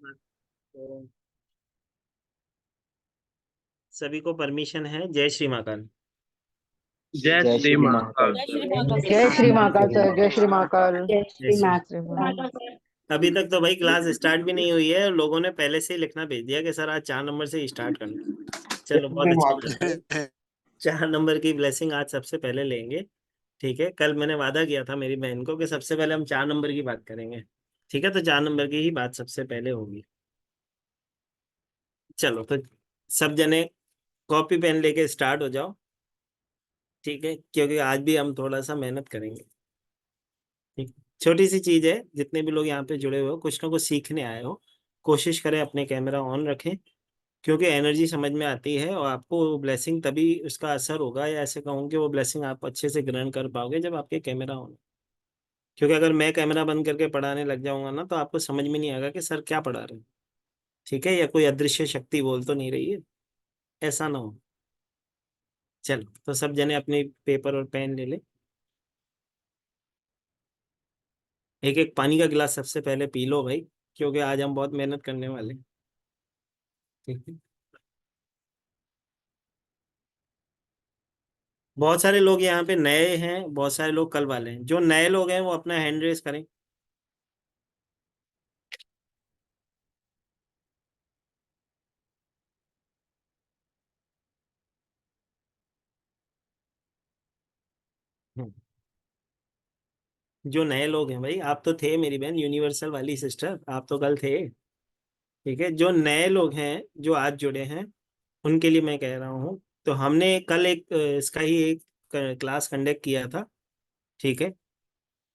तो सभी को परमिशन है। जय श्री महाकाल। जय जय श्री श्री महाकाल। महाकाल। जय श्री महाकाल जय श्री जय महाकाल श्री सर, जय महाकाल। श्री महाकाल। जय जय श्री श्री। महाकाल। अभी तक तो भाई क्लास स्टार्ट भी नहीं हुई है, लोगों ने पहले से ही लिखना भेज दिया कि सर आज 4 नंबर से ही स्टार्ट करना। चलो बहुत अच्छी बात है। 4 नंबर की ब्लेसिंग आज सबसे पहले लेंगे। ठीक है, कल मैंने वादा किया था मेरी बहन को कि सबसे पहले हम 4 नंबर की बात करेंगे। ठीक है, तो 4 नंबर की ही बात सबसे पहले होगी। चलो तो सब जने कॉपी पेन लेके स्टार्ट हो जाओ। ठीक है, क्योंकि आज भी हम थोड़ा सा मेहनत करेंगे। ठीक, छोटी सी चीज है, जितने भी लोग यहाँ पे जुड़े हुए हो कुछ ना कुछ सीखने आए हो, कोशिश करें अपने कैमरा ऑन रखें। क्योंकि एनर्जी समझ में आती है और आपको ब्लेसिंग तभी उसका असर होगा, या ऐसे कहूँ कि वो ब्लेसिंग आप अच्छे से ग्रहण कर पाओगे जब आपके कैमरा ऑन। क्योंकि अगर मैं कैमरा बंद करके पढ़ाने लग जाऊंगा ना, तो आपको समझ में नहीं आएगा कि सर क्या पढ़ा रहे हैं। ठीक है, या कोई अदृश्य शक्ति बोल तो नहीं रही है, ऐसा ना हो। चलो तो सब जने अपने पेपर और पेन ले ले। एक एक पानी का गिलास सबसे पहले पी लो भाई, क्योंकि आज हम बहुत मेहनत करने वाले हैं। ठीक है, बहुत सारे लोग यहाँ पे नए हैं, बहुत सारे लोग कल वाले हैं। जो नए लोग हैं वो अपना हैंड रेस करें। हम्म, जो नए लोग हैं भाई, आप तो थे मेरी बहन यूनिवर्सल वाली सिस्टर, आप तो कल थे। ठीक है, जो नए लोग हैं जो आज जुड़े हैं उनके लिए मैं कह रहा हूँ। तो हमने कल एक इसका ही एक क्लास कंडक्ट किया था। ठीक है,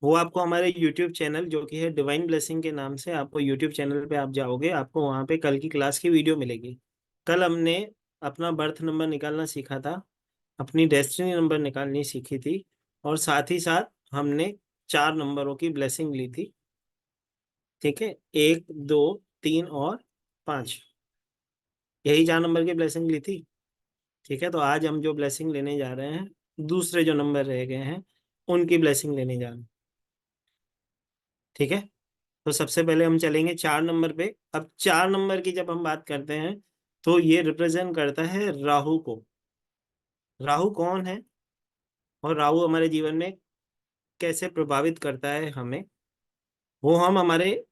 वो आपको हमारे यूट्यूब चैनल जो कि है डिवाइन ब्लेसिंग के नाम से, आपको यूट्यूब चैनल पे आप जाओगे, आपको वहाँ पे कल की क्लास की वीडियो मिलेगी। कल हमने अपना बर्थ नंबर निकालना सीखा था, अपनी डेस्टिनी नंबर निकालनी सीखी थी, और साथ ही साथ हमने 4 नंबरों की ब्लेसिंग ली थी। ठीक है, 1, 2, 3 और 5, यही 4 नंबर की ब्लेसिंग ली थी। ठीक है, तो आज हम जो ब्लेसिंग लेने जा रहे हैं, दूसरे जो नंबर रह गए हैं उनकी ब्लेसिंग लेने जा रहे हैं। ठीक है, तो सबसे पहले हम चलेंगे 4 नंबर पे। अब 4 नंबर की जब हम बात करते हैं तो ये रिप्रेजेंट करता है राहु को। राहु कौन है और राहु हमारे जीवन में कैसे प्रभावित करता है हमें, वो हम हमारे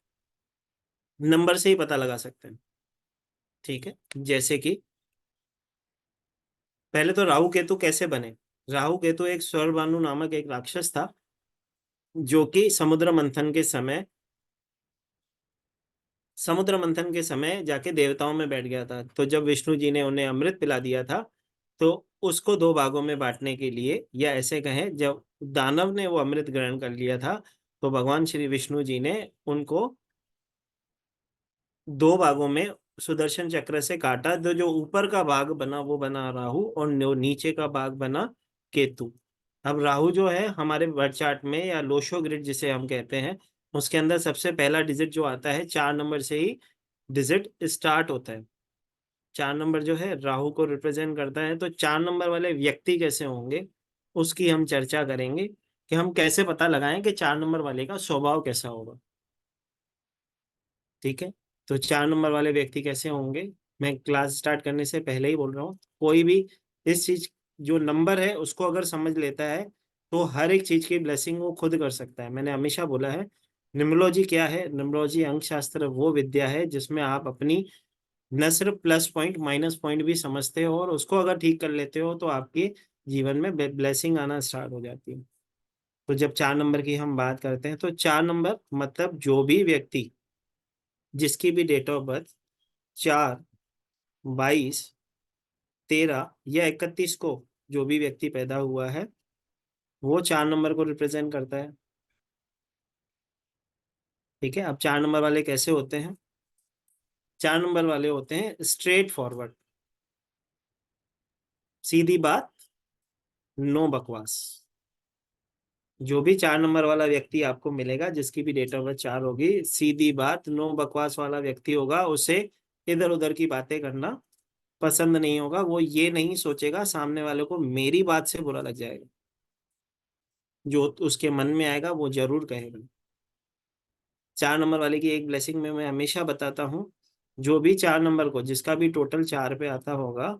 नंबर से ही पता लगा सकते हैं। ठीक है, जैसे कि पहले तो राहु केतु कैसे बने। राहु केतु एक स्वरभानु नामक एक राक्षस था, जो कि समुद्र मंथन के समय जाके देवताओं में बैठ गया था। तो जब विष्णु जी ने उन्हें अमृत पिला दिया था, तो उसको 2 भागों में बांटने के लिए, या ऐसे कहें जब दानव ने वो अमृत ग्रहण कर लिया था, तो भगवान श्री विष्णु जी ने उनको 2 भागों में सुदर्शन चक्र से काटा। तो जो ऊपर का भाग बना वो बना राहु, और नीचे का भाग बना केतु। अब राहु जो है हमारे बर्थ चार्ट में, या लोशो ग्रिड जिसे हम कहते हैं, उसके अंदर सबसे पहला डिजिट जो आता है 4 नंबर से ही डिजिट स्टार्ट होता है। 4 नंबर जो है राहु को रिप्रेजेंट करता है। तो 4 नंबर वाले व्यक्ति कैसे होंगे उसकी हम चर्चा करेंगे, कि हम कैसे पता लगाएं कि 4 नंबर वाले का स्वभाव कैसा होगा। ठीक है, तो 4 नंबर वाले व्यक्ति कैसे होंगे, मैं क्लास स्टार्ट करने से पहले ही बोल रहा हूँ। कोई भी इस चीज, जो नंबर है उसको अगर समझ लेता है, तो हर एक चीज की ब्लेसिंग वो खुद कर सकता है। मैंने हमेशा बोला है, न्यूमरोलॉजी क्या है, न्यूमरोलॉजी अंक शास्त्र वो विद्या है जिसमें आप अपनी न सिर्फ प्लस पॉइंट माइनस पॉइंट भी समझते हो, और उसको अगर ठीक कर लेते हो तो आपके जीवन में ब्लेसिंग आना स्टार्ट हो जाती है। तो जब 4 नंबर की हम बात करते हैं, तो 4 नंबर मतलब जो भी व्यक्ति जिसकी भी डेट ऑफ बर्थ 4, 22, 13 या 31 को जो भी व्यक्ति पैदा हुआ है, वो 4 नंबर को रिप्रेजेंट करता है। ठीक है, अब 4 नंबर वाले कैसे होते हैं। 4 नंबर वाले होते हैं स्ट्रेट फॉरवर्ड, सीधी बात, नो बकवास। जो भी 4 नंबर वाला व्यक्ति आपको मिलेगा, जिसकी भी डेट ऑफ बर्थ 4 होगी, सीधी बात नो बकवास वाला व्यक्ति होगा। उसे इधर उधर की बातें करना पसंद नहीं होगा। वो ये नहीं सोचेगा सामने वाले को मेरी बात से बुरा लग जाएगा, जो उसके मन में आएगा वो जरूर कहेगा। 4 नंबर वाले की एक ब्लेसिंग में मैं हमेशा बताता हूँ, जो भी 4 नंबर को, जिसका भी टोटल 4 पे आता होगा,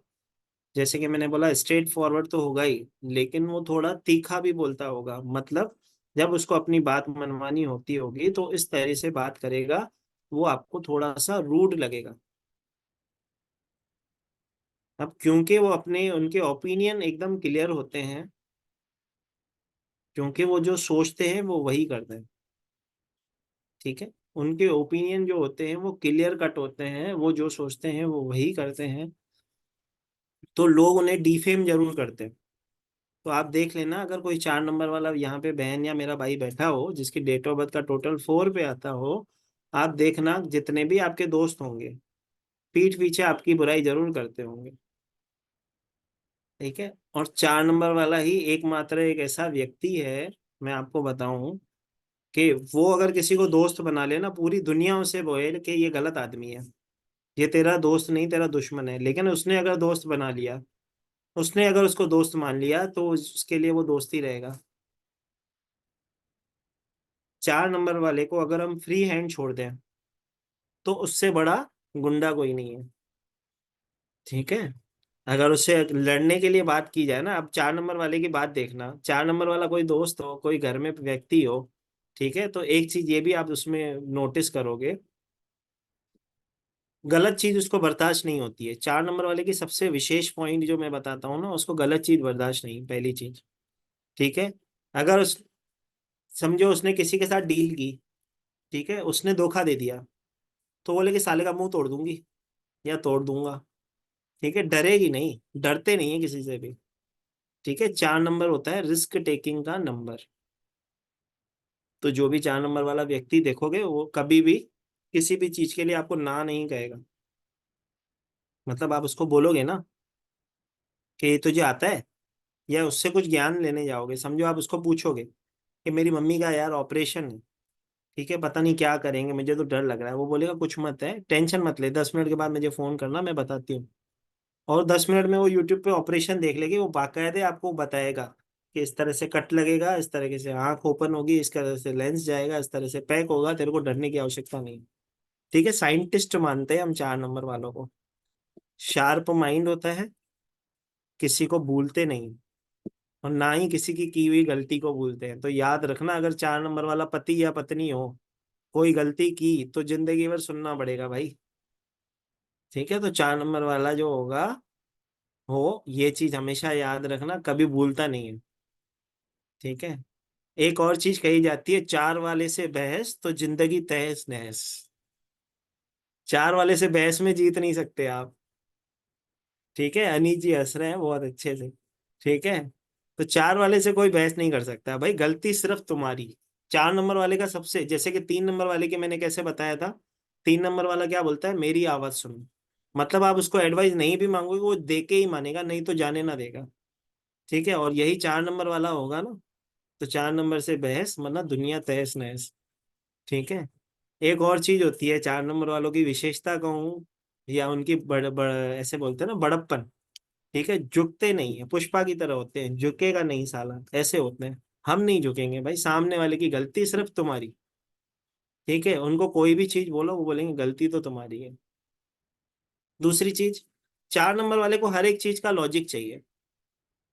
जैसे कि मैंने बोला स्ट्रेट फॉरवर्ड तो होगा ही, लेकिन वो थोड़ा तीखा भी बोलता होगा। मतलब जब उसको अपनी बात मनवानी होती होगी तो इस तरह से बात करेगा, वो आपको थोड़ा सा रूड लगेगा। अब क्योंकि वो अपने उनके ओपिनियन एकदम क्लियर होते हैं, क्योंकि वो जो सोचते हैं वो वही करते हैं। ठीक है, उनके ओपिनियन जो होते हैं वो क्लियर कट होते हैं, वो जो सोचते हैं वो वही करते हैं, तो लोग उन्हें डिफेम जरूर करते हैं। तो आप देख लेना, अगर कोई 4 नंबर वाला यहाँ पे बहन या मेरा भाई बैठा हो जिसकी डेट ऑफ बर्थ का टोटल 4 पे आता हो, आप देखना जितने भी आपके दोस्त होंगे पीठ पीछे आपकी बुराई जरूर करते होंगे। ठीक है, और 4 नंबर वाला ही एकमात्र एक ऐसा व्यक्ति है, मैं आपको बताऊं, कि वो अगर किसी को दोस्त बना लेना, पूरी दुनिया उसे बोले कि ये गलत आदमी है, ये तेरा दोस्त नहीं तेरा दुश्मन है, लेकिन उसने अगर दोस्त बना लिया, उसने अगर उसको दोस्त मान लिया, तो उसके लिए वो दोस्त ही रहेगा। 4 नंबर वाले को अगर हम फ्री हैंड छोड़ दें, तो उससे बड़ा गुंडा कोई नहीं है। ठीक है, अगर उससे लड़ने के लिए बात की जाए ना, अब 4 नंबर वाले की बात देखना, 4 नंबर वाला कोई दोस्त हो, कोई घर में व्यक्ति हो, ठीक है, तो एक चीज ये भी आप उसमें नोटिस करोगे, गलत चीज उसको बर्दाश्त नहीं होती है। 4 नंबर वाले की सबसे विशेष पॉइंट जो मैं बताता हूँ ना, उसको गलत चीज बर्दाश्त नहीं, पहली चीज। ठीक है, अगर उस समझो उसने किसी के साथ डील की, ठीक है, उसने धोखा दे दिया, तो बोले कि साले का मुंह तोड़ दूंगी या तोड़ दूंगा। ठीक है, डरेगी नहीं, डरते नहीं है किसी से भी। ठीक है, 4 नंबर होता है रिस्क टेकिंग का नंबर। तो जो भी 4 नंबर वाला व्यक्ति देखोगे, वो कभी भी किसी भी चीज के लिए आपको ना नहीं कहेगा। मतलब आप उसको बोलोगे ना कि ये तुझे आता है, या उससे कुछ ज्ञान लेने जाओगे, समझो आप उसको पूछोगे कि मेरी मम्मी का यार ऑपरेशन है, ठीक है, पता नहीं क्या करेंगे, मुझे तो डर लग रहा है, वो बोलेगा कुछ मत है, टेंशन मत ले, 10 मिनट के बाद मुझे फोन करना, मैं बताती हूँ। और 10 मिनट में वो यूट्यूब पे ऑपरेशन देख लेगी, वो बाकायदे आपको बताएगा कि इस तरह से कट लगेगा, इस तरह से आंख ओपन होगी, इस तरह से लेंस जाएगा, इस तरह से पैक होगा, तेरे को डरने की आवश्यकता नहीं। ठीक है, साइंटिस्ट मानते हैं हम 4 नंबर वालों को। शार्प माइंड होता है, किसी को भूलते नहीं, और ना ही किसी की हुई गलती को भूलते हैं। तो याद रखना, अगर 4 नंबर वाला पति या पत्नी हो, कोई गलती की तो जिंदगी भर सुनना पड़ेगा भाई। ठीक है, तो 4 नंबर वाला जो होगा, हो ये चीज हमेशा याद रखना, कभी भूलता नहीं है। ठीक है, एक और चीज कही जाती है, 4 वाले से बहस तो जिंदगी तहस नहस। 4 वाले से बहस में जीत नहीं सकते आप। ठीक है, अनीत जी हंस रहे हैं बहुत अच्छे से। ठीक है, तो 4 वाले से कोई बहस नहीं कर सकता भाई, गलती सिर्फ तुम्हारी। 4 नंबर वाले का सबसे, जैसे कि 3 नंबर वाले के मैंने कैसे बताया था, 3 नंबर वाला क्या बोलता है, मेरी आवाज सुनो। मतलब आप उसको एडवाइस नहीं भी मांगोगे, वो दे के ही मानेगा, नहीं तो जाने ना देगा। ठीक है, और यही 4 नंबर वाला होगा ना, तो 4 नंबर से बहस मतलब दुनिया तहस नहस। ठीक है, एक और चीज होती है 4 नंबर वालों की विशेषता कहूँ, या उनकी ऐसे बोलते हैं ना बड़प्पन। ठीक है, झुकते नहीं है, पुष्पा की तरह होते हैं, झुकेगा नहीं साला, ऐसे होते हैं। हम नहीं झुकेंगे भाई, सामने वाले की गलती सिर्फ तुम्हारी। ठीक है, उनको कोई भी चीज बोलो, वो बोलेंगे गलती तो तुम्हारी है। दूसरी चीज, 4 नंबर वाले को हर एक चीज का लॉजिक चाहिए।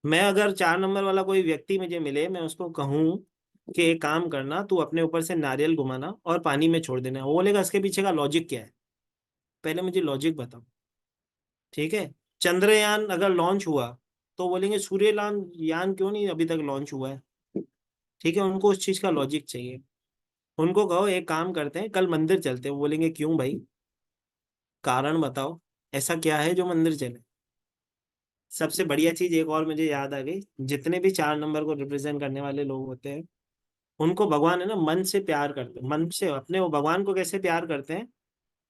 मैं अगर 4 नंबर वाला कोई व्यक्ति मुझे मिले, मैं उसको कहूँ कि एक काम करना, तू अपने ऊपर से नारियल घुमाना और पानी में छोड़ देना, वो बोलेगा इसके पीछे का लॉजिक क्या है, पहले मुझे लॉजिक बताओ। ठीक है, चंद्रयान अगर लॉन्च हुआ, तो बोलेंगे सूर्ययान यान क्यों नहीं अभी तक लॉन्च हुआ है। ठीक है, उनको उस चीज का लॉजिक चाहिए। उनको कहो एक काम करते हैं, कल मंदिर चलते हैं, वो बोलेंगे क्यों भाई, कारण बताओ, ऐसा क्या है जो मंदिर चले। सबसे बढ़िया चीज एक और मुझे याद आ गई, जितने भी 4 नंबर को रिप्रेजेंट करने वाले लोग होते हैं, उनको भगवान है ना मन से प्यार करते हैं, मन से अपने वो भगवान को कैसे प्यार करते हैं।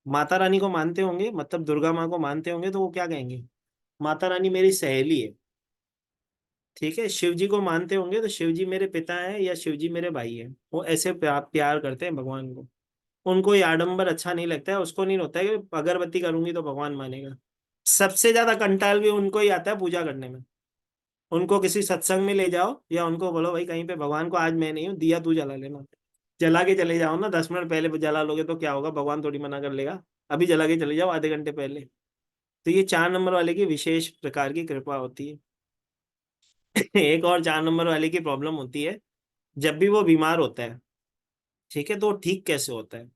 माता रानी को मानते होंगे, मतलब दुर्गा माँ को मानते होंगे, तो वो क्या कहेंगे, माता रानी मेरी सहेली है। ठीक है, शिव जी को मानते होंगे, तो शिव जी मेरे पिता है या शिव जी मेरे भाई है। वो ऐसे प्यार करते हैं भगवान को। उनको ये आडंबर अच्छा नहीं लगता है, उसको नहीं होता है कि अगरबत्ती करूंगी तो भगवान मानेगा। सबसे ज्यादा कंटाल भी उनको ही आता है पूजा करने में। उनको किसी सत्संग में ले जाओ, या उनको बोलो भाई कहीं पे भगवान को आज मैं नहीं हूँ, दिया तू जला लेना, जला के चले जाओ ना, 10 मिनट पहले जला लोगे तो क्या होगा, भगवान थोड़ी मना कर लेगा। अभी जला के चले जाओ आधे घंटे पहले। तो ये 4 नंबर वाले की विशेष प्रकार की कृपा होती है। एक और 4 नंबर वाले की प्रॉब्लम होती है, जब भी वो बीमार होता है, ठीक है, तो वो ठीक कैसे होता है?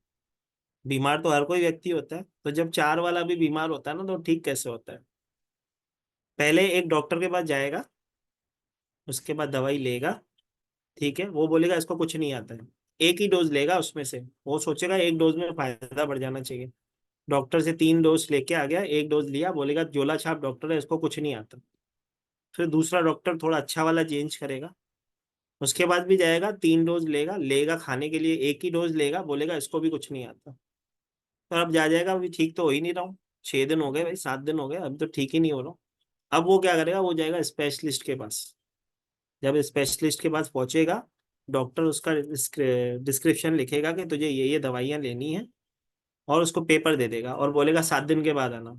बीमार तो हर कोई व्यक्ति होता है, तो जब 4 वाला भी बीमार होता है ना, तो ठीक कैसे होता है? पहले एक डॉक्टर के पास जाएगा, उसके बाद दवाई लेगा, ठीक है, वो बोलेगा इसको कुछ नहीं आता है। एक ही डोज लेगा उसमें से, वो सोचेगा एक डोज में फायदा बढ़ जाना चाहिए। डॉक्टर से 3 डोज लेके आ गया, एक डोज लिया, बोलेगा झोला छाप डॉक्टर है, इसको कुछ नहीं आता। फिर दूसरा डॉक्टर थोड़ा अच्छा वाला चेंज करेगा, उसके बाद भी जाएगा, 3 डोज लेगा, लेगा खाने के लिए, एक ही डोज लेगा, बोलेगा इसको भी कुछ नहीं आता। तो अब जा जाएगा, अभी ठीक तो हो ही नहीं रहा हूँ, 6 दिन हो गए भाई, 7 दिन हो गए, अभी तो ठीक ही नहीं हो रहा हूँ। अब वो क्या करेगा, वो जाएगा स्पेशलिस्ट के पास। जब स्पेशलिस्ट के पास पहुंचेगा, डॉक्टर उसका डिस्क्रिप्शन लिखेगा कि तुझे ये दवाइयाँ लेनी है, और उसको पेपर दे देगा और बोलेगा 7 दिन के बाद आना।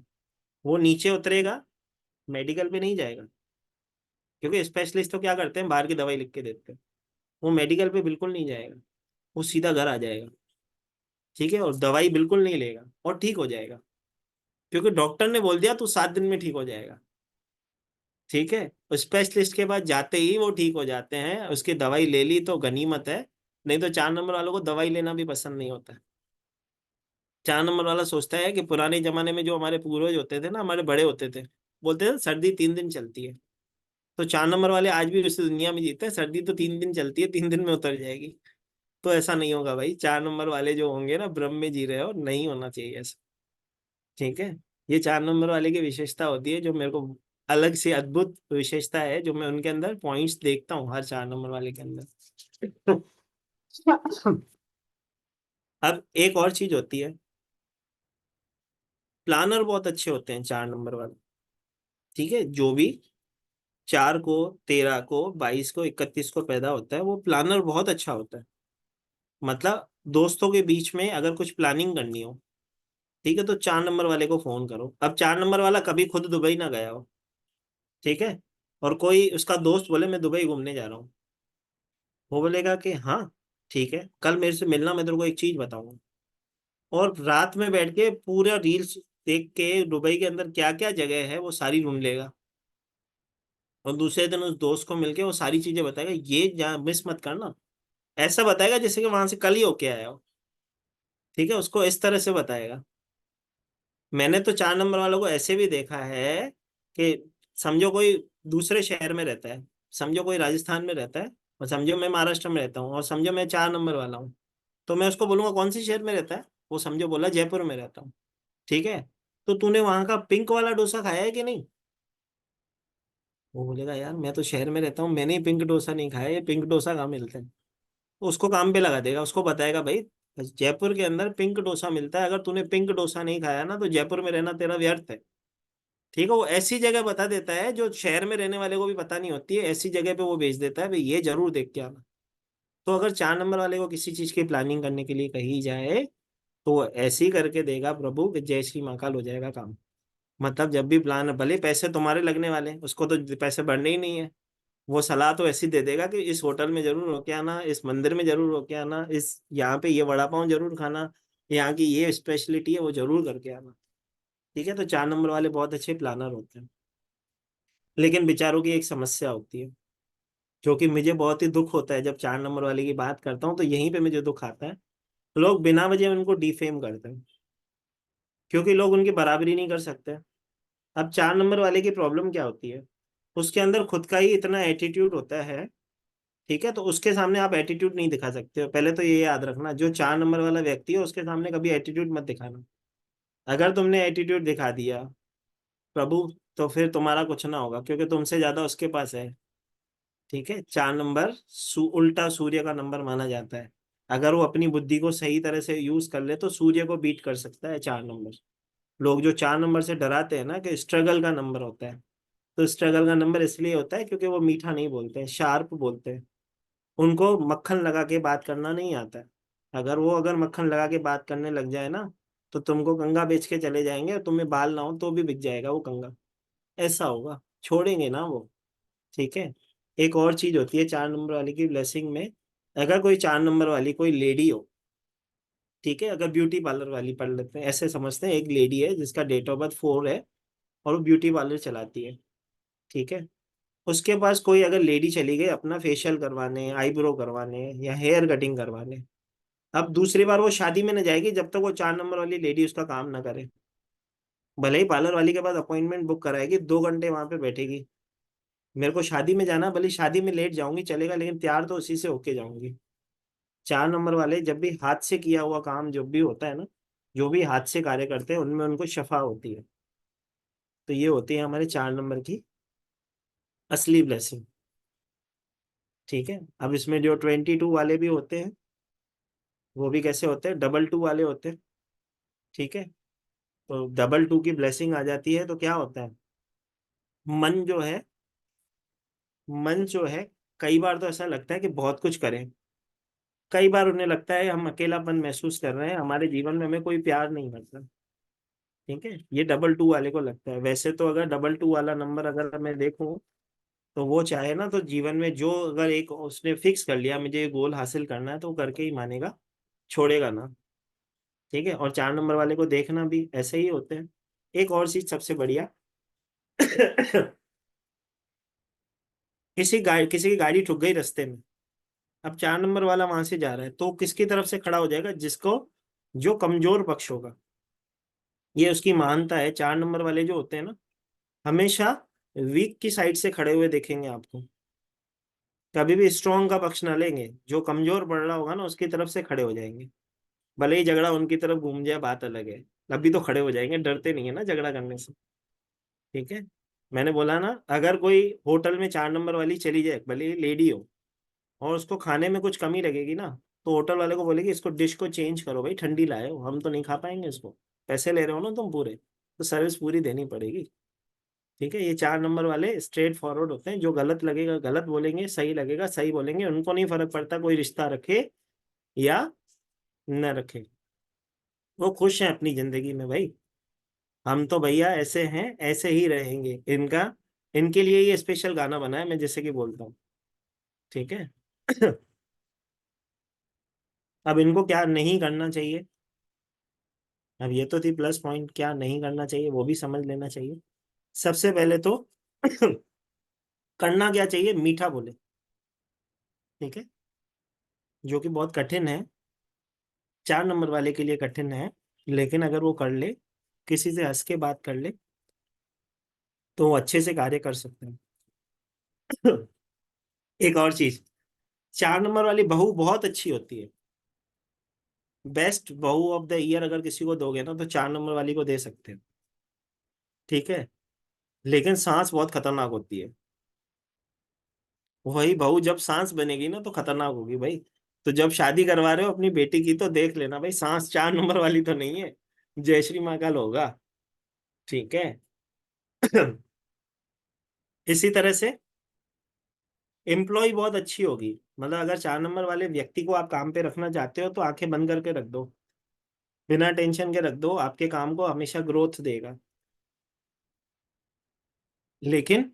वो नीचे उतरेगा, मेडिकल पे नहीं जाएगा, क्योंकि स्पेशलिस्ट तो क्या करते हैं, बाहर की दवाई लिख के देते हैं। वो मेडिकल पे बिल्कुल नहीं जाएगा, वो सीधा घर आ जाएगा, ठीक है, और दवाई बिल्कुल नहीं लेगा और ठीक हो जाएगा, क्योंकि डॉक्टर ने बोल दिया तू 7 दिन में ठीक हो जाएगा। ठीक है, स्पेशलिस्ट के पास जाते ही वो ठीक हो जाते हैं, उसकी दवाई ले ली तो गनीमत है। नहीं तो 4 नंबर वालों को दवाई लेना भी पसंद नहीं होता है। 4 नंबर वाला सोचता है कि पुराने जमाने में जो हमारे पूर्वज होते थे ना, हमारे बड़े होते थे, बोलते थे सर्दी 3 दिन चलती है। तो 4 नंबर वाले आज भी उस दुनिया में जीते हैं, सर्दी तो 3 दिन चलती है, 3 दिन में उतर जाएगी। तो ऐसा नहीं होगा भाई, 4 नंबर वाले जो होंगे ना, ब्रह्म में जी रहे हो, नहीं होना चाहिए ऐसा। ठीक है, ये 4 नंबर वाले की विशेषता होती है, जो मेरे को अलग से अद्भुत विशेषता है, जो मैं उनके अंदर पॉइंट्स देखता हूँ हर 4 नंबर वाले के अंदर। अब एक और चीज होती है, प्लानर बहुत अच्छे होते हैं 4 नंबर वाले। ठीक है, जो भी 4 को, 13 को, 22 को, 31 को पैदा होता है, वो प्लानर बहुत अच्छा होता है। मतलब दोस्तों के बीच में अगर कुछ प्लानिंग करनी हो, ठीक है, तो 4 नंबर वाले को फोन करो। अब 4 नंबर वाला कभी खुद दुबई ना गया हो, ठीक है, और कोई उसका दोस्त बोले मैं दुबई घूमने जा रहा हूँ, वो बोलेगा कि हाँ ठीक है, कल मेरे से मिलना, मैं तेरे को एक चीज बताऊंगा। और रात में बैठ के पूरा रील्स देख के दुबई के अंदर क्या क्या जगह है वो सारी ढूंढ लेगा, और दूसरे दिन उस दोस्त को मिलके वो सारी चीजें बताएगा, ये मिस मत करना। ऐसा बताएगा जैसे कि वहां से कल ही होके आया हो। ठीक है, उसको इस तरह से बताएगा। मैंने तो 4 नंबर वालों को ऐसे भी देखा है कि समझो कोई दूसरे शहर में रहता है, समझो कोई राजस्थान में रहता है, और समझो मैं महाराष्ट्र में रहता हूँ, और समझो मैं 4 नंबर वाला हूँ, तो मैं उसको बोलूंगा कौन सी शहर में रहता है, वो समझो बोला जयपुर में रहता हूँ। ठीक है, तो तूने वहां का पिंक वाला डोसा खाया है कि नहीं? वो बोलेगा यार मैं तो शहर में रहता हूँ, मैंने ही पिंक डोसा नहीं खाया, ये पिंक डोसा कहाँ मिलता है? तो उसको काम पे लगा देगा, उसको बताएगा भाई जयपुर के अंदर पिंक डोसा मिलता है, अगर तूने पिंक डोसा नहीं खाया ना, तो जयपुर में रहना तेरा व्यर्थ है। ठीक है, वो ऐसी जगह बता देता है जो शहर में रहने वाले को भी पता नहीं होती है, ऐसी जगह पे वो भेज देता है भाई, ये जरूर देख के आना। तो अगर 4 नंबर वाले को किसी चीज की प्लानिंग करने के लिए कही जाए, तो वो ऐसे ही करके देगा प्रभु कि जय श्री महाकाल हो जाएगा काम। मतलब जब भी प्लान, भले पैसे तुम्हारे लगने वाले हैं, उसको तो पैसे बढ़ने ही नहीं है, वो सलाह तो ऐसी दे देगा कि इस होटल में जरूर होके आना, इस मंदिर में जरूर होके आना, इस यहाँ पे ये वड़ा पाव जरूर खाना, यहाँ की ये स्पेशलिटी है वो जरूर करके आना। ठीक है, तो 4 नंबर वाले बहुत अच्छे प्लानर होते हैं। लेकिन बेचारों की एक समस्या होती है, जो कि मुझे बहुत ही दुख होता है जब 4 नंबर वाले की बात करता हूँ, तो यहीं पे मुझे दुख आता है। लोग बिना वजह उनको डिफेम करते हैं, क्योंकि लोग उनकी बराबरी नहीं कर सकते। अब 4 नंबर वाले की प्रॉब्लम क्या होती है, उसके अंदर खुद का ही इतना एटीट्यूड होता है। ठीक है, तो उसके सामने आप एटीट्यूड नहीं दिखा सकते हो, पहले तो ये याद रखना, जो 4 नंबर वाला व्यक्ति है उसके सामने कभी एटीट्यूड मत दिखाना। अगर तुमने एटीट्यूड दिखा दिया प्रभु, तो फिर तुम्हारा कुछ ना होगा, क्योंकि तुमसे ज्यादा उसके पास है। ठीक है, 4 नंबर उल्टा सूर्य का नंबर माना जाता है। अगर वो अपनी बुद्धि को सही तरह से यूज कर ले तो सूर्य को बीट कर सकता है 4 नंबर। लोग जो 4 नंबर से डराते हैं ना कि स्ट्रगल का नंबर होता है, तो स्ट्रगल का नंबर इसलिए होता है क्योंकि वो मीठा नहीं बोलते हैं, शार्प बोलते हैं। उनको मक्खन लगा के बात करना नहीं आता है। अगर मक्खन लगा के बात करने लग जाए ना, तो तुमको कंघा बेच के चले जाएंगे, और तुम्हें बाल ना हो तो भी बिक जाएगा वो कंघा। ऐसा होगा, छोड़ेंगे ना वो। ठीक है, एक और चीज होती है 4 नंबर वाले की ब्लेसिंग में, अगर कोई 4 नंबर वाली कोई लेडी हो, ठीक है, अगर ब्यूटी पार्लर वाली पढ़ लेते हैं, ऐसे समझते हैं एक लेडी है जिसका डेट ऑफ बर्थ 4 है और वो ब्यूटी पार्लर चलाती है, ठीक है। उसके पास कोई अगर लेडी चली गई अपना फेशियल करवाने, आईब्रो करवाने या हेयर कटिंग करवाने, अब दूसरी बार वो शादी में न जाएगी जब तक वो 4 नंबर वाली लेडी उसका काम ना करे। भले ही पार्लर वाली के पास अपॉइंटमेंट बुक कराएगी, 2 घंटे वहां पे बैठेगी, मेरे को शादी में जाना, भले शादी में लेट जाऊंगी चलेगा, लेकिन तैयार तो उसी से होके जाऊंगी। 4 नंबर वाले जब भी हाथ से किया हुआ काम जो भी होता है ना, जो भी हाथ से कार्य करते हैं उनमें उनको शफा होती है। तो ये होती है हमारे 4 नंबर की असली ब्लेसिंग, ठीक है। अब इसमें जो 22 वाले भी होते हैं, वो भी कैसे होते हैं, डबल 2 वाले होते हैं, ठीक है। तो डबल 2 की ब्लेसिंग आ जाती है तो क्या होता है, मन जो है, मन जो है, कई बार तो ऐसा लगता है कि बहुत कुछ करें, कई बार उन्हें लगता है हम अकेलापन महसूस कर रहे हैं, हमारे जीवन में हमें कोई प्यार नहीं करता, ठीक है। ये डबल 2 वाले को लगता है। वैसे तो अगर डबल 2 वाला नंबर अगर मैं देखूं, तो वो चाहे ना तो जीवन में जो अगर एक उसने फिक्स कर लिया मुझे ये गोल हासिल करना है तो वो करके ही मानेगा, छोड़ेगा ना, ठीक है। और 4 नंबर वाले को देखना भी ऐसे ही होते हैं। एक और चीज सबसे बढ़िया किसी की गाड़ी ठुक गई रास्ते में, अब 4 नंबर वाला वहां से जा रहा है तो किसकी तरफ से खड़ा हो जाएगा, जिसको, जो कमजोर पक्ष होगा। ये उसकी महानता है। 4 नंबर वाले जो होते हैं ना, हमेशा वीक की साइड से खड़े हुए देखेंगे आपको, कभी भी स्ट्रॉन्ग का पक्ष ना लेंगे, जो कमजोर पड़ रहा होगा ना उसकी तरफ से खड़े हो जाएंगे। भले ही झगड़ा उनकी तरफ घूम जाए बात अलग है, अभी तो खड़े हो जाएंगे, डरते नहीं है ना झगड़ा करने से, ठीक है। मैंने बोला ना, अगर कोई होटल में 4 नंबर वाली चली जाए, भले ही लेडी हो, और उसको खाने में कुछ कमी लगेगी ना, तो होटल वाले को बोलेगी इसको डिश को चेंज करो भाई, ठंडी लाए हो, हम तो नहीं खा पाएंगे इसको, पैसे ले रहे हो ना तुम पूरे, तो सर्विस पूरी देनी पड़ेगी, ठीक है। ये 4 नंबर वाले स्ट्रेट फॉरवर्ड होते हैं, जो गलत लगेगा गलत बोलेंगे, सही लगेगा सही बोलेंगे, उनको नहीं फर्क पड़ता कोई रिश्ता रखे या न रखे, वो खुश हैं अपनी जिंदगी में भाई। हम तो भैया ऐसे हैं, ऐसे ही रहेंगे, इनका, इनके लिए ये स्पेशल गाना बना है मैं जैसे कि बोलता हूँ, ठीक है। अब इनको क्या नहीं करना चाहिए, अब ये तो थी प्लस पॉइंट, क्या नहीं करना चाहिए वो भी समझ लेना चाहिए। सबसे पहले तो करना क्या चाहिए, मीठा बोले, ठीक है, जो कि बहुत कठिन है, 4 नंबर वाले के लिए कठिन है, लेकिन अगर वो कर ले, किसी से हंस के बात कर ले, तो वो अच्छे से कार्य कर सकते हैं। एक और चीज, 4 नंबर वाली बहू बहुत अच्छी होती है, बेस्ट बहू ऑफ द ईयर अगर किसी को दोगे ना तो 4 नंबर वाली को दे सकते हैं, ठीक है। लेकिन सांस बहुत खतरनाक होती है, वही बहू जब सांस बनेगी ना तो खतरनाक होगी भाई। तो जब शादी करवा रहे हो अपनी बेटी की तो देख लेना भाई, सांस 4 नंबर वाली तो नहीं है, जयश्री महाकाल होगा, ठीक है। इसी तरह से एम्प्लॉय बहुत अच्छी होगी, मतलब अगर 4 नंबर वाले व्यक्ति को आप काम पे रखना चाहते हो तो आंखें बंद करके रख दो, बिना टेंशन के रख दो, आपके काम को हमेशा ग्रोथ देगा। लेकिन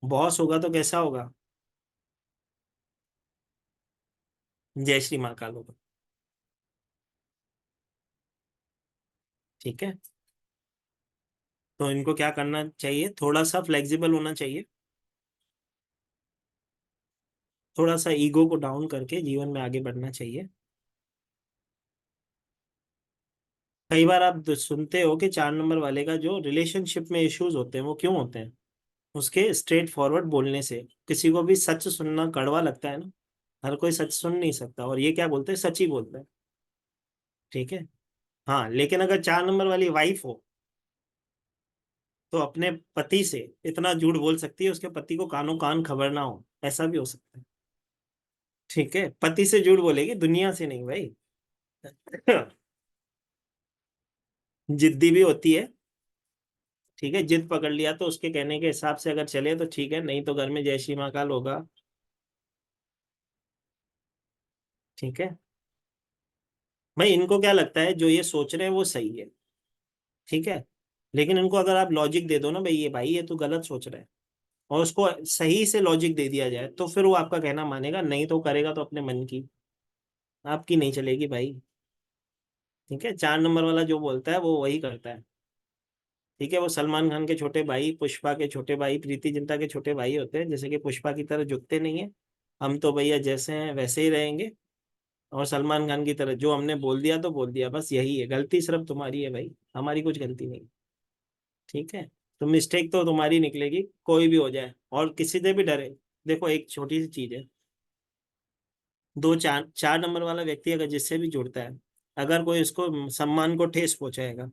बॉस होगा तो कैसा होगा, जय श्री महाकाल होगा, ठीक है। तो इनको क्या करना चाहिए, थोड़ा सा फ्लेक्सिबल होना चाहिए, थोड़ा सा ईगो को डाउन करके जीवन में आगे बढ़ना चाहिए। कई बार आप सुनते हो कि 4 नंबर वाले का जो रिलेशनशिप में इश्यूज होते हैं वो क्यों होते हैं, उसके स्ट्रेट फॉरवर्ड बोलने से। किसी को भी सच सुनना कड़वा लगता है ना, हर कोई सच सुन नहीं सकता, और ये क्या बोलते हैं, सच ही बोलते हैं, ठीक है। हाँ, लेकिन अगर 4 नंबर वाली वाइफ हो तो अपने पति से इतना झूठ बोल सकती है उसके पति को कानों कान खबर ना हो, ऐसा भी हो सकता है, ठीक है। पति से झूठ बोलेगी, दुनिया से नहीं भाई। जिद्दी भी होती है, ठीक है, जिद पकड़ लिया तो उसके कहने के हिसाब से अगर चले तो ठीक है, नहीं तो घर में जय श्री महाकाल होगा, ठीक है। भाई इनको क्या लगता है जो ये सोच रहे हैं वो सही है, ठीक है, लेकिन इनको अगर आप लॉजिक दे दो ना, भाई ये तो गलत सोच रहा है, और उसको सही से लॉजिक दे दिया जाए तो फिर वो आपका कहना मानेगा, नहीं तो करेगा तो अपने मन की, आपकी नहीं चलेगी भाई। ठीक है, 4 नंबर वाला जो बोलता है वो वही करता है। ठीक है, वो सलमान खान के छोटे भाई, पुष्पा के छोटे भाई, प्रीति जिंटा के छोटे भाई होते हैं, जैसे कि पुष्पा की तरह झुकते नहीं है। हम तो भैया जैसे हैं वैसे ही रहेंगे। और सलमान खान की तरह जो हमने बोल दिया तो बोल दिया, बस यही है, गलती सिर्फ तुम्हारी है भाई, हमारी कुछ गलती नहीं। ठीक है, तो मिस्टेक तो तुम्हारी निकलेगी, कोई भी हो जाए और किसी से भी डरे। देखो एक छोटी सी चीज है, दो चार 4 नंबर वाला व्यक्ति अगर जिससे भी जुड़ता है, अगर कोई उसको सम्मान को ठेस पहुंचाएगा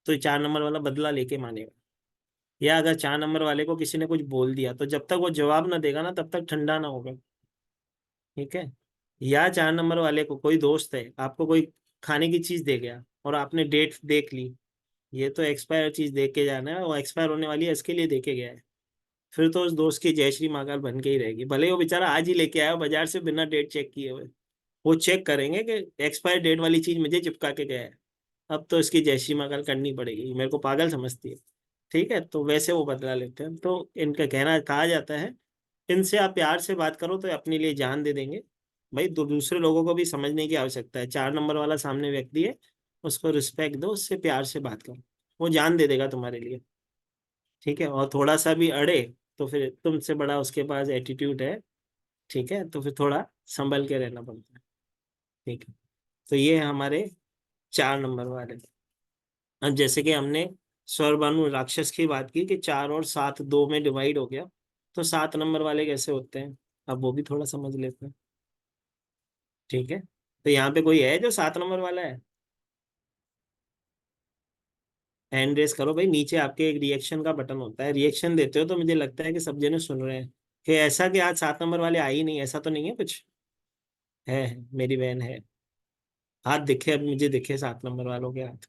तो 4 नंबर वाला बदला लेके मानेगा। या अगर 4 नंबर वाले को किसी ने कुछ बोल दिया तो जब तक वो जवाब ना देगा ना तब तक ठंडा ना होगा। ठीक है। या 4 नंबर वाले को कोई दोस्त है, आपको कोई खाने की चीज दे गया और आपने डेट देख ली, ये तो एक्सपायर चीज देख के जाना है, वो एक्सपायर होने वाली है इसके लिए देखे गया है, फिर तो उस दोस्त की जय श्री महाकाल बन के ही रहेगी, भले ही वो बेचारा आज ही लेके आया हो बाजार से बिना डेट चेक किए हुए। वो चेक करेंगे कि एक्सपायर डेट वाली चीज मुझे चिपका के गया है, अब तो इसकी जय श्री महाकाल करनी पड़ेगी, मेरे को पागल समझती है। ठीक है, तो वैसे वो बदला लेते हैं, तो इनका कहना कहा जाता है, इनसे आप प्यार से बात करो तो अपने लिए जान दे देंगे। भाई दूसरे लोगों को भी समझने की आवश्यकता है, 4 नंबर वाला सामने व्यक्ति है, उसको रिस्पेक्ट दो, उससे प्यार से बात करो, वो जान दे देगा तुम्हारे लिए। ठीक है, और थोड़ा सा भी अड़े तो फिर तुमसे बड़ा उसके पास एटीट्यूड है। ठीक है, तो फिर थोड़ा संभल के रहना पड़ता है। ठीक है, तो ये है हमारे 4 नंबर वाले। अब जैसे कि हमने स्वरभानु राक्षस की बात की कि 4 और 7 दो में डिवाइड हो गया, तो 7 नंबर वाले कैसे होते हैं, अब वो भी थोड़ा समझ लेते हैं। ठीक है, तो यहाँ पे कोई है जो 7 नंबर वाला है? हैंड रेस करो भाई, नीचे आपके एक रिएक्शन का बटन होता है, रिएक्शन देते हो तो मुझे लगता है कि सब जने सुन रहे हैं। कि ऐसा कि आज 7 नंबर वाले आए ही नहीं, ऐसा तो नहीं है कुछ? है, मेरी बहन है। हाथ दिखे, अब मुझे दिखे 7 नंबर वालों के हाथ।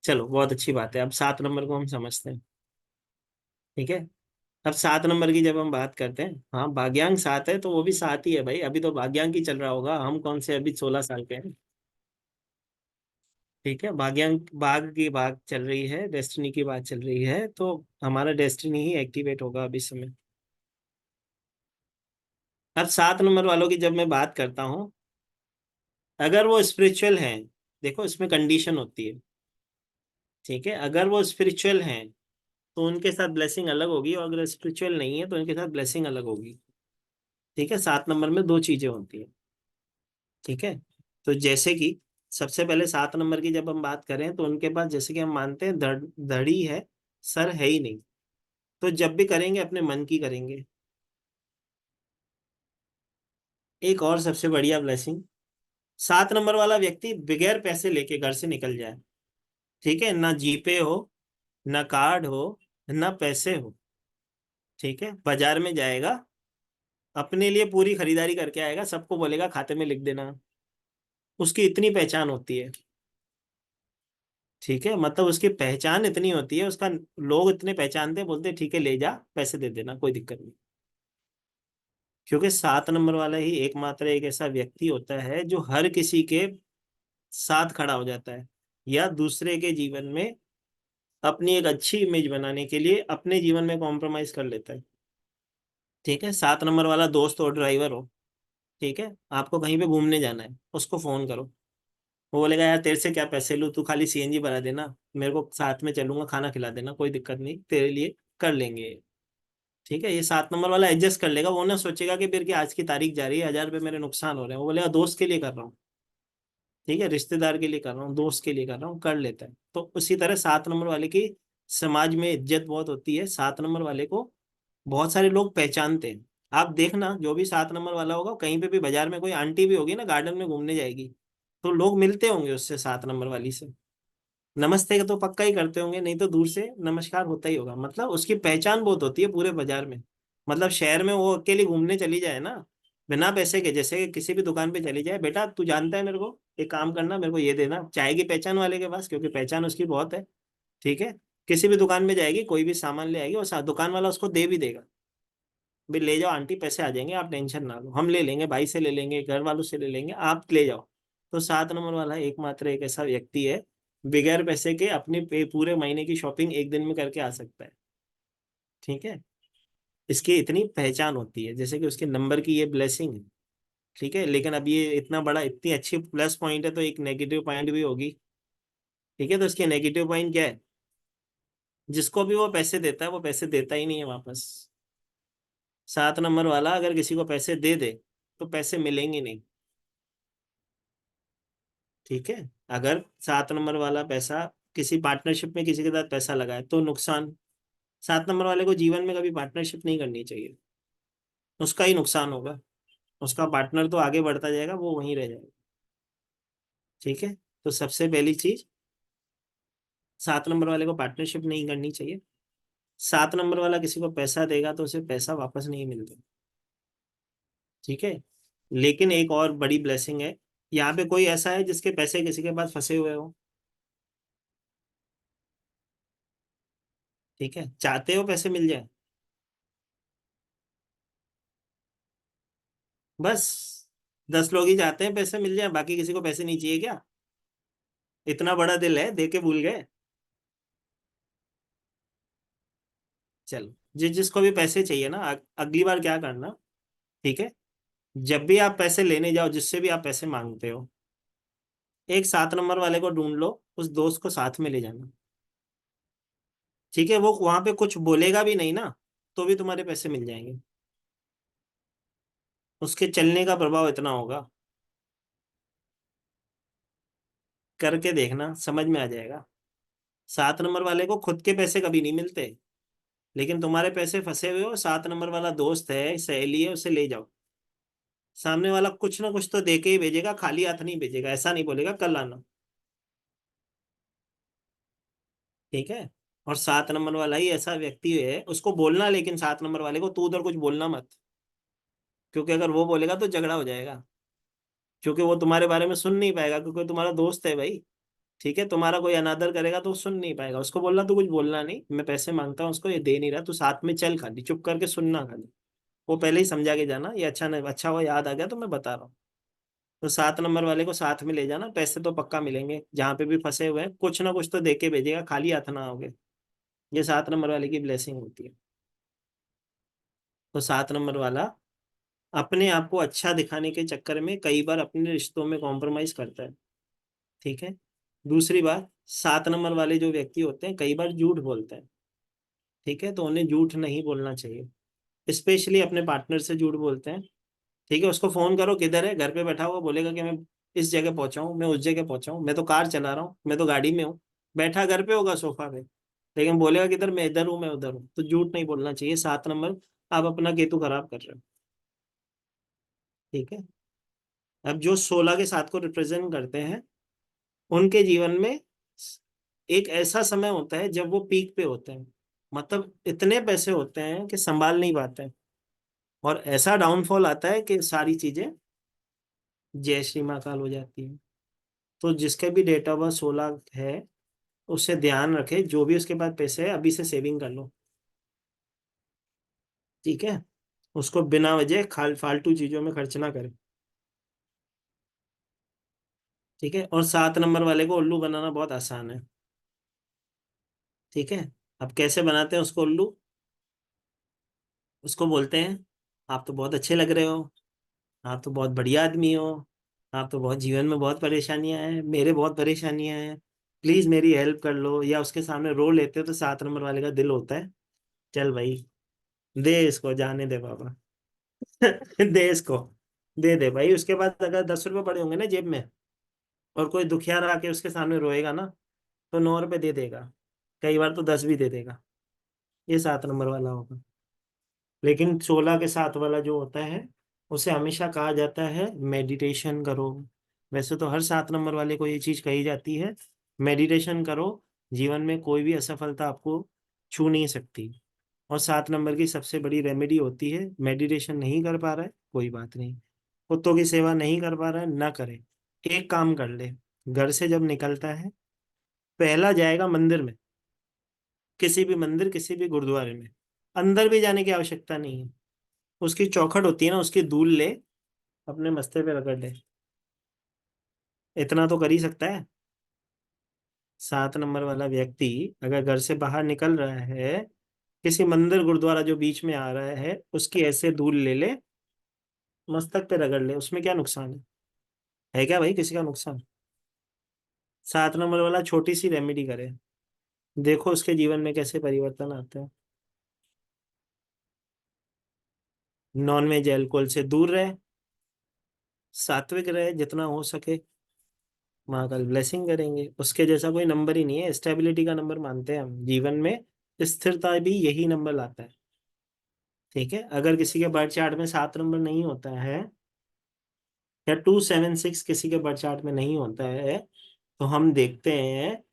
चलो बहुत अच्छी बात है, अब 7 नंबर को हम समझते हैं। ठीक है, अब 7 नंबर की जब हम बात करते हैं, हाँ भाग्यांक 7 है तो वो भी 7 ही है भाई, अभी तो भाग्यांक ही चल रहा होगा, हम कौन से अभी 16 साल के हैं। ठीक है, भाग्यांक भाग की बात चल रही है, डेस्टिनी की बात चल रही है, तो हमारा डेस्टिनी ही एक्टिवेट होगा अभी समय। अब 7 नंबर वालों की जब मैं बात करता हूँ, अगर वो स्पिरिचुअल हैं, देखो इसमें कंडीशन होती है। ठीक है, अगर वो स्पिरिचुअल हैं तो उनके साथ ब्लेसिंग अलग होगी, और अगर स्पिरिचुअल नहीं है तो उनके साथ ब्लेसिंग अलग होगी। ठीक है, 7 नंबर में दो चीजें होती है। ठीक है, तो जैसे कि सबसे पहले 7 नंबर की जब हम बात करें तो उनके पास, जैसे कि हम मानते हैं धड़ी है, सर है ही नहीं, तो जब भी करेंगे अपने मन की करेंगे। एक और सबसे बढ़िया ब्लेसिंग, 7 नंबर वाला व्यक्ति बगैर पैसे लेके घर से निकल जाए। ठीक है, ना जीपे हो, ना कार्ड हो, ना पैसे हो। ठीक है, बाजार में जाएगा, अपने लिए पूरी खरीदारी करके आएगा, सबको बोलेगा खाते में लिख देना, उसकी इतनी पहचान होती है। ठीक है, मतलब उसकी पहचान इतनी होती है, उसका लोग इतने पहचानते हैं, बोलते हैं, ठीक है ले जा, पैसे दे देना, कोई दिक्कत नहीं। क्योंकि 7 नंबर वाला ही एकमात्र एक ऐसा व्यक्ति होता है जो हर किसी के साथ खड़ा हो जाता है, या दूसरे के जीवन में अपनी एक अच्छी इमेज बनाने के लिए अपने जीवन में कॉम्प्रोमाइज कर लेता है। ठीक है, 7 नंबर वाला दोस्त और ड्राइवर हो, ठीक है, आपको कहीं पे घूमने जाना है, उसको फोन करो, वो बोलेगा यार तेरे से क्या पैसे लूँ, तू खाली सीएनजी भरा देना, मेरे को साथ में चलूंगा, खाना खिला देना, कोई दिक्कत नहीं, तेरे लिए कर लेंगे। ठीक है, ये 7 नंबर वाला एडजस्ट कर लेगा, वो ना सोचेगा कि फिर की आज की तारीख जा रही है, 1000 रुपये मेरे नुकसान हो रहे हैं, वो बोलेगा दोस्त के लिए कर रहा हूँ। ठीक है, रिश्तेदार के लिए कर रहा हूँ, दोस्त के लिए कर रहा हूँ, कर लेता है। तो उसी तरह 7 नंबर वाले की समाज में इज्जत बहुत होती है, 7 नंबर वाले को बहुत सारे लोग पहचानते हैं। आप देखना, जो भी 7 नंबर वाला होगा, कहीं पे भी बाजार में कोई आंटी भी होगी ना, गार्डन में घूमने जाएगी, तो लोग मिलते होंगे उससे, 7 नंबर वाली से नमस्ते का तो पक्का ही करते होंगे, नहीं तो दूर से नमस्कार होता ही होगा, मतलब उसकी पहचान बहुत होती है पूरे बाजार में। मतलब शहर में वो अकेली घूमने चली जाए ना, बिना पैसे के, जैसे कि किसी भी दुकान पे चली जाए, बेटा तू जानता है मेरे को, एक काम करना, मेरे को ये देना, चाहेगी पहचान वाले के पास, क्योंकि पहचान उसकी बहुत है। ठीक है, किसी भी दुकान में जाएगी, कोई भी सामान ले आएगी, और दुकान वाला उसको दे भी देगा, भाई ले जाओ आंटी, पैसे आ जाएंगे, आप टेंशन ना लो, हम ले लेंगे, भाई से ले लेंगे, घर वालों से ले लेंगे, आप ले जाओ। तो 7 नंबर वाला एकमात्र एक ऐसा व्यक्ति है, बगैर पैसे के अपने पूरे महीने की शॉपिंग एक दिन में करके आ सकता है। ठीक है, इसकी इतनी पहचान होती है, जैसे कि उसके नंबर की ये ब्लेसिंग है। ठीक है, लेकिन अब ये इतना बड़ा, इतनी अच्छी प्लस पॉइंट है, तो एक नेगेटिव पॉइंट भी होगी। ठीक है, तो इसके नेगेटिव पॉइंट क्या है? जिसको भी वो पैसे देता है वो पैसे देता ही नहीं है वापस। 7 नंबर वाला अगर किसी को पैसे दे दे तो पैसे मिलेंगे नहीं। ठीक है, अगर 7 नंबर वाला पैसा किसी पार्टनरशिप में किसी के साथ पैसा लगाए तो नुकसान। 7 नंबर वाले को जीवन में कभी पार्टनरशिप नहीं करनी चाहिए, उसका ही नुकसान होगा। उसका पार्टनर तो आगे बढ़ता जाएगा, वो वहीं रह जाएगा। ठीक है, तो सबसे पहली चीज, 7 नंबर वाले को पार्टनरशिप नहीं करनी चाहिए। 7 नंबर वाला किसी को पैसा देगा तो उसे पैसा वापस नहीं मिलता। ठीक है, लेकिन एक और बड़ी ब्लेसिंग है, यहाँ पे कोई ऐसा है जिसके पैसे किसी के पास फंसे हुए हो? ठीक है, चाहते हो पैसे मिल जाए? बस 10 लोग ही चाहते हैं पैसे मिल जाए, बाकी किसी को पैसे नहीं चाहिए क्या? इतना बड़ा दिल है, दे के भूल गए? चलो, जिसको भी पैसे चाहिए ना, अगली बार क्या करना, ठीक है, जब भी आप पैसे लेने जाओ, जिससे भी आप पैसे मांगते हो, एक 7 नंबर वाले को ढूंढ लो, उस दोस्त को साथ में ले जाना। ठीक है, वो वहां पे कुछ बोलेगा भी नहीं ना, तो भी तुम्हारे पैसे मिल जाएंगे। उसके चलने का प्रभाव इतना होगा, करके देखना, समझ में आ जाएगा। 7 नंबर वाले को खुद के पैसे कभी नहीं मिलते, लेकिन तुम्हारे पैसे फंसे हुए हो, 7 नंबर वाला दोस्त है, सहेली है, उसे ले जाओ। सामने वाला कुछ ना कुछ तो दे के ही भेजेगा, खाली हाथ नहीं भेजेगा, ऐसा नहीं बोलेगा कल आना। ठीक है, और 7 नंबर वाला ही ऐसा व्यक्ति है, उसको बोलना, लेकिन 7 नंबर वाले को तू उधर कुछ बोलना मत, क्योंकि अगर वो बोलेगा तो झगड़ा हो जाएगा। क्योंकि वो तुम्हारे बारे में सुन नहीं पाएगा, क्योंकि तुम्हारा दोस्त है भाई। ठीक है, तुम्हारा कोई अनादर करेगा तो वो सुन नहीं पाएगा, उसको बोलना तू कुछ बोलना नहीं, मैं पैसे मांगता हूँ उसको, ये दे नहीं रहा, तू साथ में चल, खाली चुप करके सुनना खाली। वो पहले ही समझा के जाना, ये अच्छा नहीं, अच्छा हुआ याद आ गया तो मैं बता रहा हूँ। तो 7 नंबर वाले को साथ में ले जाना, पैसे तो पक्का मिलेंगे, जहां पे भी फंसे हुए हैं कुछ ना कुछ तो दे के भेजेगा, खाली हाथ ना आओगे। ये 7 नंबर वाले की ब्लेसिंग होती है। तो 7 नंबर वाला अपने आप को अच्छा दिखाने के चक्कर में कई बार अपने रिश्तों में कॉम्प्रोमाइज करता है। ठीक है, दूसरी बात, 7 नंबर वाले जो व्यक्ति होते हैं कई बार झूठ बोलते हैं। ठीक है, तो उन्हें झूठ नहीं बोलना चाहिए, स्पेशली अपने पार्टनर से झूठ बोलते हैं। ठीक है, उसको फोन करो, किधर है, घर पे बैठा हुआ, बोलेगा कि मैं इस जगह पहुंचा हूँ, मैं उस जगह पहुंचा हूँ, मैं तो कार चला रहा हूँ, मैं तो गाड़ी में हूँ, बैठा घर पे होगा सोफा पे, लेकिन बोलेगा किधर, मैं इधर हूँ, मैं उधर हूँ, तो झूठ नहीं बोलना चाहिए। 7 नंबर, आप अपना केतु खराब कर रहे हो। ठीक है, अब जो 16 के 7 को रिप्रेजेंट करते हैं, उनके जीवन में एक ऐसा समय होता है जब वो पीक पे होते हैं, मतलब इतने पैसे होते हैं कि संभाल नहीं पाते हैं, और ऐसा डाउनफॉल आता है कि सारी चीजें जय श्री महाकाल हो जाती है। तो जिसके भी डेट ऑफ बर्थ 16 है, उससे ध्यान रखे, जो भी उसके पास पैसे है अभी से सेविंग कर लो। ठीक है, उसको बिना वजह खाल फालतू चीजों में खर्च ना करे। ठीक है, और 7 नंबर वाले को उल्लू बनाना बहुत आसान है। ठीक है, अब कैसे बनाते हैं उसको उल्लू? उसको बोलते हैं, आप तो बहुत अच्छे लग रहे हो, आप तो बहुत बढ़िया आदमी हो, आप तो बहुत जीवन में बहुत परेशानियां हैं, मेरे बहुत परेशानियां हैं, प्लीज मेरी हेल्प कर लो, या उसके सामने रो लेते हो तो 7 नंबर वाले का दिल होता है, चल भाई, दे इसको, जाने दे बाबा। दे इसको, दे दे भाई। उसके बाद अगर 10 रुपए पड़े होंगे ना जेब में, और कोई दुखियार आके उसके सामने रोएगा ना, तो 9 रुपए दे देगा, कई बार तो 10 भी दे देगा। ये 7 नंबर वाला होगा। लेकिन 16 के 7 वाला जो होता है, उसे हमेशा कहा जाता है मेडिटेशन करो। वैसे तो हर 7 नंबर वाले को ये चीज कही जाती है, मेडिटेशन करो, जीवन में कोई भी असफलता आपको छू नहीं सकती। और 7 नंबर की सबसे बड़ी रेमेडी होती है, मेडिटेशन नहीं कर पा रहा है कोई बात नहीं, कुत्तों की सेवा नहीं कर पा रहा है ना करे, एक काम कर ले, घर से जब निकलता है, पहला जाएगा मंदिर में, किसी भी मंदिर, किसी भी गुरुद्वारे में, अंदर भी जाने की आवश्यकता नहीं है, उसकी चौखट होती है ना, उसकी धूल ले, अपने मस्ते पे रगड़ ले, इतना तो कर ही सकता है। 7 नंबर वाला व्यक्ति अगर घर से बाहर निकल रहा है, किसी मंदिर गुरुद्वारा जो बीच में आ रहा है उसकी ऐसे धूल ले ले, मस्तक पे रगड़ ले, उसमें क्या नुकसान है क्या भाई किसी का नुकसान? 7 नंबर वाला छोटी सी रेमेडी करे, देखो उसके जीवन में कैसे परिवर्तन आता है। नॉन वेज एल्कोहल से दूर रहे, सात्विक रहे जितना हो सके, महाकाल ब्लेसिंग करेंगे। उसके जैसा कोई नंबर ही नहीं है, स्टेबिलिटी का नंबर मानते हैं हम जीवन में, स्थिरता भी यही नंबर लाता है। ठीक है, अगर किसी के बर्थ चार्ट में 7 नंबर नहीं होता है, या 276 किसी के बर्थ चार्ट में नहीं होता है, तो हम देखते हैं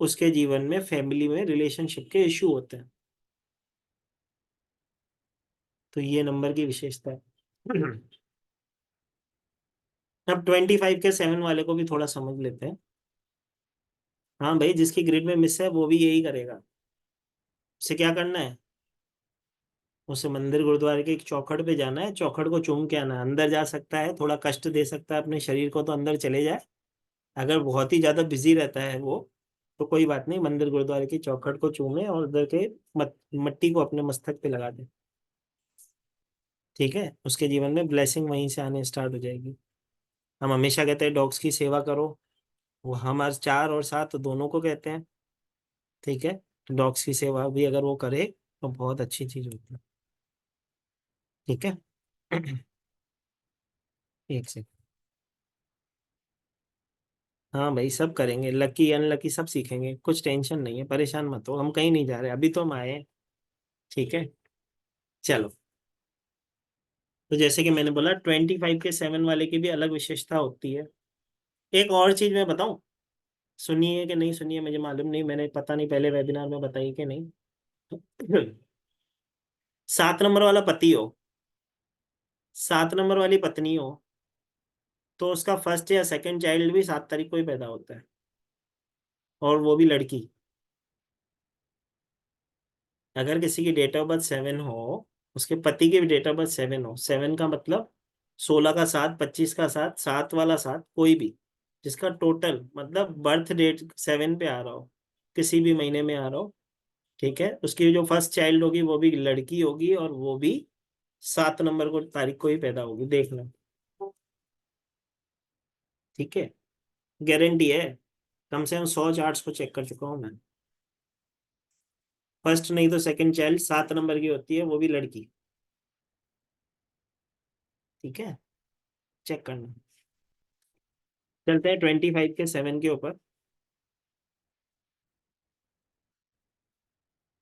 उसके जीवन में फैमिली में रिलेशनशिप के इश्यू होते हैं। तो ये नंबर की विशेषता है। अब 25 के 7 वाले को भी थोड़ा समझ लेते हैं। हाँ भाई, जिसकी ग्रिड में मिस है वो भी यही करेगा। उसे क्या करना है? उसे मंदिर गुरुद्वारे की एक चौखट पे जाना है, चौखट को चूम के आना है। अंदर जा सकता है, थोड़ा कष्ट दे सकता है अपने शरीर को, तो अंदर चले जाए। अगर बहुत ही ज्यादा बिजी रहता है वो, तो कोई बात नहीं, मंदिर गुरुद्वारे की चौखट को चूमे और उधर के मट्टी को अपने मस्तक पे लगा दे। ठीक है, उसके जीवन में ब्लेसिंग वहीं से आने स्टार्ट हो जाएगी। हम हमेशा कहते हैं डॉग्स की सेवा करो, वो हम आज 4 और 7 दोनों को कहते हैं। ठीक है, डॉग्स की सेवा भी अगर वो करे तो बहुत अच्छी चीज होती है। ठीक है। एक से, हाँ भाई सब करेंगे, लकी अनलकी सब सीखेंगे, कुछ टेंशन नहीं है, परेशान मत हो, हम कहीं नहीं जा रहे, अभी तो हम आए हैं। ठीक है, चलो। तो जैसे कि मैंने बोला 25 के 7 वाले की भी अलग विशेषता होती है। एक और चीज मैं बताऊं, सुनिए कि नहीं सुनिए मुझे मालूम नहीं, मैंने पता नहीं पहले वेबिनार में बताई कि नहीं। 7 नंबर वाला पति हो, 7 नंबर वाली पत्नी हो, तो उसका फर्स्ट या सेकंड चाइल्ड भी 7 तारीख को ही पैदा होता है, और वो भी लड़की। अगर किसी की डेट ऑफ बर्थ 7 हो, उसके पति की भी डेट ऑफ बर्थ 7 हो, 7 का मतलब 16 का 7, 25 का 7, 7 वाला 7, कोई भी जिसका टोटल मतलब बर्थ डेट 7 पे आ रहा हो, किसी भी महीने में आ रहा हो, ठीक है, उसकी जो फर्स्ट चाइल्ड होगी वो भी लड़की होगी, और वो भी 7 नंबर को तारीख को ही पैदा होगी, देखना। ठीक है, गारंटी है, कम से कम 100 चार्ट्स को चेक कर चुका हूँ मैं। फर्स्ट नहीं तो सेकंड चाइल्ड 7 नंबर की होती है, वो भी लड़की। ठीक है, चेक करना। चलते हैं 25 के 7 के ऊपर।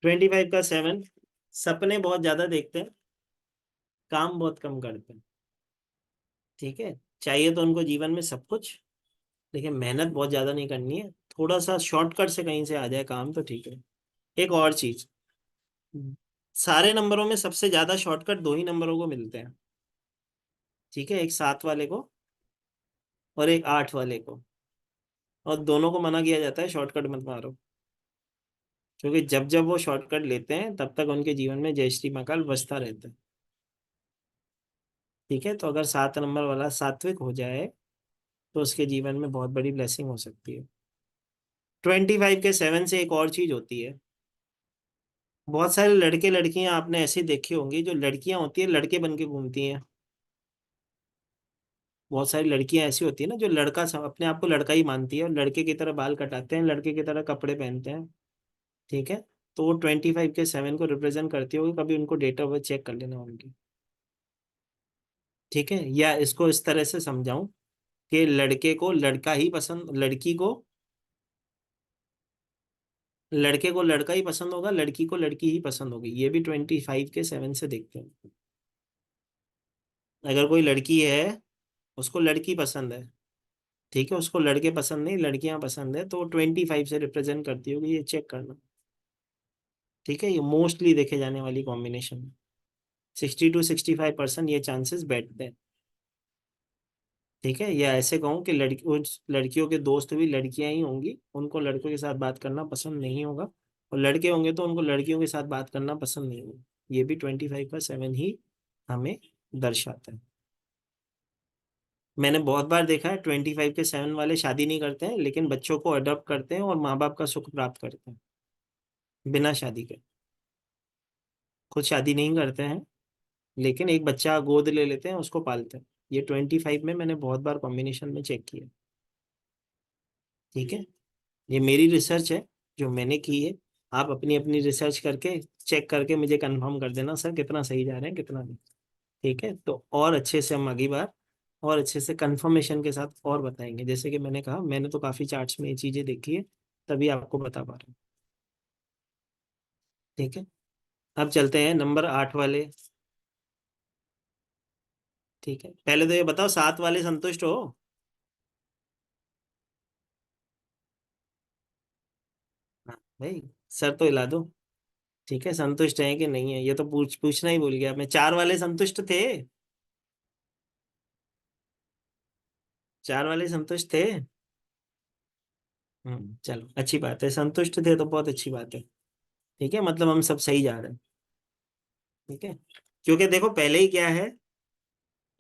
25 का 7 सपने बहुत ज्यादा देखते हैं, काम बहुत कम करते हैं। ठीक है, चाहिए तो उनको जीवन में सब कुछ, लेकिन मेहनत बहुत ज्यादा नहीं करनी है, थोड़ा सा शॉर्टकट से कहीं से आ जाए काम तो ठीक है। एक और चीज, सारे नंबरों में सबसे ज्यादा शॉर्टकट 2 ही नंबरों को मिलते हैं। ठीक है, एक 7 वाले को और एक 8 वाले को, और दोनों को मना किया जाता है शॉर्टकट मत मारो, क्योंकि जब जब वो शॉर्टकट लेते हैं तब तक उनके जीवन में जय श्री महाकाल बसता रहता है। ठीक है, तो अगर 7 नंबर वाला सात्विक हो जाए तो उसके जीवन में बहुत बड़ी ब्लेसिंग हो सकती है। 25 के 7 से एक और चीज होती है, बहुत सारे लड़के लड़कियां आपने ऐसे देखी होंगी, जो लड़कियां होती है लड़के बन के घूमती हैं। बहुत सारी लड़कियां ऐसी होती है ना, जो लड़का अपने आप को लड़का ही मानती है, और लड़के की तरह बाल कटाते हैं, लड़के की तरह कपड़े पहनते हैं। ठीक है, तो वो 25 के 7 को रिप्रेजेंट करती होगी, कभी उनको डेट ऑफ बर्थ चेक कर लेना उनकी। ठीक है, या इसको इस तरह से समझाऊं कि लड़के को लड़का ही पसंद, लड़के को लड़का ही पसंद होगा, लड़की को लड़की ही पसंद होगी, ये भी 25 के 7 से देखते हैं। अगर कोई लड़की है, उसको लड़की पसंद है, ठीक है, उसको लड़के पसंद नहीं लड़कियां पसंद है, तो 25 से रिप्रेजेंट करती होगी, ये चेक करना। ठीक है, ये मोस्टली देखे जाने वाली कॉम्बिनेशन है, 60 to 65% ये चांसेस बैठते हैं। ठीक है, या ऐसे कहूँ कि लड़कियों के दोस्त भी लड़कियां ही होंगी, उनको लड़कों के साथ बात करना पसंद नहीं होगा, और लड़के होंगे तो उनको लड़कियों के साथ बात करना पसंद नहीं होगा। ये भी 25 का 7 ही हमें दर्शाता है। मैंने बहुत बार देखा है 25 के 7 वाले शादी नहीं करते हैं, लेकिन बच्चों को अडॉप्ट करते हैं और माँ बाप का सुख प्राप्त करते हैं बिना शादी के। खुद शादी नहीं करते हैं, लेकिन एक बच्चा गोद ले लेते हैं, उसको पालते हैं। ये 25 में मैंने बहुत बार कॉम्बिनेशन में चेक किया। ठीक है, ये मेरी रिसर्च है जो मैंने की है। आप अपनी अपनी रिसर्च करके चेक करके मुझे कंफर्म कर देना सर कितना सही जा रहे हैं कितना नहीं। ठीक है, तो और अच्छे से हम अगली बार और अच्छे से कंफर्मेशन के साथ और बताएंगे। जैसे कि मैंने कहा, मैंने तो काफी चार्ट्स में ये चीजें देखी है, तभी आपको बता पा रहा हूँ। ठीक है, अब चलते हैं नंबर 8 वाले। ठीक है, पहले तो ये बताओ 7 वाले संतुष्ट हो? हाँ भाई, सर तो हिला दो। ठीक है, संतुष्ट है कि नहीं है ये तो पूछना ही भूल गया मैं। 4 वाले संतुष्ट थे? 4 वाले संतुष्ट थे? चलो अच्छी बात है, संतुष्ट थे तो बहुत अच्छी बात है। ठीक है, मतलब हम सब सही जा रहे हैं। ठीक है, क्योंकि देखो पहले ही क्या है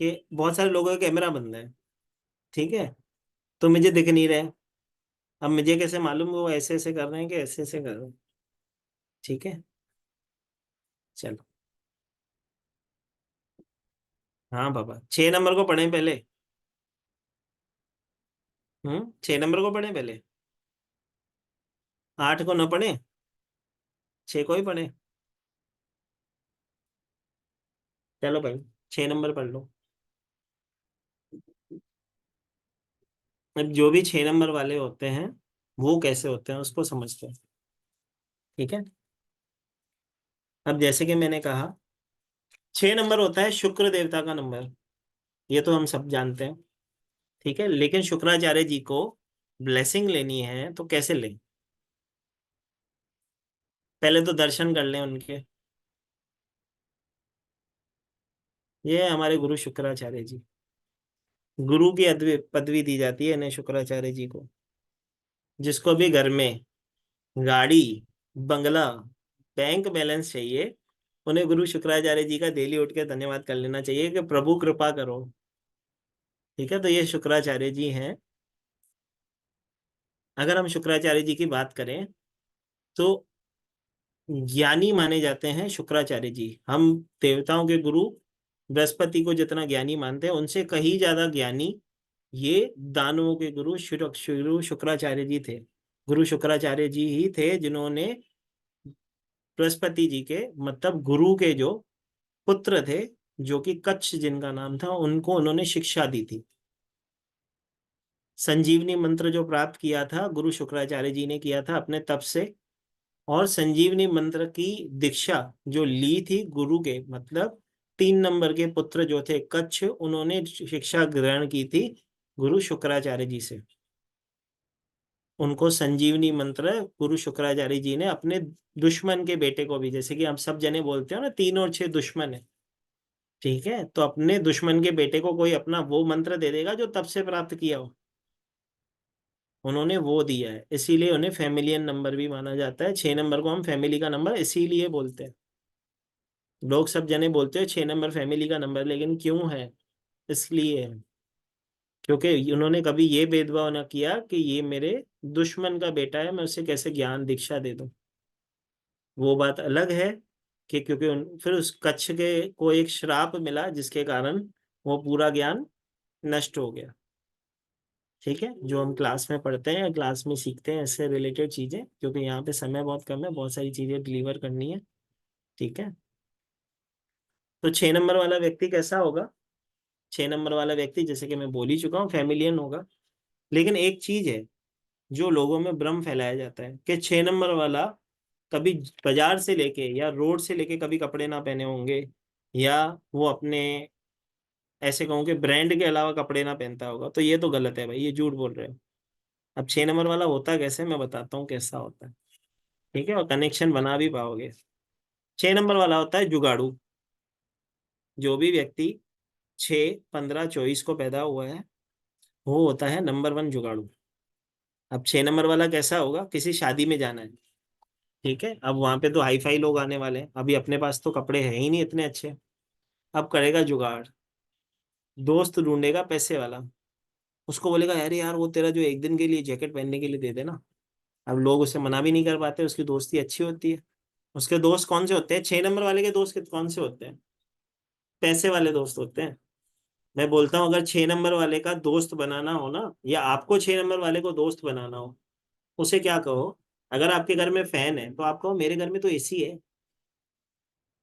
कि बहुत सारे लोगों का कैमरा बंद है। ठीक है, तो मुझे दिख नहीं रहा है। अब मुझे कैसे मालूम वो ऐसे ऐसे कर रहे हैं कि ऐसे ऐसे कर रहे हैं? ठीक है, चलो। हाँ बाबा, 6 नंबर को पढ़े पहले। 6 नंबर को पढ़े पहले। 8 को न पढ़े, 6 को ही पढ़े। चलो भाई, 6 नंबर पढ़ लो। अब जो भी 6 नंबर वाले होते हैं वो कैसे होते हैं उसको समझते हैं। ठीक है, अब जैसे कि मैंने कहा, 6 नंबर होता है शुक्र देवता का नंबर। ये तो हम सब जानते हैं। ठीक है, लेकिन शुक्राचार्य जी को ब्लेसिंग लेनी है तो कैसे लें? पहले तो दर्शन कर लें उनके। ये है हमारे गुरु शुक्राचार्य जी। गुरु की पदवी दी जाती है इन्हें, शुक्राचार्य जी को। जिसको भी घर में गाड़ी, बंगला, बैंक बैलेंस चाहिए, उन्हें गुरु शुक्राचार्य जी का डेली उठ के धन्यवाद कर लेना चाहिए कि प्रभु कृपा करो। ठीक है, तो ये शुक्राचार्य जी हैं। अगर हम शुक्राचार्य जी की बात करें तो ज्ञानी माने जाते हैं शुक्राचार्य जी। हम देवताओं के गुरु बृहस्पति को जितना ज्ञानी मानते हैं, उनसे कहीं ज्यादा ज्ञानी ये दानवों के गुरु शुक्राचार्य जी थे। गुरु शुक्राचार्य जी ही थे जिन्होंने बृहस्पति जी के, मतलब गुरु के जो पुत्र थे, जो कि कच्छ जिनका नाम था, उनको उन्होंने शिक्षा दी थी। संजीवनी मंत्र जो प्राप्त किया था गुरु शुक्राचार्य जी ने किया था अपने तप से। और संजीवनी मंत्र की दीक्षा जो ली थी गुरु के, मतलब 3 नंबर के पुत्र जो थे कच्छ, उन्होंने शिक्षा ग्रहण की थी गुरु शुक्राचार्य जी से। उनको संजीवनी मंत्र गुरु शुक्राचार्य जी ने अपने दुश्मन के बेटे को भी, जैसे कि हम सब जने बोलते हो ना 3 और 6 दुश्मन है। ठीक है, तो अपने दुश्मन के बेटे को कोई अपना वो मंत्र दे देगा जो तब से प्राप्त किया हो, उन्होंने वो दिया है। इसीलिए उन्हें फैमिलियन नंबर भी माना जाता है। 6 नंबर को हम फैमिली का नंबर इसीलिए बोलते हैं। लोग सब जने बोलते हैं 6 नंबर फैमिली का नंबर, लेकिन क्यों है? इसलिए है क्योंकि उन्होंने कभी ये भेदभाव ना किया कि ये मेरे दुश्मन का बेटा है, मैं उसे कैसे ज्ञान दीक्षा दे दूं। वो बात अलग है कि क्योंकि फिर उस कच्छ के को एक श्राप मिला जिसके कारण वो पूरा ज्ञान नष्ट हो गया। ठीक है, जो हम क्लास में पढ़ते हैं, क्लास में सीखते हैं इससे रिलेटेड चीजें, क्योंकि यहाँ पे समय बहुत कम है, बहुत सारी चीजें डिलीवर करनी है। ठीक है, तो 6 नंबर वाला व्यक्ति कैसा होगा? 6 नंबर वाला व्यक्ति, जैसे कि मैं बोल ही चुका हूँ, फैमिलियन होगा। लेकिन एक चीज है जो लोगों में भ्रम फैलाया जाता है कि 6 नंबर वाला कभी बाजार से लेके या रोड से लेके कभी कपड़े ना पहने होंगे, या वो अपने, ऐसे कहूँ कि ब्रांड के अलावा कपड़े ना पहनता होगा। तो ये तो गलत है भाई, ये झूठ बोल रहे हो। अब 6 नंबर वाला होता कैसे, मैं बताता हूँ कैसा होता है। ठीक है, और कनेक्शन बना भी पाओगे। 6 नंबर वाला होता है जुगाड़ू। जो भी व्यक्ति 6, 15, 24 को पैदा हुआ है, वो होता है नंबर 1 जुगाड़ू। अब 6 नंबर वाला कैसा होगा? किसी शादी में जाना है। ठीक है, अब वहां पे तो हाई फाई लोग आने वाले हैं, अभी अपने पास तो कपड़े हैं ही नहीं इतने अच्छे। अब करेगा जुगाड़, दोस्त ढूंढेगा पैसे वाला, उसको बोलेगा अरे यार वो तेरा जो एक दिन के लिए जैकेट पहनने के लिए दे देना। अब लोग उसे मना भी नहीं कर पाते, उसकी दोस्ती अच्छी होती है। उसके दोस्त कौन से होते हैं? 6 नंबर वाले के दोस्त कौन से होते हैं? पैसे वाले दोस्त होते हैं। मैं बोलता हूँ अगर 6 नंबर वाले का दोस्त बनाना हो ना, या आपको 6 नंबर वाले को दोस्त बनाना हो, उसे क्या कहो? अगर आपके घर में फैन है तो आप कहो मेरे घर में तो एसी है।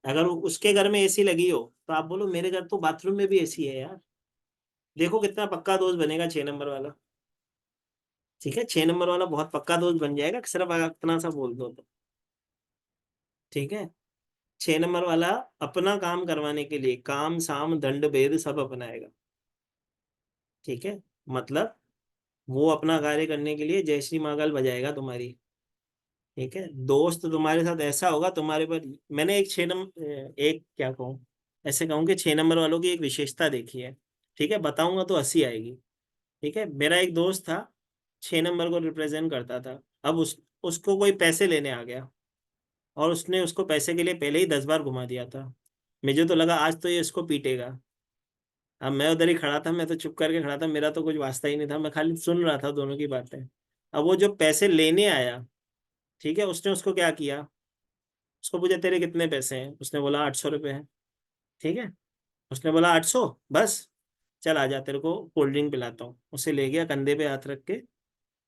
अगर उसके घर में एसी लगी हो तो आप बोलो मेरे घर तो बाथरूम में भी एसी है यार। देखो कितना पक्का दोस्त बनेगा 6 नंबर वाला। ठीक है, 6 नंबर वाला बहुत पक्का दोस्त बन जाएगा, सिर्फ अगर इतना सा बोल दो तो। ठीक है। 6 नंबर वाला अपना काम करवाने के लिए काम साम दंड भेद सब अपनाएगा। ठीक है। मतलब वो अपना कार्य करने के लिए जय श्री महाकाल बजाएगा तुम्हारी। ठीक है, दोस्त तुम्हारे साथ ऐसा होगा तुम्हारे पर। मैंने एक 6 नंबर, एक क्या कहूँ, ऐसे कहूँ कि 6 नंबर वालों की एक विशेषता देखी है। ठीक है, बताऊंगा तो हंसी आएगी। ठीक है, मेरा एक दोस्त था, 6 नंबर को रिप्रेजेंट करता था। अब उसको कोई पैसे लेने आ गया, और उसने उसको पैसे के लिए पहले ही 10 बार घुमा दिया था। मुझे तो लगा आज तो ये इसको पीटेगा। अब मैं उधर ही खड़ा था, मैं तो चुप करके खड़ा था, मेरा तो कुछ वास्ता ही नहीं था, मैं खाली सुन रहा था दोनों की बातें। अब वो जो पैसे लेने आया, ठीक है, उसने उसको क्या किया, उसको पूछा तेरे कितने पैसे हैं, उसने बोला 800 रुपये हैं। ठीक है, उसने बोला 800 बस, चल आ जा तेरे को कोल्ड ड्रिंक पिलाता हूँ। उसे ले गया कंधे पे हाथ रख के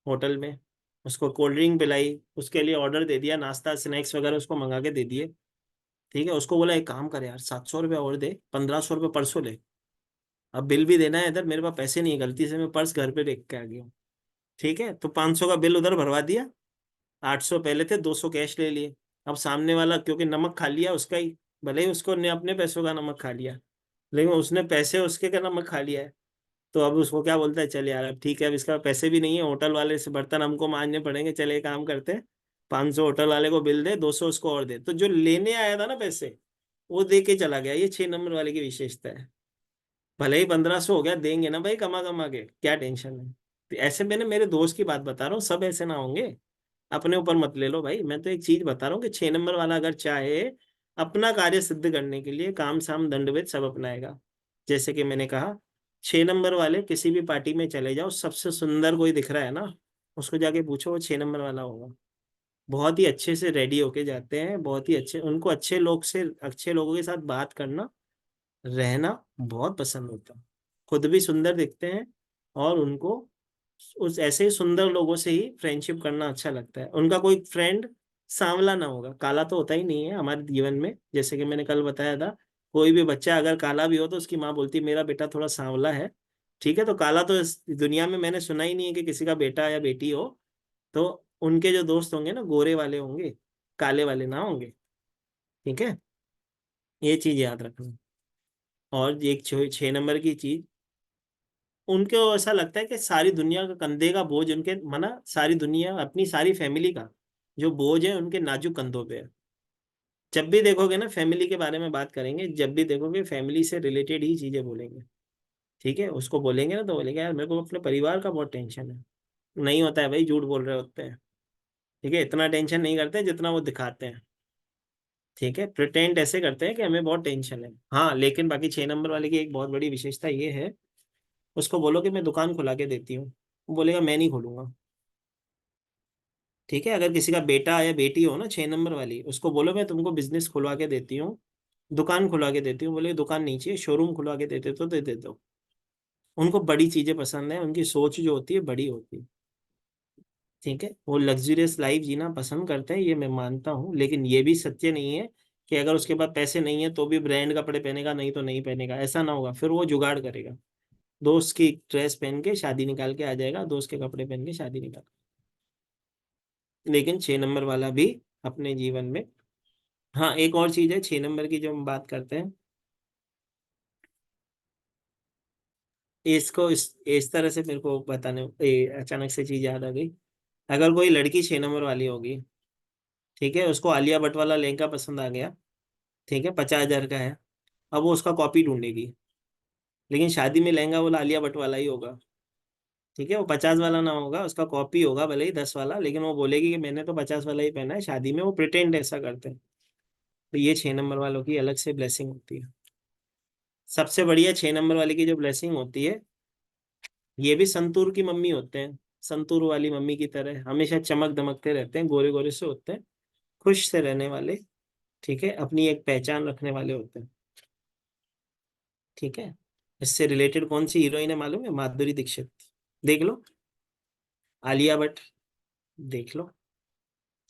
होटल में, उसको कोल्ड ड्रिंक पिलाई, उसके लिए ऑर्डर दे दिया, नाश्ता स्नैक्स वगैरह उसको मंगा के दे दिए। ठीक है, उसको बोला एक काम कर यार, 700 रुपये और दे, 1500 रुपये परसों ले। अब बिल भी देना है इधर, मेरे पास पैसे नहीं है, गलती से मैं पर्स घर पे देख के आ गया हूँ। ठीक है, तो 500 का बिल उधर भरवा दिया, 800 पहले थे, 200 कैश ले लिए। अब सामने वाला क्योंकि नमक खा लिया उसका ही, भले ही उसको ने अपने पैसों का नमक खा लिया, लेकिन उसने पैसे उसके का नमक खा लिया है। तो अब उसको क्या बोलता है, चल यार अब ठीक है, अब इसका पैसे भी नहीं है, होटल वाले से बर्तन हमको मांजने पड़ेंगे, चल ये काम करते हैं, 500 होटल वाले को बिल दे, 200 उसको और दे। तो जो लेने आया था ना पैसे, वो दे के चला गया। ये 6 नंबर वाले की विशेषता है। भले ही 1500 हो गया, देंगे ना भाई, कमा कमा के क्या टेंशन है। तो ऐसे मैंने मेरे दोस्त की बात बता रहा हूँ, सब ऐसे ना होंगे। अपने ऊपर मत ले लो भाई, मैं तो एक चीज बता रहा हूँ कि 6 नंबर वाला अगर चाहे अपना कार्य सिद्ध करने के लिए काम साम दंडभेद सब अपनाएगा। जैसे कि मैंने कहा, 6 नंबर वाले किसी भी पार्टी में चले जाओ, सबसे सुंदर कोई दिख रहा है ना, उसको जाके पूछो वो 6 नंबर वाला होगा। बहुत ही अच्छे से रेडी होके जाते हैं, बहुत ही अच्छे, उनको अच्छे लोगों के साथ बात करना, रहना बहुत पसंद होता है। खुद भी सुंदर दिखते हैं, और उनको उस ऐसे ही सुंदर लोगों से ही फ्रेंडशिप करना अच्छा लगता है। उनका कोई फ्रेंड सांवला ना होगा, काला तो होता ही नहीं है हमारे जीवन में। जैसे कि मैंने कल बताया था, कोई भी बच्चा अगर काला भी हो तो उसकी माँ बोलती है मेरा बेटा थोड़ा सांवला है। ठीक है, तो काला तो इस दुनिया में मैंने सुना ही नहीं है कि किसी का बेटा या बेटी हो। तो उनके जो दोस्त होंगे ना, गोरे वाले होंगे, काले वाले ना होंगे। ठीक है, ये चीज याद रखना। और एक 6 नंबर की चीज, उनको ऐसा लगता है कि सारी दुनिया का कंधे का बोझ उनके, माना सारी दुनिया अपनी सारी फैमिली का जो बोझ है उनके नाजुक कंधों पे है। जब भी देखोगे ना, फैमिली के बारे में बात करेंगे, जब भी देखोगे फैमिली से रिलेटेड ही चीजें बोलेंगे। ठीक है, उसको बोलेंगे ना तो बोलेंगे यार मेरे को अपने परिवार का बहुत टेंशन है। नहीं होता है भाई, झूठ बोल रहे होते हैं। ठीक है, इतना टेंशन नहीं करते जितना वो दिखाते हैं। ठीक है, प्रिटेंड ऐसे करते हैं कि हमें बहुत टेंशन है। हाँ, लेकिन बाकी 6 नंबर वाले की एक बहुत बड़ी विशेषता ये है, उसको बोलो कि मैं दुकान खुला के देती हूँ, वो बोलेगा मैं नहीं खोलूंगा। ठीक है, अगर किसी का बेटा या बेटी हो ना 6 नंबर वाली, उसको बोलो मैं तुमको बिजनेस खुलवा के देती हूँ, दुकान खुलवा के देती हूँ, बोले दुकान नहीं चाहिए, शोरूम खुलवा के देते तो दे देते हो। उनको बड़ी चीजें पसंद है, उनकी सोच जो होती है बड़ी होती है। ठीक है, वो लग्जरियस लाइफ जीना पसंद करते हैं, ये मैं मानता हूँ, लेकिन ये भी सत्य नहीं है कि अगर उसके पास पैसे नहीं है तो भी ब्रांड कपड़े पहनेगा, नहीं तो नहीं पहनेगा, ऐसा ना होगा, फिर वो जुगाड़ करेगा। दोस्त की ड्रेस पहन के शादी निकाल के आ जाएगा, दोस्त के कपड़े पहन के शादी निकाल। लेकिन 6 नंबर वाला भी अपने जीवन में, हाँ एक और चीज है 6 नंबर की जो हम बात करते हैं, इसको इस तरह से मेरे को बताने अचानक से चीज याद आ गई। अगर कोई लड़की 6 नंबर वाली होगी, ठीक है, उसको आलिया भट्ट वाला लहंगा पसंद आ गया, ठीक है, 50,000 का है। अब वो उसका कॉपी ढूंढेगी, लेकिन शादी में लहंगा वो आलिया भट्ट वाला ही होगा। ठीक है, वो 50 वाला ना होगा, उसका कॉपी होगा भले ही 10 वाला, लेकिन वो बोलेगी कि मैंने तो 50 वाला ही पहना है शादी में, वो प्रिटेंड ऐसा करते हैं। तो ये 6 नंबर वालों की अलग से ब्लेसिंग होती है। सबसे बढ़िया 6 नंबर वाले की जो ब्लेसिंग होती है, ये भी संतूर की मम्मी होते हैं, संतूर वाली मम्मी की तरह हमेशा चमक दमकते रहते हैं, गोरे गोरे से होते हैं, खुश से रहने वाले। ठीक है, अपनी एक पहचान रखने वाले होते हैं। ठीक है, इससे रिलेटेड कौन सी हीरोइन है मालूम है? माधुरी दीक्षित। देख लो। आलिया भट्ट। देख लो।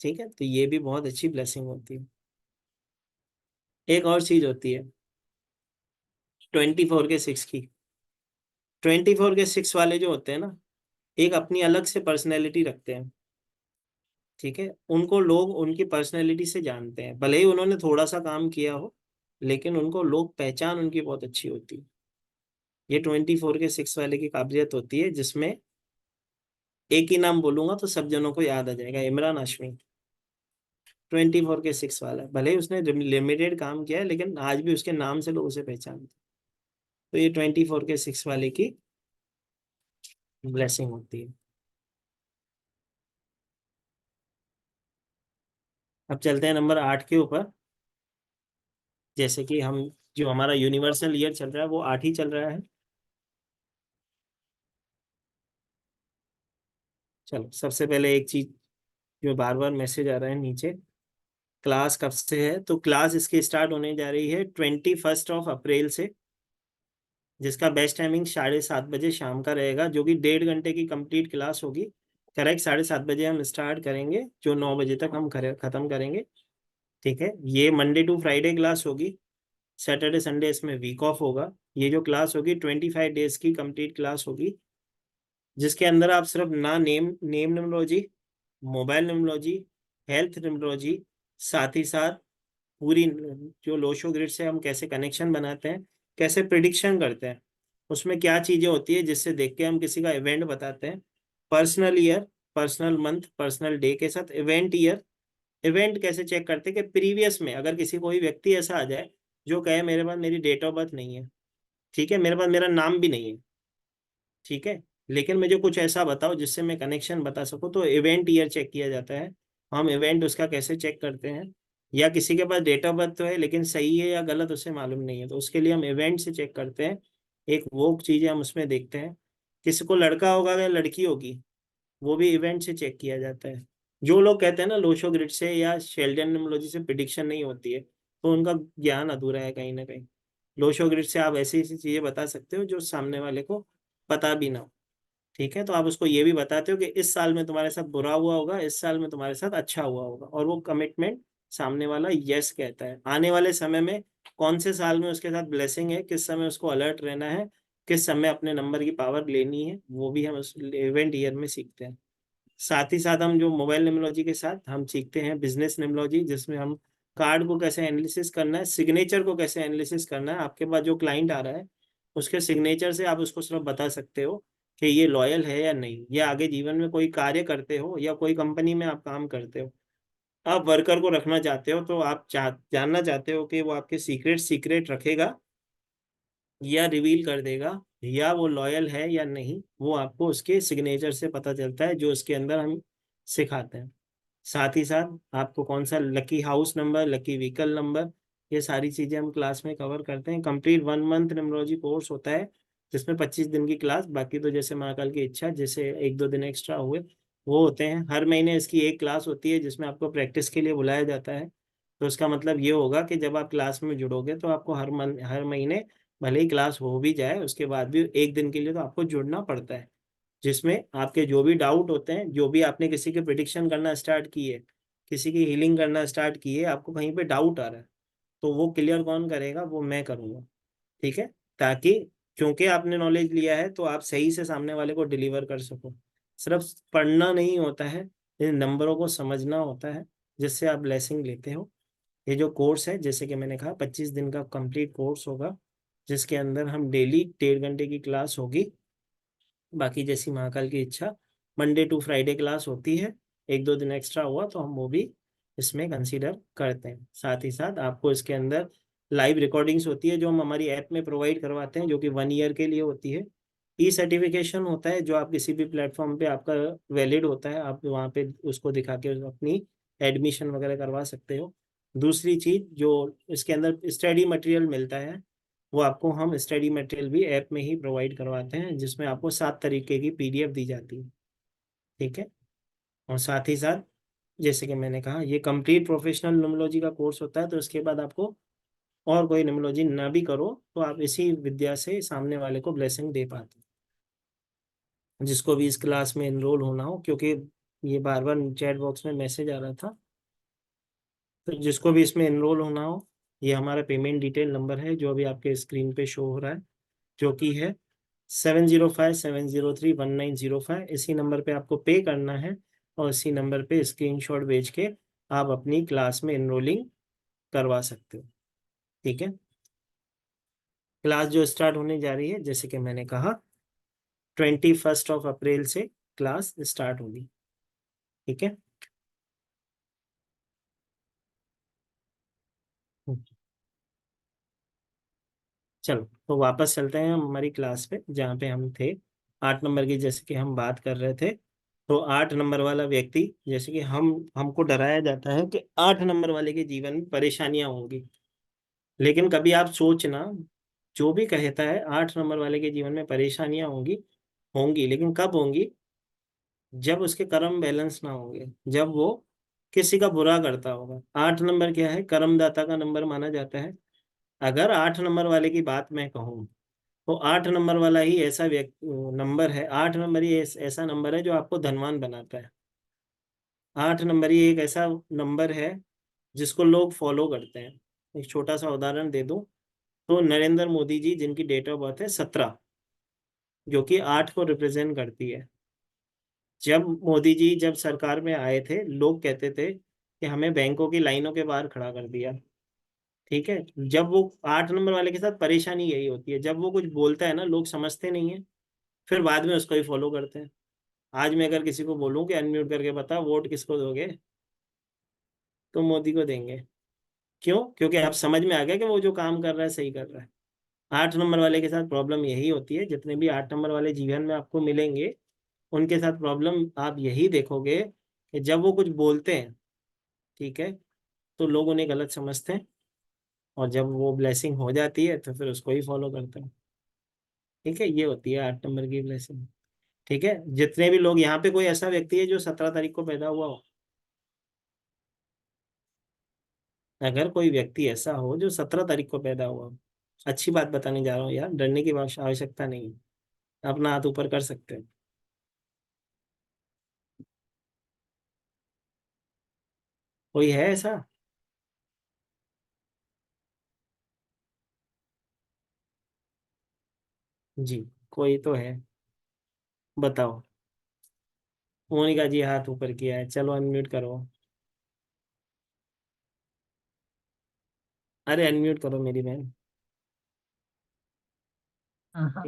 ठीक है, तो ये भी बहुत अच्छी ब्लेसिंग होती है। एक और चीज होती है 24 के 6 की। 24 के 6 वाले जो होते हैं ना, एक अपनी अलग से पर्सनैलिटी रखते हैं। ठीक है, उनको लोग उनकी पर्सनैलिटी से जानते हैं, भले ही उन्होंने थोड़ा सा काम किया हो, लेकिन उनको लोग पहचान उनकी बहुत अच्छी होती है। ये 24 के 6 वाले की काबिलियत होती है, जिसमें एक ही नाम बोलूंगा तो सब जनों को याद आ जाएगा, इमरान हाशमी। 24 के 6 वाला, भले ही उसने लिमिटेड काम किया है, लेकिन आज भी उसके नाम से लोग उसे पहचानते हैं। तो ये 24 के 6 वाले की ब्लेसिंग होती है। अब चलते हैं नंबर 8 के ऊपर। जैसे कि हम, जो हमारा यूनिवर्सल ईयर चल रहा है वो 8 ही चल रहा है। चलो, सबसे पहले एक चीज जो बार बार मैसेज आ रहा है नीचे, क्लास कब से है? तो क्लास इसकी स्टार्ट होने जा रही है 21 अप्रैल से, जिसका बेस्ट टाइमिंग 7:30 बजे शाम का रहेगा, जो कि 1.5 घंटे की कंप्लीट क्लास होगी। करेक्ट 7:30 बजे हम स्टार्ट करेंगे, जो 9 बजे तक हम खत्म करेंगे। ठीक है, ये मंडे टू फ्राइडे क्लास होगी। सैटरडे संडे इसमें वीक ऑफ होगा। ये जो क्लास होगी 25 डेज की कंप्लीट क्लास होगी, जिसके अंदर आप सिर्फ ना name numerology, mobile numerology, health numerology, साथ ही साथ पूरी जो लोशो ग्रिड से हम कैसे कनेक्शन बनाते हैं, कैसे प्रिडिक्शन करते हैं, उसमें क्या चीजें होती है जिससे देख के हम किसी का इवेंट बताते हैं, personal year, personal month, personal day के साथ इवेंट ईयर। इवेंट कैसे चेक करते हैं कि प्रीवियस में अगर किसी कोई व्यक्ति ऐसा आ जाए जो कहे मेरे पास मेरी डेट ऑफ बर्थ नहीं है, ठीक है, मेरे पास मेरा नाम भी नहीं है, ठीक है, लेकिन मुझे कुछ ऐसा बताओ जिससे मैं कनेक्शन बता सकूं, तो इवेंट ईयर चेक किया जाता है। हम इवेंट उसका कैसे चेक करते हैं? या किसी के पास डेट ऑफ बर्थ तो है लेकिन सही है या गलत उसे मालूम नहीं है, तो उसके लिए हम इवेंट से चेक करते हैं। एक वो चीजें हम उसमें देखते हैं। किसी को लड़का होगा या लड़की होगी, वो भी इवेंट से चेक किया जाता है। जो लोग कहते हैं ना लोशो ग्रिड से या शेल्डन न्यूमरोलॉजी से प्रिडिक्शन नहीं होती है, तो उनका ज्ञान अधूरा है कहीं ना कहीं। लोशो ग्रिड से आप ऐसी ऐसी चीजें बता सकते हो जो सामने वाले को पता भी ना हो। ठीक है, तो आप उसको ये भी बताते हो कि इस साल में तुम्हारे साथ बुरा हुआ होगा, इस साल में तुम्हारे साथ अच्छा हुआ होगा, और वो कमिटमेंट सामने वाला यस कहता है। आने वाले समय में कौन से साल में उसके साथ ब्लेसिंग है, किस समय उसको अलर्ट रहना है, किस समय अपने नंबर की पावर लेनी है, वो भी हम उस इवेंट ईयर में सीखते हैं। साथ ही साथ हम जो मोबाइल न्यूमरोलॉजी के साथ हम सीखते हैं बिजनेस न्यूमरोलॉजी, जिसमें हम कार्ड को कैसे एनालिसिस करना है, सिग्नेचर को कैसे एनालिसिस करना है। आपके पास जो क्लाइंट आ रहा है उसके सिग्नेचर से आप उसको सिर्फ बता सकते हो कि ये लॉयल है या नहीं, या आगे जीवन में कोई कार्य करते हो या कोई कंपनी में आप काम करते हो, आप वर्कर को रखना चाहते हो, तो आप जानना चाहते हो कि वो आपके सीक्रेट सीक्रेट रखेगा या रिवील कर देगा, या वो लॉयल है या नहीं, वो आपको उसके सिग्नेचर से पता चलता है जो उसके अंदर हम सिखाते हैं। साथ ही साथ आपको कौन सा lucky house number, lucky vehicle number, ये सारी चीजें हम क्लास में कवर करते हैं। कंप्लीट 1 मंथ न्यूमरोलॉजी कोर्स होता है, जिसमें 25 दिन की क्लास, बाकी तो जैसे महाकाल की इच्छा, जैसे 1-2 दिन एक्स्ट्रा हुए वो होते हैं। हर महीने इसकी एक क्लास होती है जिसमें आपको प्रैक्टिस के लिए बुलाया जाता है। तो उसका मतलब ये होगा कि जब आप क्लास में जुड़ोगे तो आपको हर महीने, भले ही क्लास हो भी जाए उसके बाद भी, एक दिन के लिए तो आपको जुड़ना पड़ता है, जिसमें आपके जो भी डाउट होते हैं, जो भी आपने किसी की प्रिडिक्शन करना स्टार्ट की है, किसी की हीलिंग करना स्टार्ट की है, आपको कहीं पे डाउट आ रहा है, तो वो क्लियर कौन करेगा? वो मैं करूँगा। ठीक है, ताकि क्योंकि आपने नॉलेज लिया है तो आप सही से सामने वाले को डिलीवर कर सको। सिर्फ पढ़ना नहीं होता है, इन नंबरों को समझना होता है, जिससे आप ब्लेसिंग लेते हो। ये जो कोर्स है, जैसे कि मैंने कहा, 25 दिन का कंप्लीट कोर्स होगा, जिसके अंदर हम डेली 1.5 घंटे की क्लास होगी। बाकी जैसी महाकाल की इच्छा, मंडे टू फ्राइडे क्लास होती है। 1-2 दिन एक्स्ट्रा हुआ तो हम वो भी इसमें कंसीडर करते हैं। साथ ही साथ आपको इसके अंदर लाइव रिकॉर्डिंग्स होती है जो हम हमारी ऐप में प्रोवाइड करवाते हैं, जो कि 1 ईयर के लिए होती है। ई सर्टिफिकेशन होता है जो आप किसी भी प्लेटफॉर्म पे आपका वैलिड होता है, आप वहाँ पे उसको दिखा के अपनी एडमिशन वगैरह करवा सकते हो। दूसरी चीज जो इसके अंदर स्टडी मटेरियल मिलता है, वो आपको हम स्टडी मटेरियल भी ऐप में ही प्रोवाइड करवाते हैं, जिसमें आपको 7 तरीके की पीडीएफ दी जाती है। ठीक है, और साथ ही साथ जैसे कि मैंने कहा ये कंप्लीट प्रोफेशनल न्यूमरोलॉजी का कोर्स होता है, तो उसके बाद आपको और कोई न्यूमरोलॉजी ना भी करो तो आप इसी विद्या से सामने वाले को ब्लेसिंग दे पाते हो। जिसको भी इस क्लास में एनरोल होना हो, क्योंकि ये बार बार चैट बॉक्स में मैसेज आ रहा था, तो जिसको भी इसमें एनरोल होना हो, ये हमारा पेमेंट डिटेल नंबर है जो अभी आपके स्क्रीन पे शो हो रहा है, जो कि है 7057031905। इसी नंबर पे आपको पे करना है और इसी नंबर पे स्क्रीनशॉट भेज के आप अपनी क्लास में एनरोलिंग करवा सकते हो। ठीक है। क्लास जो स्टार्ट होने जा रही है, जैसे कि मैंने कहा, 21 अप्रैल से क्लास स्टार्ट होगी। ठीक है। चलो तो वापस चलते हैं हम हमारी क्लास पे जहाँ पे हम थे। 8 नंबर की जैसे कि हम बात कर रहे थे, तो 8 नंबर वाला व्यक्ति, जैसे कि हमको डराया जाता है कि 8 नंबर वाले के जीवन में परेशानियां होंगी। लेकिन कभी आप सोचना, जो भी कहता है 8 नंबर वाले के जीवन में परेशानियां होंगी, होंगी, लेकिन कब होंगी? जब उसके कर्म बैलेंस ना होंगे, जब वो किसी का बुरा करता होगा। 8 नंबर क्या है? कर्मदाता का नंबर माना जाता है। अगर 8 नंबर वाले की बात मैं कहूँ, तो 8 नंबर वाला ही ऐसा व्यक्ति नंबर है, 8 नंबर ही ऐसा नंबर है जो आपको धनवान बनाता है। 8 नंबर ही एक ऐसा नंबर है जिसको लोग फॉलो करते हैं। एक छोटा सा उदाहरण दे दूं, तो नरेंद्र मोदी जी, जिनकी डेट ऑफ बर्थ है 17, जो कि 8 को रिप्रेजेंट करती है। जब मोदी जी जब सरकार में आए थे, लोग कहते थे कि हमें बैंकों की लाइनों के बाहर खड़ा कर दिया। ठीक है। जब वो 8 नंबर वाले के साथ परेशानी यही होती है, जब वो कुछ बोलता है ना, लोग समझते नहीं है, फिर बाद में उसको ही फॉलो करते हैं। आज मैं अगर किसी को बोलूं कि अनम्यूट करके बता वोट किसको दोगे, तो मोदी को देंगे। क्यों? क्योंकि आप समझ में आ गया कि वो जो काम कर रहा है सही कर रहा है। 8 नंबर वाले के साथ प्रॉब्लम यही होती है, जितने भी 8 नंबर वाले जीवन में आपको मिलेंगे, उनके साथ प्रॉब्लम आप यही देखोगे कि जब वो कुछ बोलते हैं, ठीक है, तो लोग उन्हें गलत समझते हैं, और जब वो ब्लेसिंग हो जाती है तो फिर उसको ही फॉलो करते हैं। ठीक है, ये होती है 8 नंबर की ब्लेसिंग। ठीक है। जितने भी लोग यहाँ पे, कोई ऐसा व्यक्ति है जो 17 तारीख को पैदा हुआ हो? अगर कोई व्यक्ति ऐसा हो जो 17 तारीख को पैदा हुआ हो, अच्छी बात बताने जा रहा हूँ यार, डरने की आवश्यकता नहीं है, अपना हाथ ऊपर कर सकते हैं। कोई है ऐसा? जी, कोई तो है, बताओ। मोनिका जी हाथ ऊपर किया है, चलो अनम्यूट करो। अरे अनम्यूट करो मेरी बहन। हाँ हाँ।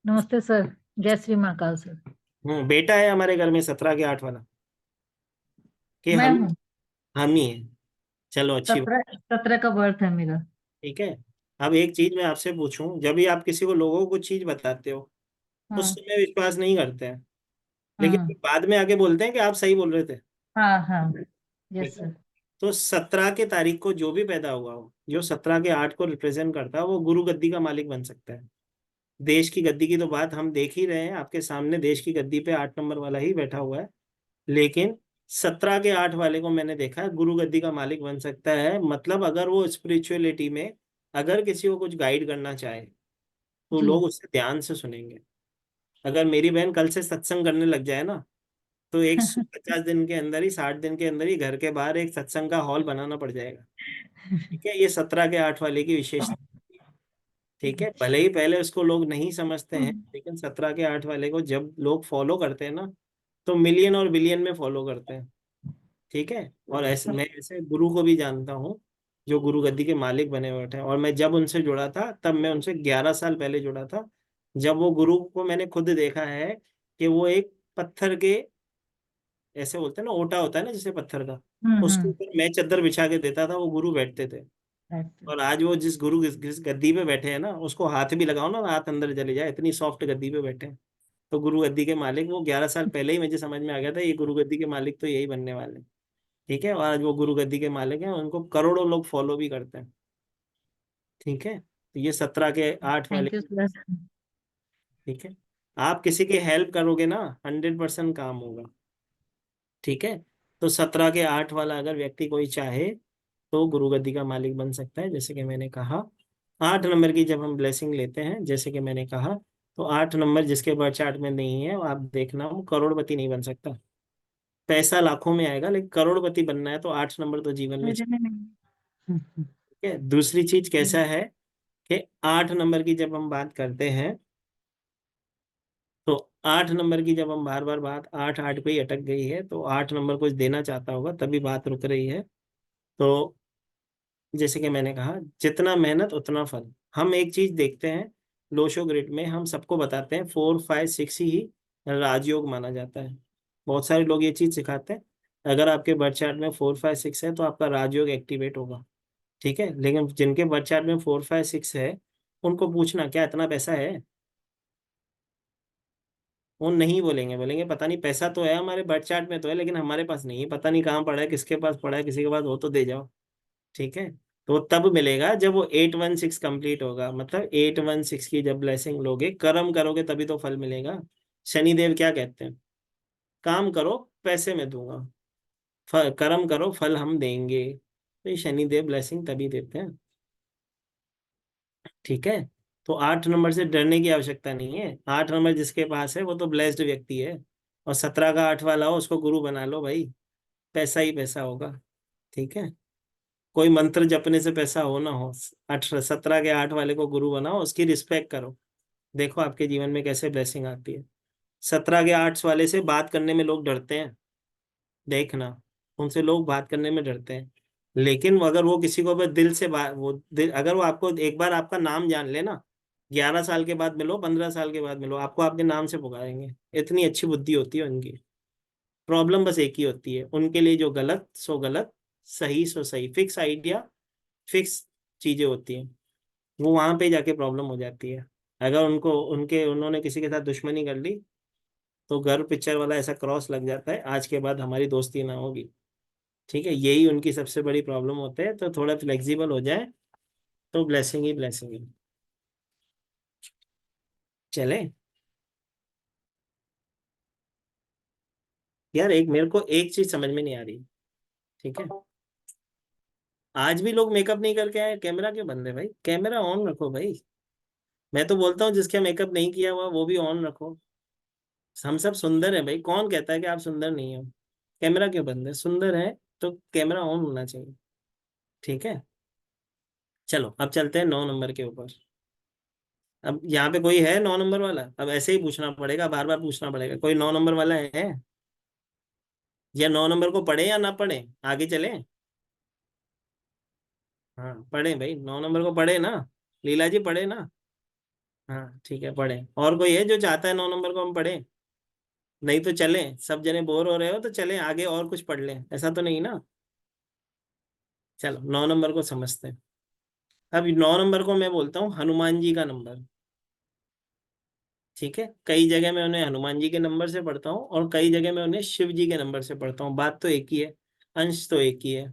नमस्ते सर। जय श्री महाकाल सर। बेटा है हमारे घर में 17 के 8 वाला, कि मैं हम हूँ। हम ही हैं? चलो अच्छी बात। 17 का बर्थ है मेरा। ठीक है। अब एक चीज मैं आपसे पूछूं, जब भी आप किसी को, लोगों को कुछ चीज बताते हो, उस हाँ समय विश्वास नहीं करते हैं, लेकिन हाँ फिर बाद में आके बोलते हैं कि आप सही बोल रहे थे। हाँ हाँ। ठीक यस है। सर। तो 17 की तारीख को जो भी पैदा हुआ हो, जो 17 के 8 को रिप्रेजेंट करता है, वो गुरु गद्दी का मालिक बन सकता है। देश की गद्दी की तो बात हम देख ही रहे हैं, आपके सामने देश की गद्दी पे 8 नंबर वाला ही बैठा हुआ है। लेकिन 17 के 8 वाले को मैंने देखा है गुरु गद्दी का मालिक बन सकता है। मतलब अगर वो स्पिरिचुअलिटी में, अगर किसी को कुछ गाइड करना चाहे, तो जी। लोग उससे ध्यान से सुनेंगे। अगर मेरी बहन कल से सत्संग करने लग जाए ना, तो 150 दिन के अंदर ही, 60 दिन के अंदर ही घर के बाहर एक सत्संग का हॉल बनाना पड़ जाएगा। ठीक है। ये 17 के 8 वाले की विशेषता। ठीक है। भले ही पहले उसको लोग नहीं समझते हैं, लेकिन 17 के 8 वाले को जब लोग फॉलो करते हैं ना, तो मिलियन और बिलियन में फॉलो करते हैं। ठीक है। और ऐसे, मैं ऐसे गुरु को भी जानता हूँ जो गुरु गद्दी के मालिक बने हुए थे, और मैं जब उनसे जुड़ा था, तब मैं उनसे 11 साल पहले जुड़ा था। जब वो गुरु को मैंने खुद देखा है कि वो एक पत्थर के, ऐसे बोलते हैं ना, ओटा होता है ना जैसे पत्थर का, उसके हम्म। ऊपर मैं चादर बिछा के देता था, वो गुरु बैठते थे। right। और आज वो जिस गुरु जिस गद्दी पे बैठे हैं ना, उसको हाथ भी लगाओ ना, हाथ अंदर चले जाए, इतनी सॉफ्ट गद्दी पे बैठे हैं। तो गुरु गद्दी के मालिक, वो 11 साल पहले ही मुझे समझ में आ गया था ये गुरु गद्दी के मालिक तो यही बनने वाले हैं। ठीक है। और आज वो गुरु गद्दी के मालिक हैं, उनको करोड़ों लोग फॉलो भी करते हैं। ठीक है। तो ये 17 के 8 वाले। Thank you sir. ठीक है। आप किसी की हेल्प करोगे ना, 100% काम होगा। ठीक है। तो 17 के 8 वाला अगर व्यक्ति कोई चाहे तो गुरु गद्दी का मालिक बन सकता है, जैसे कि मैंने कहा। 8 नंबर की जब हम ब्लेसिंग लेते हैं, जैसे कि मैंने कहा, तो 8 नंबर जिसके बर्थ चार्ट में नहीं है, वो आप देखना, वो करोड़पति नहीं बन सकता। पैसा लाखों में आएगा, लेकिन करोड़पति बनना है तो 8 नंबर तो जीवन में मेरे चाहिए। में नहीं। ठीक है। दूसरी चीज कैसा है कि 8 नंबर की जब हम बात करते हैं, तो 8 नंबर की जब हम बार बार बात 8 8 पे ही अटक गई है, तो 8 नंबर कुछ देना चाहता होगा तभी बात रुक रही है। तो जैसे कि मैंने कहा, जितना मेहनत उतना फल। हम एक चीज देखते हैं, लोशो ग्रिड में हम सबको बताते हैं 4 5 6 ही राजयोग माना जाता है। बहुत सारे लोग ये चीज सिखाते हैं, अगर आपके बर्थ चार्ट में 4 5 6 है तो आपका राजयोग एक्टिवेट होगा। ठीक है। लेकिन जिनके बर्थ चार्ट में 4 5 6 है, उनको पूछना क्या इतना पैसा है, वो नहीं बोलेंगे। बोलेंगे पता नहीं, पैसा तो है हमारे बर्थ चार्ट में तो है, लेकिन हमारे पास नहीं है, पता नहीं कहाँ पड़ा है, किसके पास पड़ा है, किसी के पास हो तो दे जाओ। ठीक है। तो वो तब मिलेगा जब वो 816 कंप्लीट होगा, मतलब 816 की जब ब्लेसिंग लोगे, कर्म करोगे तभी तो फल मिलेगा। शनिदेव क्या कहते हैं, काम करो पैसे में दूंगा, कर्म करो फल हम देंगे। तो ये शनिदेव ब्लेसिंग तभी देते हैं। ठीक है। तो 8 नंबर से डरने की आवश्यकता नहीं है। 8 नंबर जिसके पास है वो तो ब्लेस्ड व्यक्ति है। और 17 का 8 वाला हो, उसको गुरु बना लो भाई, पैसा ही पैसा होगा। ठीक है। कोई मंत्र जपने से पैसा हो ना हो, 17 के 8 वाले को गुरु बनाओ, उसकी रिस्पेक्ट करो, देखो आपके जीवन में कैसे ब्लेसिंग आती है। 17 के 8 वाले से बात करने में लोग डरते हैं, देखना, उनसे लोग बात करने में डरते हैं। लेकिन अगर वो किसी को बस दिल से बात, अगर वो आपको एक बार आपका नाम जान लेना, 11 साल के बाद मिलो, 15 साल के बाद मिलो, आपको आपके नाम से पुकारेंगे। इतनी अच्छी बुद्धि होती है उनकी। प्रॉब्लम बस एक ही होती है उनके लिए, जो गलत सो गलत, सही सो सही, फिक्स आइडिया, फिक्स चीजें होती हैं, वो वहां पे जाके प्रॉब्लम हो जाती है। अगर उन्होंने किसी के साथ दुश्मनी कर ली, तो घर पिक्चर वाला ऐसा क्रॉस लग जाता है, आज के बाद हमारी दोस्ती ना होगी। ठीक है। यही उनकी सबसे बड़ी प्रॉब्लम होते है, तो थोड़ा फ्लेक्सिबल हो जाए तो ब्लेसिंग ही ब्लेसिंग है। चले यार, एक मेरे को एक चीज समझ में नहीं आ रही। ठीक है। आज भी लोग मेकअप नहीं करके आए, कैमरा क्यों बंद है भाई, कैमरा ऑन रखो भाई। मैं तो बोलता हूँ जिसका मेकअप नहीं किया हुआ वो भी ऑन रखो। हम सब सुंदर है भाई, कौन कहता है कि आप सुंदर नहीं हो। कैमरा क्यों बंद है, सुंदर है तो कैमरा ऑन होना चाहिए। ठीक है। चलो अब चलते हैं 9 नंबर के ऊपर। अब यहाँ पे कोई है 9 नंबर वाला, अब ऐसे ही पूछना पड़ेगा, बार बार पूछना पड़ेगा, कोई 9 नंबर वाला है? या 9 नंबर को पढ़े या ना पढ़े, आगे चले? हाँ पढ़े भाई, 9 नंबर को पढ़े ना, लीला जी पढ़े ना? हाँ ठीक है, पढ़े। और कोई है जो चाहता है 9 नंबर को हम पढ़े? नहीं तो चले, सब जने बोर हो रहे हो तो चले आगे और कुछ पढ़ लें, ऐसा तो नहीं ना। चलो 9 नंबर को समझते हैं। अब 9 नंबर को मैं बोलता हूँ हनुमान जी का नंबर। ठीक है। कई जगह मैं उन्हें हनुमान जी के नंबर से पढ़ता हूँ और कई जगह मैं उन्हें शिव जी के नंबर से पढ़ता हूँ, बात तो एक ही है, अंश तो एक ही है।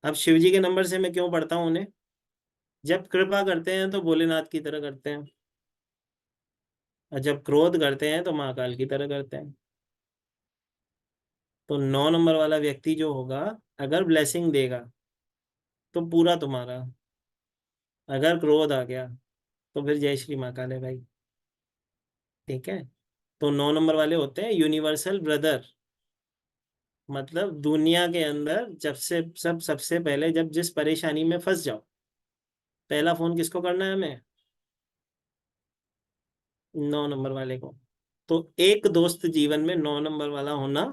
अब शिव जी के नंबर से मैं क्यों पढ़ता हूँ उन्हें, जब कृपा करते हैं तो भोलेनाथ की तरह करते हैं, और जब क्रोध करते हैं तो महाकाल की तरह करते हैं। तो 9 नंबर वाला व्यक्ति जो होगा, अगर ब्लेसिंग देगा तो पूरा तुम्हारा, अगर क्रोध आ गया तो फिर जय श्री महाकाल है भाई। ठीक है। तो 9 नंबर वाले होते हैं यूनिवर्सल ब्रदर, मतलब दुनिया के अंदर जब से सबसे पहले जब जिस परेशानी में फंस जाओ, पहला फोन किसको करना है हमें? 9 नंबर वाले को। तो एक दोस्त जीवन में 9 नंबर वाला होना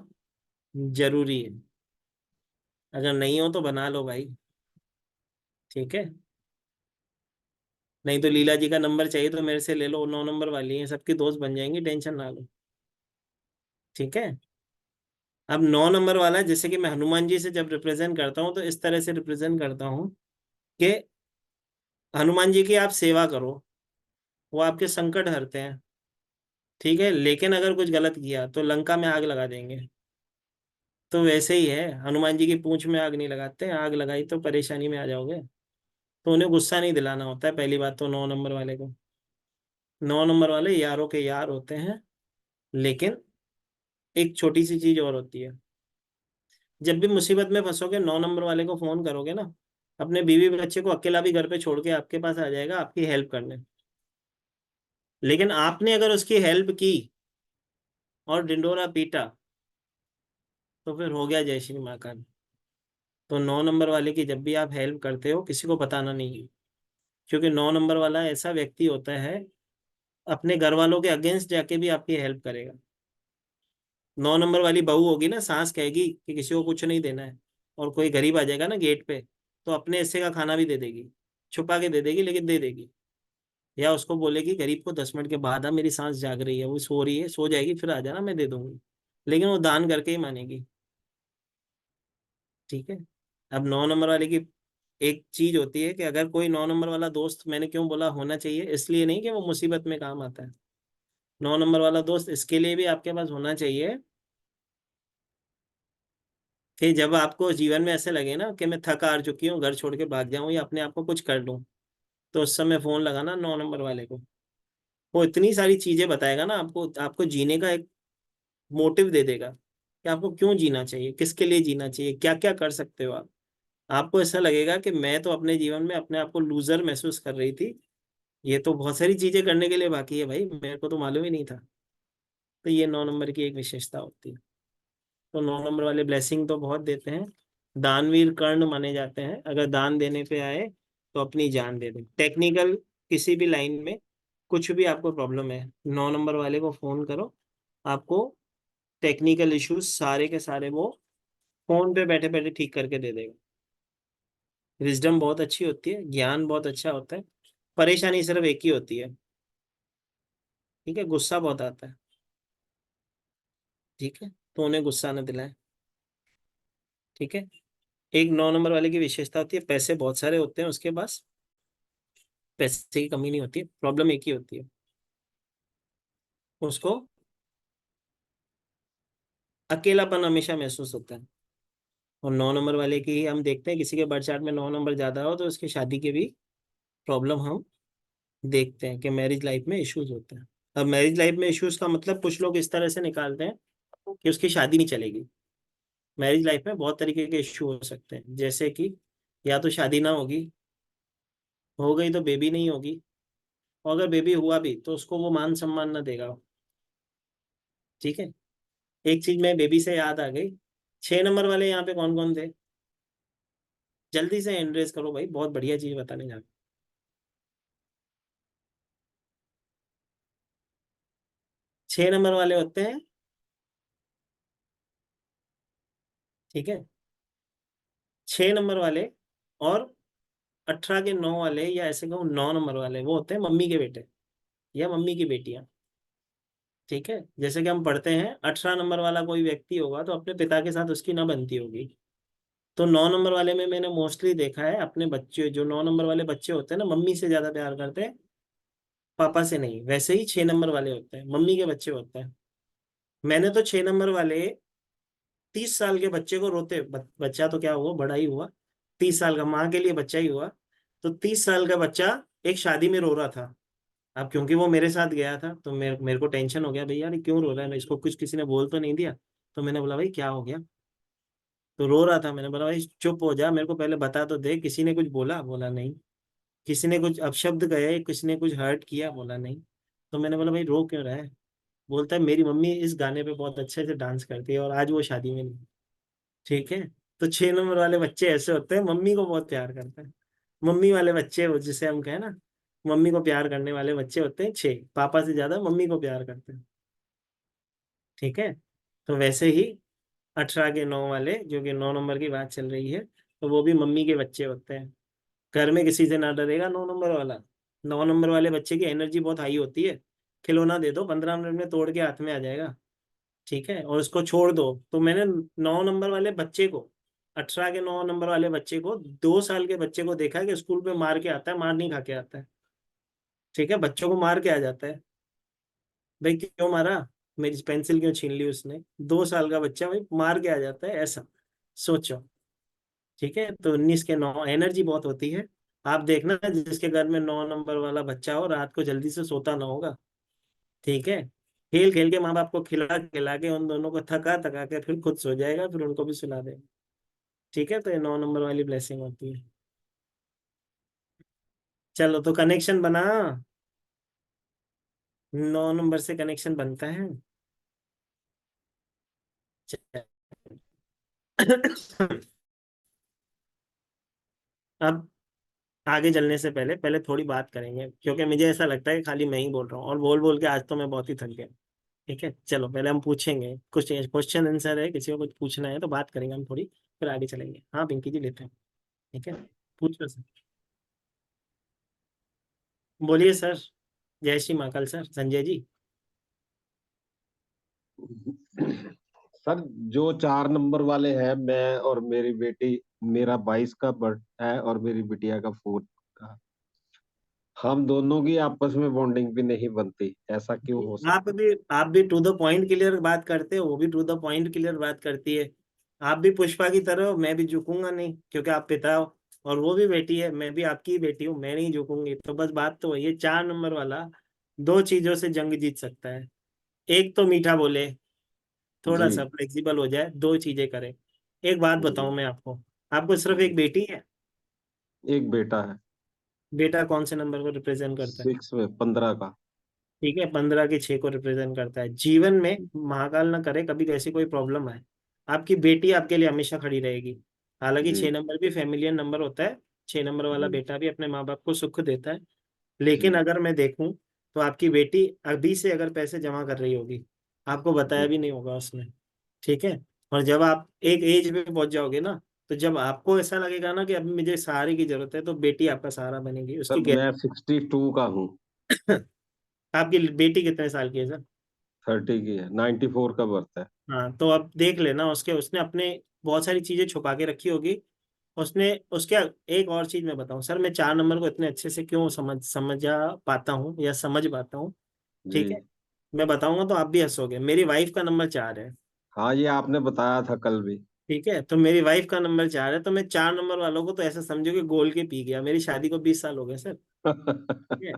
जरूरी है, अगर नहीं हो तो बना लो भाई। ठीक है। नहीं तो लीला जी का नंबर चाहिए तो मेरे से ले लो, 9 नंबर वाली है, सबकी दोस्त बन जाएंगी, टेंशन ना लो। ठीक है। अब 9 नंबर वाला, जैसे कि मैं हनुमान जी से जब रिप्रेजेंट करता हूँ तो इस तरह से रिप्रेजेंट करता हूँ कि हनुमान जी की आप सेवा करो, वो आपके संकट हरते हैं। ठीक है। लेकिन अगर कुछ गलत किया तो लंका में आग लगा देंगे। तो वैसे ही है, हनुमान जी की पूंछ में आग नहीं लगाते, आग लगाई तो परेशानी में आ जाओगे। तो उन्हें गुस्सा नहीं दिलाना होता है, पहली बात तो 9 नंबर वाले को। 9 नंबर वाले यारों के यार होते हैं। लेकिन एक छोटी सी चीज और होती है, जब भी मुसीबत में फंसोगे 9 नंबर वाले को फोन करोगे ना, अपने बीवी बच्चे को अकेला भी घर पे छोड़ के आपके पास आ जाएगा आपकी हेल्प करने। लेकिन आपने अगर उसकी हेल्प की और डिंडोरा पीटा, तो फिर हो गया जय श्री महाकाल। तो 9 नंबर वाले की जब भी आप हेल्प करते हो किसी को बताना नहीं है, क्योंकि 9 नंबर वाला ऐसा व्यक्ति होता है, अपने घर वालों के अगेंस्ट जाके भी आपकी हेल्प करेगा। 9 नंबर वाली बहू होगी ना, सास कहेगी कि किसी को कुछ नहीं देना है, और कोई गरीब आ जाएगा ना गेट पे, तो अपने हिस्से का खाना भी दे देगी, छुपा के दे देगी लेकिन दे देगी। या उसको बोलेगी गरीब को 10 मिनट के बाद आ, मेरी सांस जाग रही है, वो सो रही है, सो जाएगी, फिर आ जाना मैं दे दूंगी। लेकिन वो दान करके ही मानेगी। ठीक है। अब 9 नंबर वाले की एक चीज होती है कि अगर कोई 9 नंबर वाला दोस्त, मैंने क्यों बोला होना चाहिए, इसलिए नहीं कि वो मुसीबत में काम आता है। 9 नंबर वाला दोस्त इसके लिए भी आपके पास होना चाहिए कि जब आपको जीवन में ऐसे लगे ना कि मैं थक हार चुकी हूँ, घर छोड़ के भाग जाऊं या अपने आप को कुछ कर लूं, तो उस समय फोन लगाना 9 नंबर वाले को। वो इतनी सारी चीजें बताएगा ना आपको, आपको जीने का एक मोटिव दे देगा कि आपको क्यों जीना चाहिए, किसके लिए जीना चाहिए, क्या क्या कर सकते हो आप। आपको ऐसा लगेगा कि मैं तो अपने जीवन में अपने आप को लूजर महसूस कर रही थी, ये तो बहुत सारी चीजें करने के लिए बाकी है भाई, मेरे को तो मालूम ही नहीं था। तो ये 9 नंबर की एक विशेषता होती है। तो 9 नंबर वाले ब्लेसिंग तो बहुत देते हैं, दानवीर कर्ण माने जाते हैं। अगर दान देने पे आए तो अपनी जान दे दें। टेक्निकल किसी भी लाइन में कुछ भी आपको प्रॉब्लम है, 9 नंबर वाले को फोन करो, आपको टेक्निकल इश्यूज सारे के सारे वो फोन पे बैठे बैठे ठीक करके दे देगा। विजडम बहुत अच्छी होती है, ज्ञान बहुत अच्छा होता है। परेशानी सिर्फ एक ही होती है, ठीक है, गुस्सा बहुत आता है। ठीक है, तो उन्हें गुस्सा न दिलाए। ठीक है। एक 9 नंबर वाले की विशेषता होती है, पैसे बहुत सारे होते हैं उसके पास, पैसे की कमी नहीं होती है, प्रॉब्लम एक ही होती है, उसको अकेलापन हमेशा महसूस होता है। और 9 नंबर वाले की ही हम देखते हैं, किसी के बर्थ चार्ट में 9 नंबर ज्यादा हो तो उसकी शादी के भी प्रॉब्लम हम देखते हैं कि मैरिज लाइफ में इश्यूज होते हैं। अब मैरिज लाइफ में इश्यूज का मतलब कुछ लोग इस तरह से निकालते हैं कि उसकी शादी नहीं चलेगी। मैरिज लाइफ में बहुत तरीके के इश्यू हो सकते हैं, जैसे कि या तो शादी ना होगी, हो गई तो बेबी नहीं होगी, और अगर बेबी हुआ भी तो उसको वो मान सम्मान ना देगा। ठीक है। एक चीज में बेबी से याद आ गई, 6 नंबर वाले यहाँ पे कौन कौन थे, जल्दी से एंड्रेस करो भाई, बहुत बढ़िया चीज बताने जा। 6 नंबर वाले होते हैं, ठीक है, 6 नंबर वाले और 18 के 9 वाले, या ऐसे कहूँ 9 नंबर वाले, वो होते हैं मम्मी के बेटे या मम्मी की बेटियां। ठीक है। जैसे कि हम पढ़ते हैं 18 नंबर वाला कोई व्यक्ति होगा तो अपने पिता के साथ उसकी ना बनती होगी। तो 9 नंबर वाले में मैंने मोस्टली देखा है, अपने बच्चे जो 9 नंबर वाले बच्चे होते हैं ना, मम्मी से ज्यादा प्यार करते हैं, पापा से नहीं। वैसे ही 6 नंबर वाले होते हैं, मम्मी के बच्चे होते हैं। मैंने तो 6 नंबर वाले 30 साल के बच्चे को रोते, बच्चा तो क्या हुआ, बड़ा ही हुआ, 30 साल का, माँ के लिए बच्चा ही हुआ, तो 30 साल का बच्चा एक शादी में रो रहा था। अब क्योंकि वो मेरे साथ गया था तो मेरे मेरे को टेंशन हो गया, भाई यार ये क्यों रो रहा है, इसको कुछ किसी ने बोल तो नहीं दिया। तो मैंने बोला भाई क्या हो गया, तो रो रहा था। मैंने बोला भाई चुप हो जा, मेरे को पहले बता तो दे, किसी ने कुछ बोला, बोला नहीं। किसी ने कुछ अपशब्द कहे, किसी ने कुछ हर्ट किया, बोला नहीं। तो मैंने बोला भाई रो क्यों रहा है, बोलता है मेरी मम्मी इस गाने पे बहुत अच्छे से डांस करती है और आज वो शादी में नहीं। ठीक है। तो 6 नंबर वाले बच्चे ऐसे होते हैं, मम्मी को बहुत प्यार करते हैं। मम्मी वाले बच्चे वो जिसे हम कहें ना, मम्मी को प्यार करने वाले बच्चे होते हैं 6, पापा से ज्यादा मम्मी को प्यार करते हैं। ठीक है। तो वैसे ही 18 के 9 वाले, जो कि 9 नंबर की बात चल रही है, तो वो भी मम्मी के बच्चे होते हैं। घर में किसी से ना डरेगा 9 नंबर वाला। 9 नंबर वाले बच्चे की एनर्जी बहुत हाई होती है, खिलौना दे दो 15 मिनट में तोड़ के हाथ में आ जाएगा। ठीक है, और उसको छोड़ दो। तो मैंने 9 नंबर वाले बच्चे को, 18 के 9 नंबर वाले बच्चे को, 2 साल के बच्चे को देखा है कि स्कूल पे मार के आता है, मार नहीं खा के आता है। ठीक है, बच्चों को मार के आ जाता है। भाई क्यों मारा, मेरी पेंसिल क्यों छीन ली उसने, 2 साल का बच्चा भाई मार के आ जाता है ऐसा, सोचो। ठीक है, तो 19 के 9 एनर्जी बहुत होती है। आप देखना जिसके घर में 9 नंबर वाला बच्चा हो, रात को जल्दी से सोता ना होगा। ठीक है। खेल खेल के माँ बाप को खिला खिला के उन दोनों को थका थका के फिर खुद सो जाएगा, फिर उनको भी सुला देगा। ठीक है, तो ये 9 नंबर वाली ब्लेसिंग होती है। चलो तो कनेक्शन बना, 9 नंबर से कनेक्शन बनता है। अब आगे चलने से पहले पहले थोड़ी बात करेंगे, क्योंकि मुझे ऐसा लगता है कि खाली मैं ही बोल रहा हूँ, और बोल बोल के आज तो मैं बहुत ही थक गया। ठीक है, चलो पहले हम पूछेंगे कुछ क्वेश्चन आंसर है, किसी को कुछ पूछना है तो बात करेंगे हम थोड़ी, फिर आगे चलेंगे। हाँ पिंकी जी, लेते हैं। ठीक है, पूछो सर। बोलिए सर। जय श्री महाकाल सर, संजय जी। सर, जो 4 नंबर वाले हैं, मैं और मेरी बेटी, मेरा 22 का बर्थ है और मेरी बिटिया का 4 का, हम दोनों की आपस में बॉन्डिंग भी नहीं बनती, ऐसा क्यों हो आप सकता भी आप भी टू द पॉइंट क्लियर बात करते हो, वो भी टू द पॉइंट क्लियर बात करती है। आप भी पुष्पा की तरह हो, मैं भी झुकूंगा नहीं, क्योंकि आप पिता हो, और वो भी बेटी है, मैं भी आपकी ही बेटी हूँ, मैं नहीं झुकूंगी। तो बस बात तो वही है, 4 नंबर वाला दो चीजों से जंग जीत सकता है। एक तो मीठा बोले, है? थोड़ा जी। सा फ्लेक्सिबल हो जाए, दो चीजें करे। एक बात बताऊं जी। मैं आपको, आपको सिर्फ जी। एक बेटी है। एक बेटा है। बेटा कौन से नंबर को रिप्रेजेंट करता है? 6 में 15 का। ठीक है, 15 के 6 को रिप्रेजेंट करता है। जीवन में महाकाल ना करे कभी ऐसी कोई प्रॉब्लम आए, आपकी बेटी आपके लिए हमेशा खड़ी रहेगी। हालांकि जी। 6 नंबर भी फेमिलियन नंबर होता है, 6 नंबर वाला जी। बेटा भी अपने माँ बाप को सुख देता है। लेकिन जी। अगर मैं देखूं तो आपकी बेटी अभी से अगर पैसे जमा कर रही होगी, आपको बताया जी। भी नहीं होगा उसने। ठीक है, और जब आप एक एज पे पहुंच जाओगे ना, तो जब आपको ऐसा लगेगा ना कि अब मुझे सहारे की जरूरत है, तो बेटी आपका सहारा बनेगी, सर, उसकी मैं 62 का हूँ। आपकी बेटी कितने साल की है सर? 30 की है, 94 का बर्थ है। हाँ, तो अब देख लेना, उसके उसने अपने बहुत सारी चीजें छुपा के रखी होगी उसने। उसके एक और चीज मैं बताऊं सर, मैं 4 नंबर को इतने अच्छे से क्यों समझा पाता हूँ या समझ पाता हूँ। जी। ठीक है, मैं बताऊंगा तो आप भी हंसोगे। मेरी वाइफ का नंबर 4 है। हाँ, ये आपने बताया था कल भी। ठीक है, तो मेरी वाइफ का नंबर 4 है, तो मैं 4 नंबर वालों को तो ऐसा समझो कि गोल के पी गया। मेरी शादी को 20 साल हो गए सर। ठीक है,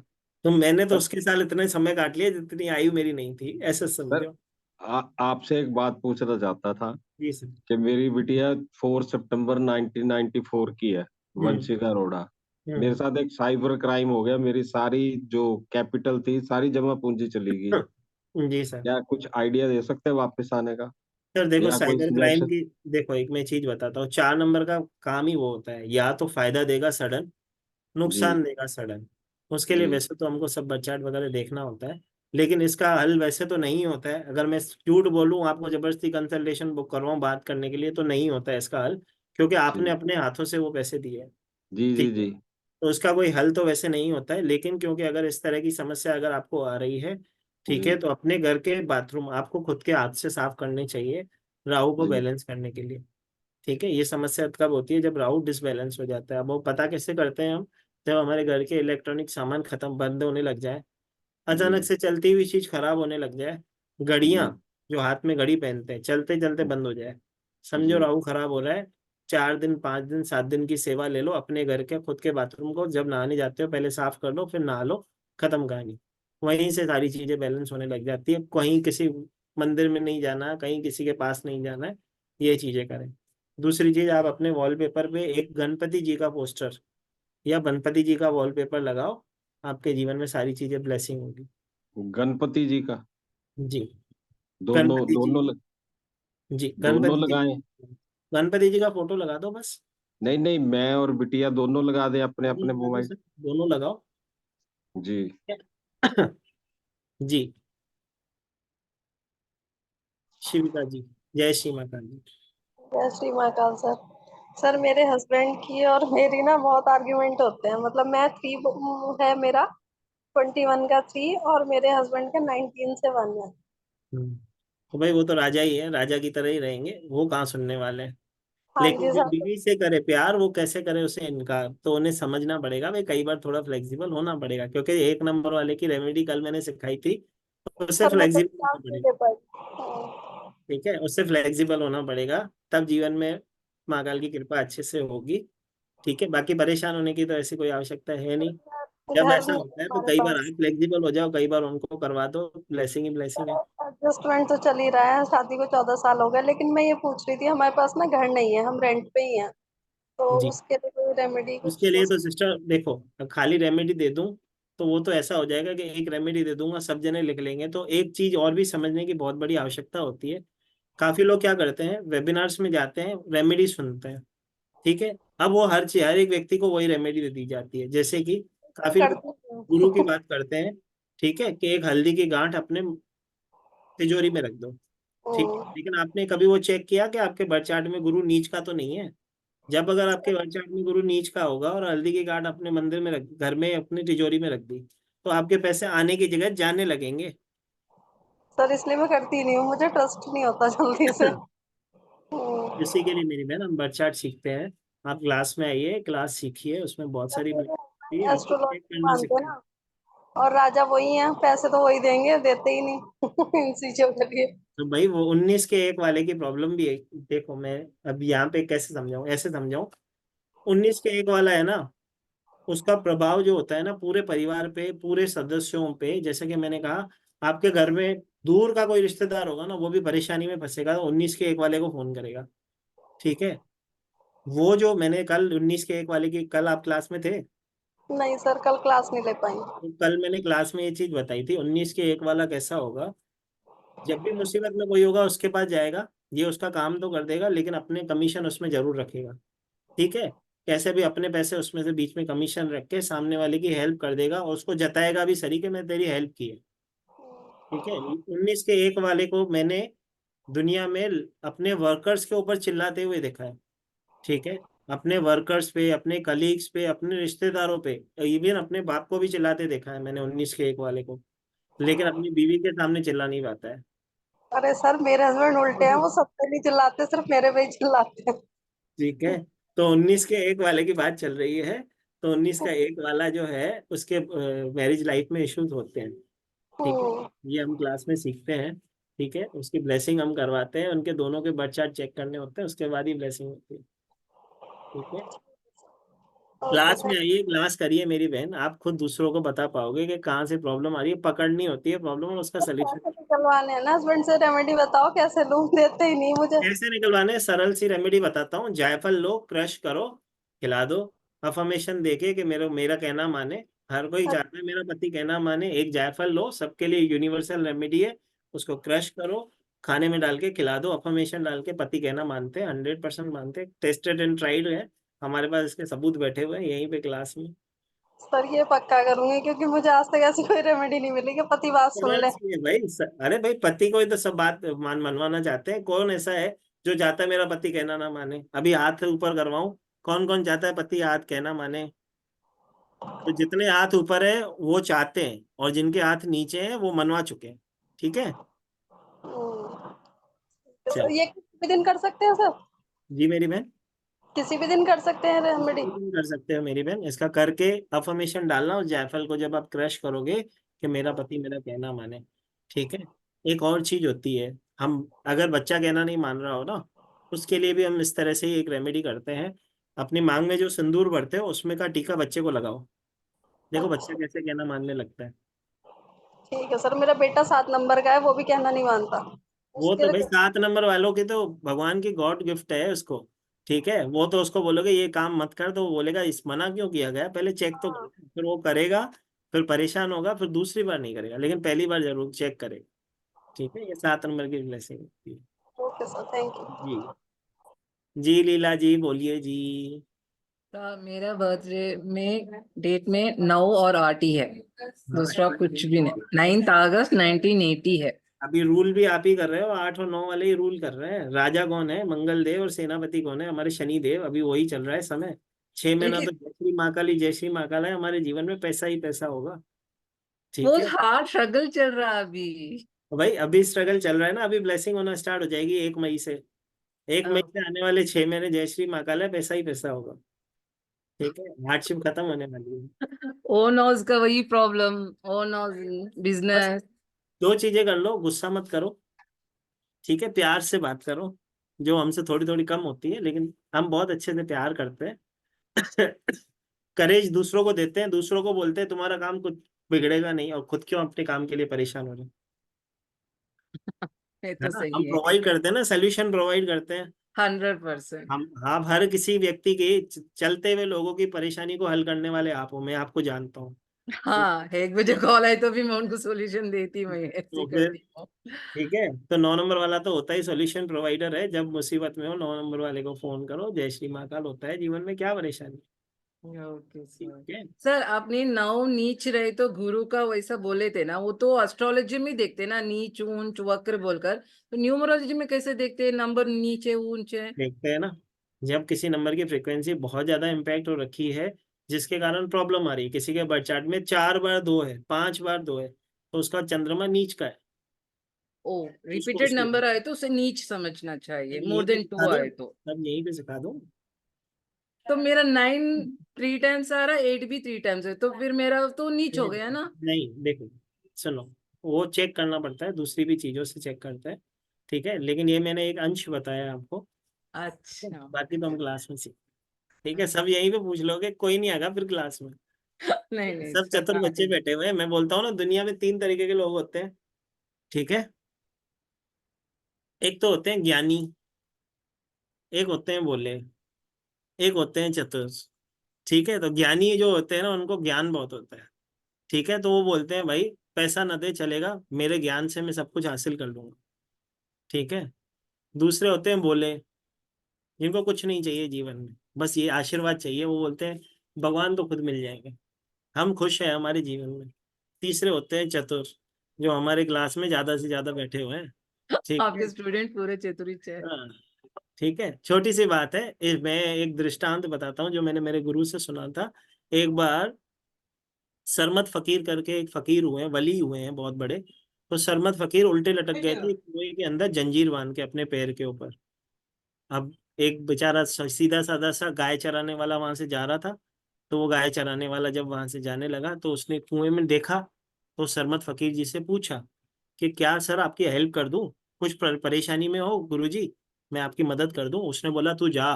तो मैंने तो सर, उसके साथ इतने समय काट लिया जितनी आयु मेरी नहीं थी, ऐसा सर, समझो। आपसे एक बात पूछना चाहता था जी सर। कि मेरी बिटिया 4 सितंबर 1994 की है, हम्म। वंशिका अरोड़ा। मेरे हम्म। साथ एक साइबर क्राइम हो गया, मेरी सारी जो कैपिटल थी, सारी जमा पूंजी चली गई। जी सर। क्या कुछ आइडिया दे सकते हैं वापस आने का, सर देखो, या कोई साइबर स्नैप्स? क्राइम की, देखो एक मैं चीज बताता हूँ, 4 नंबर का काम ही वो होता है, या तो फायदा देगा सडन, जी। नुकसान देगा सडन। उसके लिए जी। वैसे तो हमको सब बचाट वगैरह देखना होता है, लेकिन इसका हल वैसे तो नहीं होता है। अगर मैं झूठ बोलूं, आपको जबरदस्ती कंसल्टेशन बुक करवाऊं बात करने के लिए, तो नहीं होता है इसका हल, क्योंकि आपने जी। अपने हाथों से वो पैसे दिए हैं। जी। जी। ठीक है, जी। तो उसका कोई हल तो वैसे नहीं होता है, लेकिन क्योंकि अगर इस तरह की समस्या अगर आपको आ रही है, ठीक जी। है, तो अपने घर के बाथरूम आपको खुद के हाथ से साफ करने चाहिए, राहु को जी। बैलेंस करने के लिए। ठीक है, ये समस्या कब होती है? जब राहु डिसबैलेंस हो जाता है। अब वो पता कैसे करते हैं हम? जब हमारे घर के इलेक्ट्रॉनिक सामान खत्म बंद होने लग जाए, जी। अचानक से चलती हुई चीज खराब होने लग जाए, घड़ियां, जी। जो हाथ में घड़ी पहनते हैं, चलते चलते बंद हो जाए, समझो जी। राहु खराब हो रहा है। 4 दिन 5 दिन 7 दिन की सेवा ले लो अपने घर के खुद के बाथरूम को, जब नहाने जाते हो पहले साफ कर लो, फिर नहा लो, खत्म कहानी। वहीं से सारी चीजें बैलेंस होने लग जाती है। कहीं किसी मंदिर में नहीं जाना, कहीं किसी के पास नहीं जाना है, ये चीजें करें। दूसरी चीज, आप अपने वॉलपेपर पे एक गणपति जी का पोस्टर या गणपति जी का वॉलपेपर लगाओ, आपके जीवन में सारी चीजें ब्लेसिंग होगी। गणपति जी का? जी। दोनों गणपति जी, दोनों जी दोनों गणपति जी, लगाएं? गणपति जी का फोटो लगा दो बस। नहीं, नहीं, मैं और बिटिया दोनों लगा दें अपने जी अपने लगा दो मोबाइल? सर, दोनों लगाओ। जी। जी। शिविका जी, जय श्री माता जी। जय श्री महाकाल सर। सर, मेरे हस्बैंड की और मेरी ना बहुत आर्ग्यूमेंट होते हैं। मतलब मैं 3 है मेरा, 21 का 3 और मेरे हस्बैंड का 19 से 1 है। तो भाई वो तो राजा ही है, राजा की तरह ही रहेंगे, वो कहाँ सुनने वाले हैं। हाँ लेकिन जी जो सर। बीवी से करे प्यार, वो कैसे करे उसे इनकार, तो उन्हें समझना पड़ेगा भाई, कई बार थोड़ा फ्लेक्सिबल होना पड़ेगा, क्योंकि 1 नंबर वाले की रेमेडी कल मैंने सिखाई थी, तो उससे सर मैं फ्लेक्सिबल होना 50 पड़ेगा। के पर। ठीक है, उससे फ्लेक्सिबल होना पड़ेगा, तब जीवन में महाकाल की कृपा अच्छे से होगी। ठीक है, बाकी परेशान होने की तो ऐसी कोई आवश्यकता है नहीं। जब घर ऐसा भी है होता है तो हमारे कई बार पास। आप फ्लेक्सिबल हो जाओ, कई बार उनको करवा दो, ब्लेसिंग ही ब्लेसिंग है। एडजस्टमेंट तो चल ही रहा है, शादी को 14 साल हो गए, लेकिन मैं ये पूछ रही थी, हमारे पास ना घर नहीं है, हम रेंट पे ही हैं, तो जी, उसके लिए कोई रेमेडी उसके कुछ हो लिए तो सिस्टर देखो, खाली रेमेडी दे दूं तो वो तो ऐसा हो जाएगा कि एक रेमेडी दे दूंगा सब जने लिख लेंगे, तो एक चीज और भी समझने की बहुत बड़ी आवश्यकता होती है। काफी लोग क्या करते हैं, वेबिनार्स में जाते हैं, रेमेडी सुनते हैं, ठीक है। अब वो हर एक व्यक्ति को वही रेमेडी दे दी जाती है, जैसे कि काफी लोग करती गुरु की हूँ। बात करते हैं, ठीक है, कि एक हल्दी की गांठ अपने तिजोरी में रख दो, ठीक है, लेकिन आपने कभी वो चेक किया कि आपके बर्थ चार्ट में गुरु नीच का तो नहीं है? जब अगर आपके बर्थ चार्ट में गुरु नीच का होगा और हल्दी की गांठ अपने मंदिर में रख, घर में अपनी तिजोरी में रख दी, तो आपके पैसे आने की जगह जाने लगेंगे। सर इसलिए मैं करती नहीं हूँ, मुझे ट्रस्ट नहीं होता जल्दी से। हम्म। इसी के लिए मेरी बहन हम बर्थ चार्ट सीखते हैं। आप क्लास में आइए, क्लास सीखिए, उसमें बहुत सर सारी मेरे आपको चेक एस्ट्रोलॉजी करना मानते हैं सिखाएं। ना, और राजा वही है, पैसे तो वही देंगे, देते ही नहीं इन चीजों के लिए। तो भाई वो 19 के 1 वाले की प्रॉब्लम भी है। देखो मैं अब यहाँ पे कैसे समझाऊं, ऐसे समझाऊं, 19 के 1 वाला है ना, उसका प्रभाव जो होता है ना पूरे परिवार पे, पूरे सदस्यों पे, जैसे कि मैंने कहा, आपके घर में दूर का कोई रिश्तेदार होगा ना, वो भी परेशानी में फंसेगा तो 19 के 1 वाले को फोन करेगा, ठीक है। वो जो मैंने कल 19 के 1 वाले की, कल आप क्लास में थे, नहीं सर, कल क्लास नहीं ले पाई। तो कल मैंने क्लास में ये चीज बताई थी, 19 के 1 वाला कैसा होगा, जब भी मुसीबत में कोई होगा उसके पास जाएगा, ये उसका काम तो कर देगा लेकिन अपने कमीशन उसमें जरूर रखेगा, ठीक है। कैसे भी अपने पैसे उसमें से बीच में कमीशन रख के सामने वाले की हेल्प कर देगा और उसको जताएगा भी सही कि मैं तेरी हेल्प की है, ठीक है। 19 के 1 वाले को मैंने दुनिया में अपने वर्कर्स के ऊपर चिल्लाते हुए देखा है, ठीक है, अपने वर्कर्स पे, अपने कलीग्स पे, अपने रिश्तेदारों पे, इवन अपने बाप को भी चिल्लाते देखा है मैंने 19 के 1 वाले को, लेकिन अपनी बीवी के सामने चिल्ला नहीं पाता है। अरे सर मेरे हस्बैंड उल्टे हैं, वो सब पे नहीं चिल्लाते, सिर्फ मेरे पे ही चिल्लाते हैं। ठीक है, तो 19 के 1 वाले की बात चल रही है। तो 19 का 1 वाला जो है उसके मैरिज लाइफ में इश्यूज होते हैं, ठीक है, हम्म। ये हम क्लास में सीखते हैं, ठीक है, उसकी ब्लेसिंग हम करवाते हैं, उनके दोनों के बर्थ चार्ट चेक करने होते हैं, उसके बाद ही ब्लेसिंग होती है, ठीक है। ओके क्लास में थैंक। आइए, क्लास करिए मेरी बहन, आप खुद दूसरों को बता पाओगे कि कहाँ से प्रॉब्लम आ रही है, पकड़नी होती है प्रॉब्लम और उसका सोल्यूशन। पैसे निकलवाने हैं ना हस्बैंड से, रेमेडी बताओ कैसे लूं, देते ही नहीं मुझे। कैसे निकलवाने, सरल सी रेमेडी बताता हूँ, जायफल लो, क्रश करो, खिला दो, अफर्मेशन देके कि मेरा मेरा कहना माने। हर कोई चाहता है मेरा पति कहना माने, एक जायफल लो, सबके लिए यूनिवर्सल रेमेडी है, उसको क्रश करो, खाने में डाल के खिला दो, अफर्मेशन डाल के, पति कहना मानते हैं, 100% मानते हैं, टेस्टेड एंड ट्राइड है, हमारे पास इसके सबूत बैठे हुए हैं यहीं पे क्लास में। सर ये पक्का करूंगी, क्योंकि मुझे आज तक ऐसी कोई रेमेडी नहीं मिली कि पति बात सुन सरल ले। सी है भाई, अरे भाई पति को ही तो सब बात मनवाना चाहते हैं, कौन ऐसा है जो चाहता है मेरा पति कहना ना माने? अभी हाथ ऊपर करवाऊं, कौन कौन चाहता है पति हाथ कहना माने? तो जितने हाथ ऊपर है वो चाहते हैं, और जिनके हाथ नीचे हैं वो मनवा चुके हैं, ठीक है। हम्म। चल, ये किसी भी दिन कर सकते हैं सर? जी मेरी बहन, किसी भी दिन कर सकते हैं किसी रेमेडी? भी दिन कर सकते हो मेरी बहन, इसका करके अफर्मेशन डालना उस जायफल को जब आप क्रश करोगे कि मेरा पति मेरा कहना माने, ठीक है। एक और चीज होती है, हम अगर बच्चा कहना नहीं मान रहा हो ना, उसके लिए भी हम इस तरह से ही एक रेमेडी करते हैं, अपनी मांग में जो सिंदूर भरते हो उसमें का टीका बच्चे को लगाओ, देखो बच्चा अच्छा कैसे कहना मानने लगता है। ठीक है सर, मेरा बेटा 7 नंबर का है, वो भी कहना नहीं मानता। वो उसके तो भाई लिए 7 नंबर वालों की तो भगवान की गॉड गिफ्ट है उसको, ठीक है, वो तो उसको बोलोगे ये काम मत कर तो वो बोलेगा इस मना क्यों किया गया, पहले चेक तो हाँ। करो, फिर वो करेगा, फिर परेशान होगा, फिर दूसरी बार नहीं करेगा, लेकिन पहली बार जरूर चेक करेगा, ठीक है, ये 7 नंबर की ब्लेसिंग होती है। Okay sir, thank you. जी, जी लीला जी बोलिए जी। तो मेरा बर्थडे में डेट में 9 और 8 ही है, हाँ, दूसरा कुछ भी नहीं। 9 अगस्त 1980 है। अभी रूल भी आप ही कर रहे हो, 8 और 9 वाले ही रूल कर रहे हैं, राजा कौन है, मंगल देव, और सेनापति कौन है, हमारे शनि देव, अभी वही चल रहा है समय, 6 महीना तो लेकिन जय श्री महाकाली जय श्री महाकाल है, हमारे जीवन में पैसा ही पैसा होगा, ठीक बहुत है। हार्ड स्ट्रगल चल रहा है अभी। तो भाई अभी स्ट्रगल चल रहा है ना, अभी ब्लेसिंग होना स्टार्ट हो जाएगी 1 मई से, 1 मई से आने वाले 6 महीने जय श्री महाकाल है, पैसा ही पैसा होगा, ठीक है, हार्डशिप खत्म होने वाली है। ओ नॉज का वही प्रॉब्लम, ओ नॉज बस बिजनेस। 2 चीजें कर लो, गुस्सा मत करो, ठीक है, प्यार से बात करो, जो हमसे थोड़ी थोड़ी कम होती है लेकिन हम बहुत अच्छे से प्यार करते हैं करेज दूसरों को देते हैं, दूसरों को बोलते हैं तुम्हारा काम कुछ बिगड़ेगा नहीं, और खुद क्यों अपने काम के लिए परेशान हो रहे हैं? ये है तो ना, हम सही है। प्रोवाइड करते हैं ना, सोल्यूशन प्रोवाइड करते हैं। 100%। हम हर किसी व्यक्ति की चलते हुए लोगों की परेशानी को हल करने वाले आप हो, मैं आपको जानता हूँ। हाँ, एक बजे कॉल आई तो भी मैं उनको सोल्यूशन देती, मैं ऐसी तो फिर करती हूँ। ठीक है, तो 9 नंबर वाला तो होता ही सॉल्यूशन प्रोवाइडर है। जब मुसीबत में हो 9 नंबर वाले को फोन करो, जय श्री महाकाल होता है जीवन में, क्या परेशानी। ओके ठीक सर। है। सर आपने नौ नीच रहे तो गुरु का वैसा बोले थे ना, वो तो एस्ट्रोलॉजी में देखते ना, नीच ऊंच वक्र बोलकर, तो न्यूमरोलॉजी में कैसे देखते हैं नंबर नीचे ऊंचे? देखते हैं ना, जब किसी नंबर की फ्रीक्वेंसी बहुत ज्यादा इम्पैक्ट हो रखी है, जिसके कारण प्रॉब्लम आ रही है, किसी के बर्थ चार्ट में 4 बार 2 है, 5 बार 2 है, तो उसका चंद्रमा नीच का है। ओ, उसको रिपीटेड उसको नंबर आए तो उसे नीच समझना चाहिए, सब मोर यहीं पे देन सिखा 2 दो, आए तो। सब यहीं पे सिखा दो। तो मेरा 9 3 टाइम्स आ रहा है, 8 भी 3 टाइम्स है, तो फिर मेरा तो नीच हो गया ना। नहीं देखो, सुनो, वो चेक करना पड़ता है, दूसरी भी चीजों से चेक करता है। ठीक है, लेकिन ये मैंने एक अंश बताया आपको, अच्छा। बाकी तो हम क्लास में सीख। ठीक है, सब यहीं पे पूछ लोगे, कोई नहीं आएगा फिर क्लास में। नहीं नहीं, सब इसका चतुर बच्चे कहानी। बैठे हुए हैं, मैं बोलता हूँ ना, दुनिया में 3 तरीके के लोग होते हैं। ठीक है, एक तो होते हैं ज्ञानी, एक होते हैं भोले, एक होते हैं चतुर। ठीक है, तो ज्ञानी जो होते हैं ना, उनको ज्ञान बहुत होता है। ठीक है, तो वो बोलते हैं भाई पैसा ना दे चलेगा, मेरे ज्ञान से मैं सब कुछ हासिल कर लूंगा। ठीक है, दूसरे होते हैं भोले, जिनको कुछ नहीं चाहिए जीवन में, बस ये आशीर्वाद चाहिए, वो बोलते हैं भगवान तो खुद मिल जाएंगे, हम खुश हैं हमारे जीवन में। तीसरे होते हैं चतुर, जो हमारे क्लास में ज्यादा से ज्यादा बैठे हुए हैं। ठीक है। आपके स्टूडेंट पूरे चतुरिच है। हाँ, ठीक है, छोटी सी बात है, मैं एक दृष्टांत बताता हूँ जो मैंने मेरे गुरु से सुना था। एक बार सरमत फकीर करके एक फकीर हुए हैं, वली हुए हैं बहुत बड़े। तो सरमत फकीर उल्टे लटक गए थे एक कुएं के अंदर, जंजीर बांध के अपने पैर के ऊपर। अब एक बेचारा सीधा साधा सा गाय चराने वाला वहां से जा रहा था। तो वो गाय चराने वाला जब वहां से जाने लगा, तो उसने कुएं में देखा, तो सरमत फकीर जी से पूछा कि क्या सर आपकी हेल्प कर दूं, कुछ परेशानी में हो गुरुजी, मैं आपकी मदद कर दूं। उसने बोला तू जा,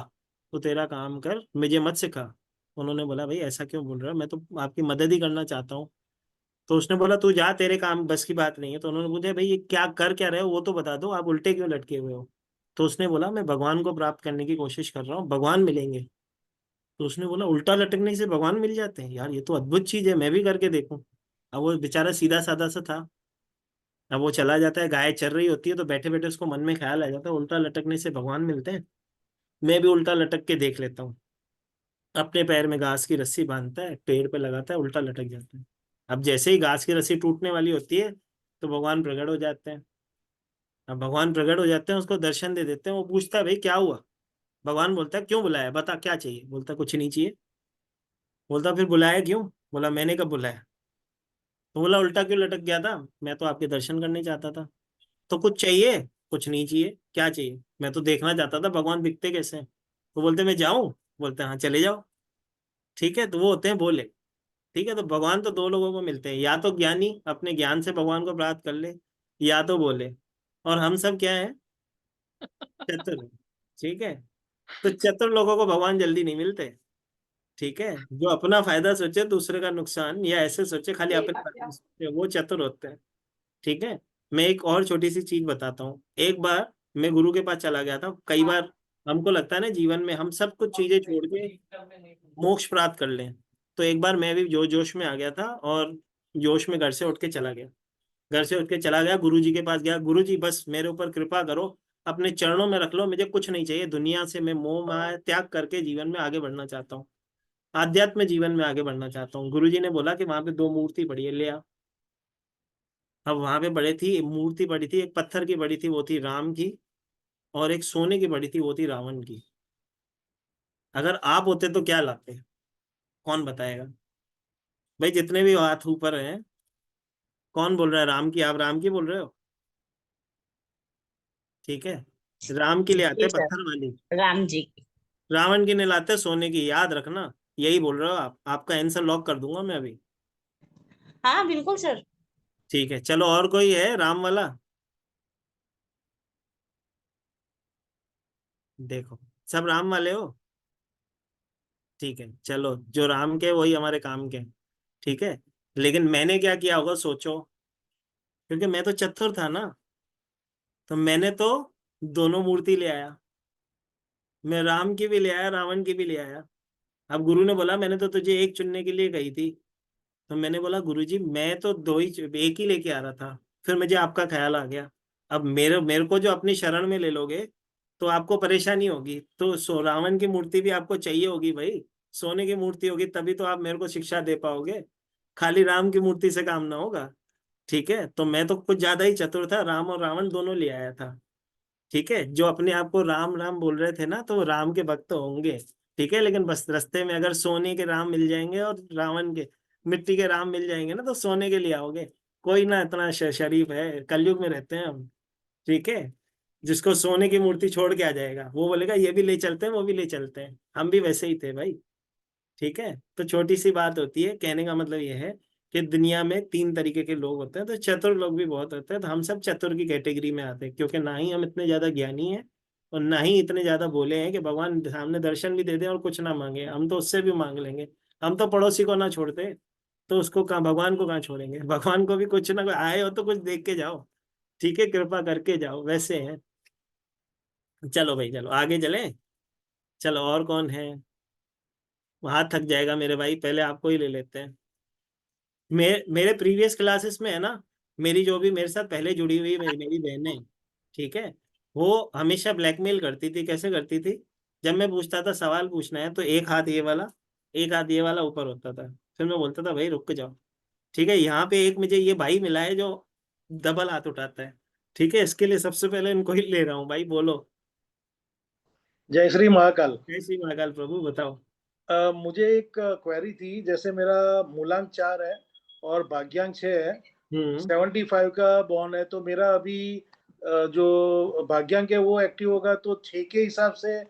तू तेरा काम कर, मुझे मत सिखा। उन्होंने बोला भाई ऐसा क्यों बोल रहा है, मैं तो आपकी मदद ही करना चाहता हूँ। तो उसने बोला तू जा, तेरे काम बस की बात नहीं है। तो उन्होंने पूछा भाई ये क्या कर क्या रहे हो, वो तो बता दो, आप उल्टे क्यों लटके हुए हो। तो उसने बोला मैं भगवान को प्राप्त करने की कोशिश कर रहा हूँ, भगवान मिलेंगे। तो उसने बोला उल्टा लटकने से भगवान मिल जाते हैं, यार ये तो अद्भुत चीज है, मैं भी करके देखूं। अब वो बेचारा सीधा साधा सा था। अब वो चला जाता है, गाय चल रही होती है, तो बैठे बैठे उसको मन में ख्याल आ जाता है उल्टा लटकने से भगवान मिलते हैं, मैं भी उल्टा लटक के देख लेता हूँ। अपने पैर में घास की रस्सी बांधता है, पेड़ पे लगाता है, उल्टा लटक जाता है। अब जैसे ही घास की रस्सी टूटने वाली होती है, तो भगवान प्रकट हो जाते हैं। अब भगवान प्रकट हो जाते हैं, उसको दर्शन दे देते हैं। वो पूछता है भाई क्या हुआ। भगवान बोलता है क्यों बुलाया, बता क्या चाहिए। बोलता कुछ नहीं चाहिए। बोलता फिर बुलाया क्यों। बोला मैंने कब बुलाया। तो बोला उल्टा क्यों लटक गया था, मैं तो आपके दर्शन करने चाहता था। तो कुछ चाहिए। कुछ नहीं चाहिए, क्या चाहिए, मैं तो देखना चाहता था भगवान दिखते कैसे हैं। तो बोलते मैं जाऊं। बोलते हाँ चले जाओ। ठीक है, तो वो होते हैं बोले। ठीक है, तो भगवान तो 2 लोगों को मिलते हैं, या तो ज्ञानी अपने ज्ञान से भगवान को प्राप्त कर ले, या तो बोले। और हम सब क्या है, चतुर। ठीक है, तो चतुर लोगों को भगवान जल्दी नहीं मिलते। ठीक है, जो अपना फायदा सोचे दूसरे का नुकसान, या ऐसे सोचे खाली अपने फायदा सोचे, वो चतुर होते हैं। ठीक है, मैं एक और छोटी सी चीज बताता हूँ। एक बार मैं गुरु के पास चला गया था। कई बार हमको लगता है ना जीवन में हम सब कुछ चीजें छोड़ के मोक्ष प्राप्त कर लें। तो एक बार मैं भी जोश में आ गया था, और जोश में घर से उठ के चला गया। घर से उठ के चला गया, गुरु जी के पास गया, गुरु जी बस मेरे ऊपर कृपा करो, अपने चरणों में रख लो, मुझे कुछ नहीं चाहिए दुनिया से, मैं मोह माया त्याग करके जीवन में आगे बढ़ना चाहता हूँ, आध्यात्म जीवन में आगे बढ़ना चाहता हूँ। गुरु जी ने बोला कि वहां पे 2 मूर्ति पड़ी है, ले आ। अब वहां पे बड़ी थी मूर्ति, पड़ी थी एक पत्थर की बड़ी थी, वो थी राम की, और एक सोने की बड़ी थी, वो थी रावण की। अगर आप होते तो क्या लाते, कौन बताएगा। भाई जितने भी हाथ ऊपर हैं, कौन बोल रहा है राम की, आप राम की बोल रहे हो। ठीक है, राम की ले आते जी हैं सर। पत्थर वाली, राम जी की। रावण की नहीं लाते सोने की, याद रखना। यही बोल रहे हो आप, आपका आंसर लॉक कर दूंगा मैं अभी। हाँ बिल्कुल सर। ठीक है, चलो और कोई है राम वाला। देखो, सब राम वाले हो। ठीक है, चलो जो राम के वही हमारे काम के, ठीक है। लेकिन मैंने क्या किया होगा सोचो, क्योंकि मैं तो चतुर था ना, तो मैंने तो दोनों मूर्ति ले आया। मैं राम की भी ले आया, रावण की भी ले आया। अब गुरु ने बोला मैंने तो तुझे एक चुनने के लिए कही थी, तो मैंने बोला गुरुजी मैं तो दो ही एक ही लेके आ रहा था, फिर मुझे आपका ख्याल आ गया। अब मेरे मेरे को जो अपनी शरण में ले लोगे तो आपको परेशानी होगी, तो रावण की मूर्ति भी आपको चाहिए होगी भाई, सोने की मूर्ति होगी तभी तो आप मेरे को शिक्षा दे पाओगे, खाली राम की मूर्ति से काम ना होगा। ठीक है, तो मैं तो कुछ ज्यादा ही चतुर था, राम और रावण दोनों ले आया था। ठीक है, जो अपने आप को राम राम बोल रहे थे ना, तो वो राम के भक्त होंगे। ठीक है, लेकिन बस रास्ते में अगर सोने के राम मिल जाएंगे और रावण के मिट्टी के राम मिल जाएंगे ना, तो सोने के लिए आओगे। कोई ना इतना शरीफ है, कलयुग में रहते हैं हम। ठीक है, जिसको सोने की मूर्ति छोड़ के आ जाएगा वो बोलेगा ये भी ले चलते हैं वो भी ले चलते हैं, हम भी वैसे ही थे भाई। ठीक है, तो छोटी सी बात होती है, कहने का मतलब ये है कि दुनिया में तीन तरीके के लोग होते हैं, तो चतुर लोग भी बहुत होते हैं, तो हम सब चतुर की कैटेगरी में आते हैं, क्योंकि ना ही हम इतने ज्यादा ज्ञानी हैं और ना ही इतने ज्यादा बोले हैं कि भगवान सामने दर्शन भी दे दे और कुछ ना मांगे, हम तो उससे भी मांग लेंगे। हम तो पड़ोसी को ना छोड़ते, तो उसको कहाँ, भगवान को कहाँ छोड़ेंगे। भगवान को भी कुछ ना कुछ आए हो तो कुछ देख के जाओ। ठीक है, कृपा करके जाओ, वैसे हैं। चलो भाई, चलो आगे चले। चलो और कौन है, हाथ थक जाएगा मेरे भाई, पहले आपको ही ले लेते हैं। मेरे प्रीवियस क्लासेस में है ना, मेरी जो भी मेरे साथ पहले जुड़ी हुई मेरी बहनें, ठीक है, वो हमेशा ब्लैकमेल करती थी। कैसे करती थी, जब मैं पूछता था सवाल पूछना है तो एक हाथ ये वाला, एक हाथ ये वाला ऊपर होता था, फिर मैं बोलता था भाई रुक जाओ। ठीक है, यहाँ पे एक मुझे ये भाई मिला है जो डबल हाथ उठाता है। ठीक है, इसके लिए सबसे पहले इनको ही ले रहा हूँ भाई, बोलो। जय श्री महाकाल। जय श्री महाकाल प्रभु, बताओ। मुझे एक क्वेरी थी, जैसे मेरा मूलांक 4 है और भाग्यांक 6 है, हम्म 75 का बॉन्ड है, तो मेरा अभी जो भाग्यांक है वो एक्टिव होगा, तो 6 के हिसाब से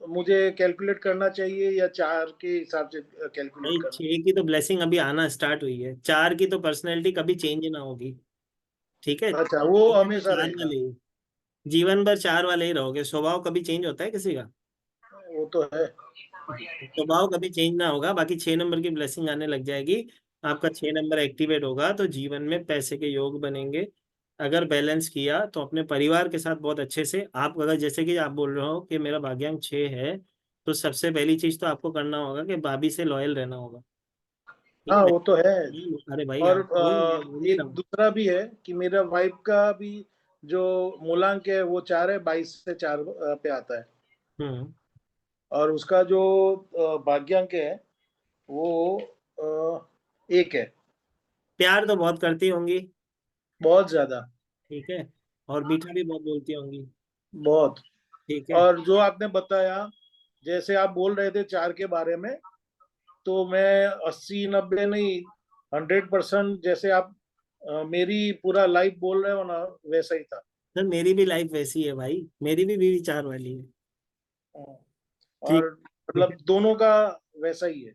मुझे कैलकुलेट करना चाहिए या 4 के हिसाब से कैलकुलेट भाई करना? 6 की तो ब्लेसिंग अभी आना स्टार्ट हुई है, 4 की तो पर्सनैलिटी कभी चेंज ना होगी। ठीक है, अच्छा, वो जीवन भर हमेशा 4 रहेगा। वाले ही, जीवन भर 4 वाले ही रहोगे। स्वभाव कभी चेंज होता है किसी का? वो तो है। स्वभाव कभी चेंज ना होगा। बाकी 6 नंबर की ब्लेसिंग आने लग जाएगी, आपका 6 नंबर एक्टिवेट होगा तो जीवन में पैसे के योग बनेंगे। अगर बैलेंस किया तो अपने परिवार के साथ बहुत अच्छे से, आप अगर जैसे कि आप बोल रहे हो कि मेरा भाग्यांक 6 है, तो सबसे पहली चीज तो आपको करना होगा कि भाभी से लॉयल रहना होगा। ठीक हाँ, है, वो तो है। अरे भाई और आप बोल ही रहा एक हूँ। दूसरा भी है कि मेरा वाइफ का भी जो मूलांक है वो 4 है, 22 से 4 पे आता है, हम्म और उसका जो भाग्यांक है वो 1 है। प्यार तो बहुत करती होंगी। बहुत ज्यादा। ठीक है, और मीठा भी बहुत बोलती होंगी। बहुत। ठीक है, और जो आपने बताया, जैसे आप बोल रहे थे 4 के बारे में, तो मैं 80-90 नहीं, 100% जैसे आप मेरी पूरा लाइफ बोल रहे हो ना, वैसा ही था। सर मेरी भी लाइफ वैसी है भाई, मेरी भी बीवी 4 वाली है। ठीक। और मतलब दोनों का वैसा ही है।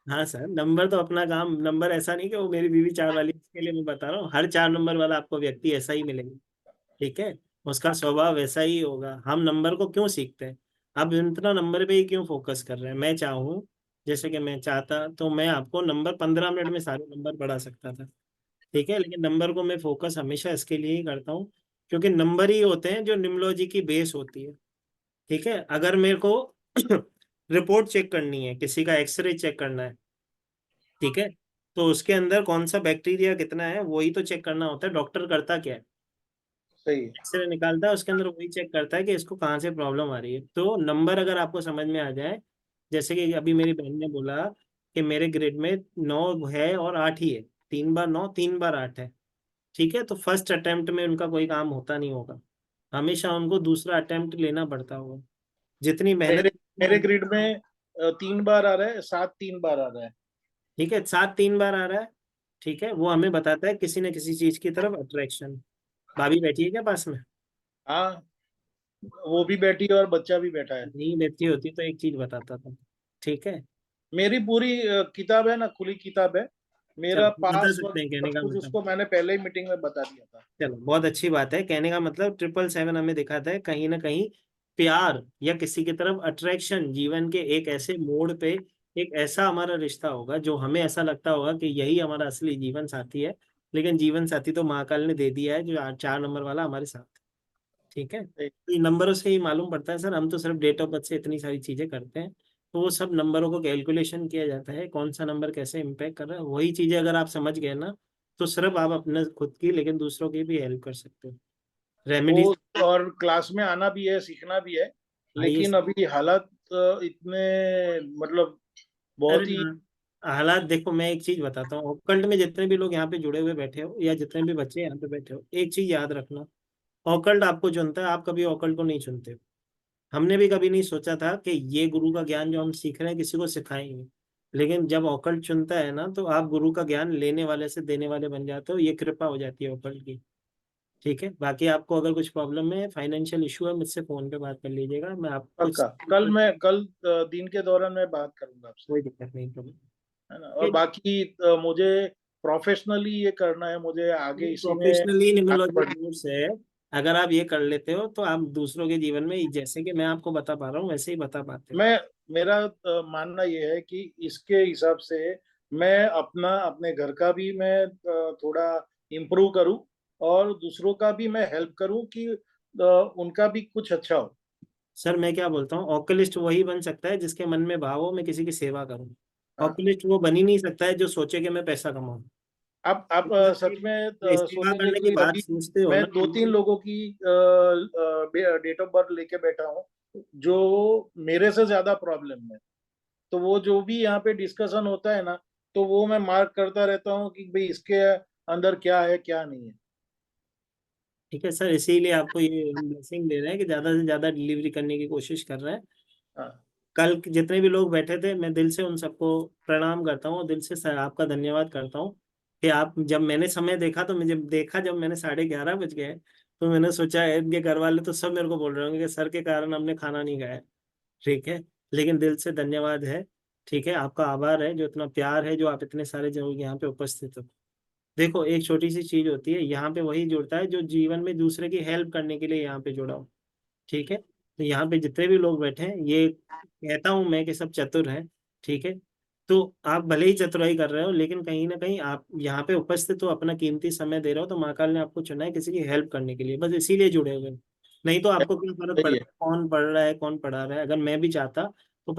हाँ सर, नंबर तो अपना काम, नंबर ऐसा नहीं कि वो मेरी बीवी 4 वाली, इसके लिए मैं बता रहा हूँ हर 4 नंबर वाला आपको व्यक्ति ऐसा ही मिलेगा। ठीक है, उसका स्वभाव वैसा ही होगा। हम नंबर को क्यों सीखते हैं, अब इतना नंबर पे ही क्यों फोकस कर रहे हैं। मैं चाहूँ, जैसे कि मैं चाहता तो मैं आपको नंबर 15 मिनट में सारे नंबर पढ़ा सकता था। ठीक है, लेकिन नंबर को मैं फोकस हमेशा इसके लिए ही करता हूँ, क्योंकि नंबर ही होते हैं जो न्यूमरोलॉजी की बेस होती है। ठीक है, अगर मेरे को रिपोर्ट चेक करनी है, किसी का एक्सरे चेक करना है, ठीक है, तो उसके अंदर कौन सा बैक्टीरिया कितना है वही तो चेक करना होता है। डॉक्टर करता क्या है, सही है। एक्सरे निकालता है, उसके अंदर वही चेक करता है कि इसको कहाँ से प्रॉब्लम आ रही है। तो नंबर अगर आपको समझ में आ जाए, जैसे कि अभी मेरी बहन ने बोला कि मेरे ग्रेड में 9 है और 8 ही है, 3 बार 9 3 बार 8 है। ठीक है, तो फर्स्ट अटेम्प्ट में उनका कोई काम होता नहीं होगा, हमेशा उनको दूसरा अटेम्प्ट लेना पड़ता होगा। जितनी मेहनत। मेरे मेरे ग्रिड में 3 बार आ रहा है, 7 3 बार आ रहा है। ठीक है, 7 3 बार आ रहा है। ठीक है, वो हमें बताता है किसी न किसी चीज की तरफ अट्रैक्शन। भाभी बैठी है क्या पास में? हाँ, वो भी बैठी है और बच्चा भी बैठा है। नहीं बैठी होती तो एक चीज बताता था। ठीक है, मेरी पूरी किताब है ना, खुली किताब है। मेरा चलो बता पास सकते वक्त हैं कहने सब का कुछ मतलब। उसको मैंने पहले ही मीटिंग में बता दिया था। चलो बहुत अच्छी बात है, कहने का मतलब 777 हमें दिखाता है कहीं ना कहीं प्यार या किसी की तरफ अट्रैक्शन, जीवन के एक ऐसे मोड़ पे एक ऐसा हमारा रिश्ता होगा जो हमें ऐसा लगता होगा कि यही हमारा असली जीवन साथी है, लेकिन जीवन साथी तो महाकाल ने दे दिया है जो 4 नंबर वाला हमारे साथ है। ठीक है, तो ये नंबरों से ही मालूम पड़ता है सर। हम तो सिर्फ डेट ऑफ बर्थ से इतनी सारी चीजें करते हैं, तो वो सब नंबरों को कैलकुलेशन किया जाता है, कौन सा नंबर कैसे इम्पेक्ट कर रहा है। वही चीजें अगर आप समझ गए ना, तो सिर्फ आप अपने खुद की लेकिन दूसरों की भी हेल्प कर सकते हो। रेमेडीज वो और क्लास में आना भी है, सीखना भी है, आइए। लेकिन अभी हालात इतने मतलब अरे बहुत ही। हालात देखो, मैं एक चीज बताता हूँ, ऑकल्ट में जितने भी लोग यहाँ पे जुड़े हुए बैठे हो या जितने भी बच्चे यहाँ पे बैठे हो, एक चीज याद रखना, ऑकल्ट आपको चुनता है, आप कभी ऑकल्ट को नहीं चुनते हो। हमने भी कभी नहीं सोचा था कि ये गुरु का ज्ञान जो हम सीख रहे हैं किसी को सिखाएंगे, लेकिन जब ऑकल्ट चुनता है ना, तो आप गुरु का ज्ञान लेने वाले से देने वाले बन जाते हो। ये कृपा हो जाती है ऑकल्ट की। ठीक है, बाकी आपको अगर कुछ प्रॉब्लम है, फाइनेंशियल इशू है, मुझसे फोन पे बात कर लीजिएगा, मैं आपको कुछ पक्का कल दिन के दौरान मैं बात करूंगा आपसे, कोई दिक्कत नहीं, प्रॉब्लम। है ना। और बाकी मुझे प्रोफेशनली ये करना है, मुझे आगे इसी में प्रोफेशनली आगे न्यूमरोलॉजी बढ़ना कोर्स है, अगर आप ये कर लेते हो तो आप दूसरों के जीवन में जैसे कि मैं आपको बता पा रहा हूँ वैसे ही बता पाते है। हो। मेरा मानना ये है कि इसके हिसाब से मैं अपने घर का भी मैं थोड़ा इम्प्रूव करूं, और दूसरों का भी मैं हेल्प करूं कि उनका भी कुछ अच्छा हो। सर मैं क्या बोलता हूँ, ऑक्युलिस्ट वही बन सकता है जिसके मन में भाव हो मैं किसी की सेवा करूँ। हाँ। ऑक्युलिस्ट वो बन ही नहीं सकता है जो सोचे कि मैं पैसा कमाऊँ। आप सच में सेवा सोचेंगे करने की कि बात अभी सोचते हो मैं ना। 2-3 लोगों की डेट ऑफ बर्थ लेके बैठा हूँ जो मेरे से ज्यादा प्रॉब्लम है, तो वो जो भी यहाँ पे डिस्कशन होता है ना, तो वो मैं मार्क करता रहता हूँ कि भाई इसके अंदर क्या है क्या नहीं है। ठीक है सर, इसीलिए आपको ये हम ब्लेसिंग दे रहे हैं कि ज्यादा से ज्यादा डिलीवरी करने की कोशिश कर रहे हैं। हाँ। कल जितने भी लोग बैठे थे, मैं दिल से उन सबको प्रणाम करता हूँ और दिल से सर आपका धन्यवाद करता हूँ कि आप, जब मैंने समय देखा तो मुझे देखा, जब मैंने 11:30 बज गए, तो मैंने सोचा इनके घर वाले तो सब मेरे को बोल रहे होंगे कि सर के कारण हमने खाना नहीं खाया। ठीक है, लेकिन दिल से धन्यवाद है। ठीक है, आपका आभार है, जो इतना प्यार है, जो आप इतने सारे जो यहाँ पे उपस्थित हो। देखो एक छोटी सी चीज होती है, यहाँ पे वही जुड़ता है जो जीवन में दूसरे की हेल्प करने के लिए यहाँ पे जुड़ा हो। ठीक है, तो यहाँ पे जितने भी लोग बैठे हैं, ये कहता हूं मैं कि सब चतुर हैं। ठीक है, तो आप भले ही चतुराई कर रहे हो, लेकिन कहीं ना कहीं आप यहाँ पे उपस्थित हो, अपना कीमती समय दे रहे हो, तो महाकाल ने आपको चुना है किसी की हेल्प करने के लिए, बस इसीलिए जुड़े हुए हो। नहीं तो आपको क्या फर्क सही है। पड़ता है कौन पढ़ रहा है कौन पढ़ा रहा है। अगर मैं भी चाहता तो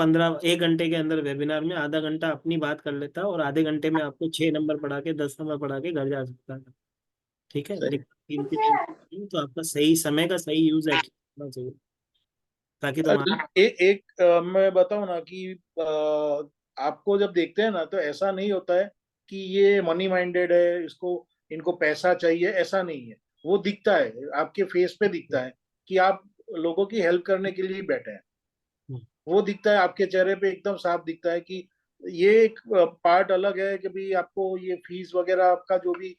1 घंटे के अंदर वेबिनार में आधा घंटा अपनी बात कर लेता और आधे घंटे में आपको 6 नंबर पढ़ा के 10 नंबर पढ़ा के घर जा सकता था। ठीक है, सही। लेकिन कीमती टाइम तो आपका सही समय का सही यूज होना चाहिए, ताकि तुम्हारा। एक मैं बताऊं ना कि आपको जब देखते हैं ना, तो ऐसा नहीं होता है कि ये मनी माइंडेड है, इसको इनको पैसा चाहिए, ऐसा नहीं है। वो दिखता है, आपके फेस पे दिखता है कि आप लोगों की हेल्प करने के लिए ही बैठे हैं। वो दिखता है आपके चेहरे पे, एकदम साफ दिखता है कि ये एक पार्ट अलग है कि भाई आपको ये फीस वगैरह आपका जो भी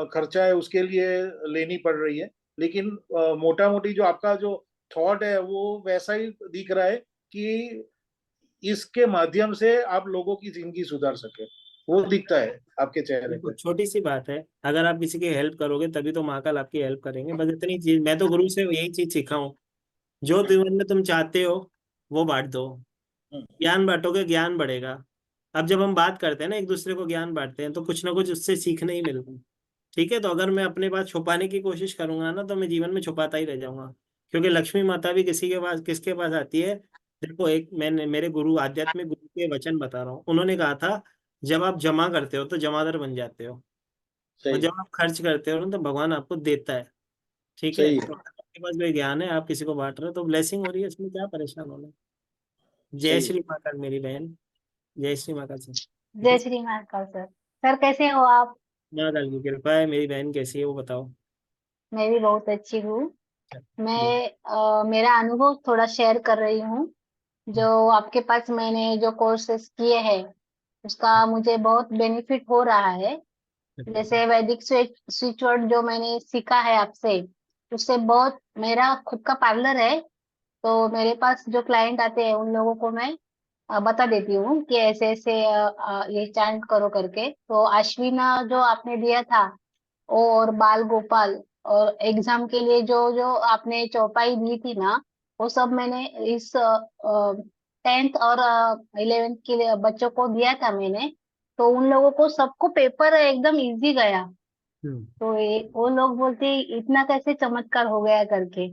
खर्चा है उसके लिए लेनी पड़ रही है, लेकिन मोटा मोटी जो आपका जो थॉट है वो वैसा ही दिख रहा है कि इसके माध्यम से आप लोगों की जिंदगी सुधार सके। वो दिखता है आपके चेहरे देखो पे। छोटी सी बात है, अगर आप किसी की हेल्प करोगे तभी तो महाकाल आपकी हेल्प करेंगे, बस इतनी चीज। मैं तो गुरु से यही चीज सीखा हूँ, जो जीवन में तुम चाहते हो वो बांट दो। हम्म। ज्ञान बांटोगे ज्ञान बढ़ेगा। अब जब हम बात करते हैं ना, एक दूसरे को ज्ञान बांटते हैं, तो कुछ ना कुछ उससे सीखने ही मिलता है। ठीक है, तो अगर मैं अपने पास छुपाने की कोशिश करूंगा ना, तो मैं जीवन में छुपाता ही रह जाऊंगा। क्योंकि लक्ष्मी माता भी किसी के पास किसके पास आती है। देखो एक मैंने मेरे गुरु, आध्यात्मिक गुरु के वचन बता रहा हूँ, उन्होंने कहा था जब आप जमा करते हो तो जमादार बन जाते हो, और सही। जब आप खर्च करते हो ना तो भगवान आपको देता है। ठीक है, सही है। तो अगर आपके पास कोई ज्ञान है, आप किसी को बांट रहे हो तो ब्लेसिंग हो रही है, इसमें क्या परेशान होना। जय सही है। श्री महाकाल मेरी बहन, जय श्री महाकाल से। ठीक है, जय श्री महाकाल सर। सर कैसे हो आप? महाकाल की कृपा है। मेरी बहन कैसी है वो बताओ। मैं भी बहुत अच्छी हूँ। बोल। मैं मेरा अनुभव थोड़ा शेयर कर रही हूँ। जो आपके पास मैंने जो कोर्सेस किए हैं उसका मुझे बहुत बेनिफिट हो रहा है। जैसे वैदिक स्विच वर्ड जो मैंने सीखा है आपसे, उससे बहुत, मेरा खुद का पार्लर है, तो मेरे पास जो क्लाइंट आते हैं उन लोगों को मैं बता देती हूँ कि ऐसे ऐसे ये चांट करो करके। तो अश्विना जो आपने दिया था और बाल गोपाल, और एग्जाम के लिए जो जो आपने चौपाई दी थी ना, वो सब मैंने इस 10th और 11th के लिए बच्चों को दिया था मैंने। तो उन लोगों को सबको पेपर एकदम इजी गया। तो वो लोग बोलते इतना कैसे चमत्कार हो गया करके।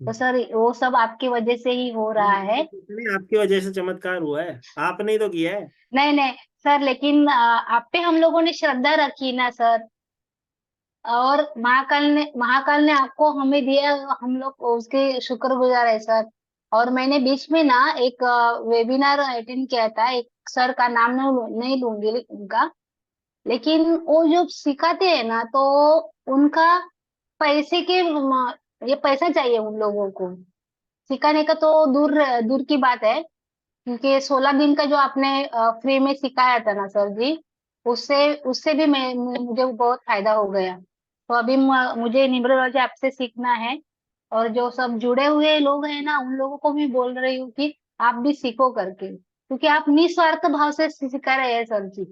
तो सर वो सब आपकी वजह से ही हो रहा है। नहीं, आपकी वजह से चमत्कार हुआ है, आपने ही तो किया है। नहीं नहीं सर, लेकिन आप पे हम लोगों ने श्रद्धा रखी ना सर। और महाकाल ने आपको हमें दिया, हम लोग उसके शुक्रगुजार है सर। और मैंने बीच में ना एक वेबिनार अटेंड किया था, एक सर का नाम नहीं लूंगी उनका। लेकिन वो जो सिखाते हैं ना, तो उनका पैसे के ये पैसा चाहिए उन लोगों को सिखाने का, तो दूर दूर की बात है। क्योंकि 16 दिन का जो आपने फ्री में सिखाया था ना सर जी, उससे उससे भी मुझे बहुत फायदा हो गया। तो अभी मुझे न्यूमरोलॉजी आपसे सीखना है। और जो सब जुड़े हुए लोग हैं ना, उन लोगों को भी बोल रही हूँ कि आप भी सीखो करके, क्योंकि आप निस्वार्थ भाव से सिखा रहे हैं सर जी।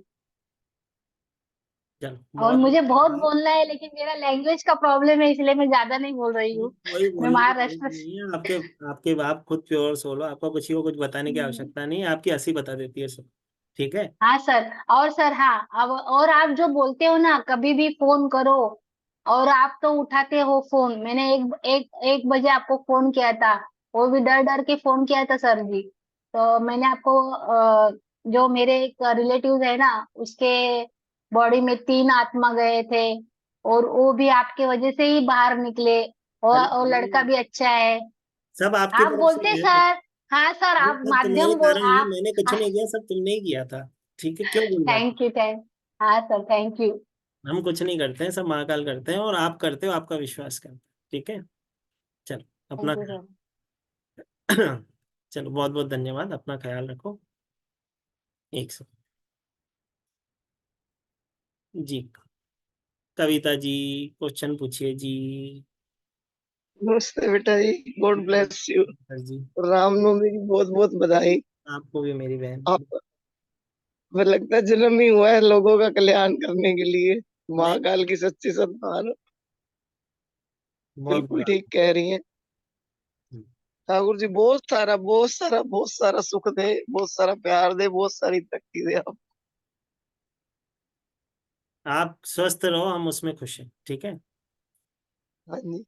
चलो, और बहुत मुझे बहुत धन्यवाद। बोलना है, लेकिन मेरा लैंग्वेज का प्रॉब्लम है, इसलिए मैं ज्यादा नहीं बोल रही हूँ। कोई मैं बोलने की जरूरत महाराष्ट्र नहीं है, आपके आपके आप खुद प्योर सोलो, आपको किसी को कुछ बताने की आवश्यकता नहीं है, आपकी हंसी बता देती है सब। ठीक है। हाँ सर। और सर हाँ, अब और आप जो बोलते हो ना कभी भी फोन करो, और आप तो उठाते हो फोन। मैंने एक बजे आपको फोन किया था, वो भी डर डर के फोन किया था सर जी। तो मैंने आपको जो मेरे एक रिलेटिव है ना, उसके बॉडी में 3 आत्मा गए थे, और वो भी आपके वजह से ही बाहर निकले। अरे और लड़का भी अच्छा है। सब आपकी आप तरफ से बोलते ही है सब। सर। हाँ सर, ये आप सब तुम्हारे माध्यम बोल कारण ही है, आप। मैंने कुछ नहीं किया, सब तुमने ही किया था। ठीक है, क्यों बोल जाते? थैंक यू हाँ सर, थैंक यू। हम कुछ नहीं करते हैं, सब महाकाल करते हैं, और आप करते हो, आपका विश्वास करते हैं। ठीक है। चलो, अपना थैंक यू सर। चलो, बहुत बहुत धन्यवाद, अपना ख्याल रखो। एक सेकंड जी। कविता जी, क्वेश्चन पूछिए जी। नमस्ते बेटा जी, गॉड ब्लेस यू। सर जी, रामनवमी की बहुत बहुत बधाई। आपको भी मेरी बहन। आप हमें लगता है जन्म ही हुआ है लोगों का कल्याण करने के लिए। नहीं, महाकाल की सच्ची संतान। बहुत बिल्कुल बड़ा। ठीक कह रही हैं। ठाकुर जी बहुत सारा सुख दे, बहुत सारा प्यार दे, बहुत सारी तरक्की दे आप। आप स्वस्थ रहो, हम उसमें खुश हैं। ठीक है। हाँ जी।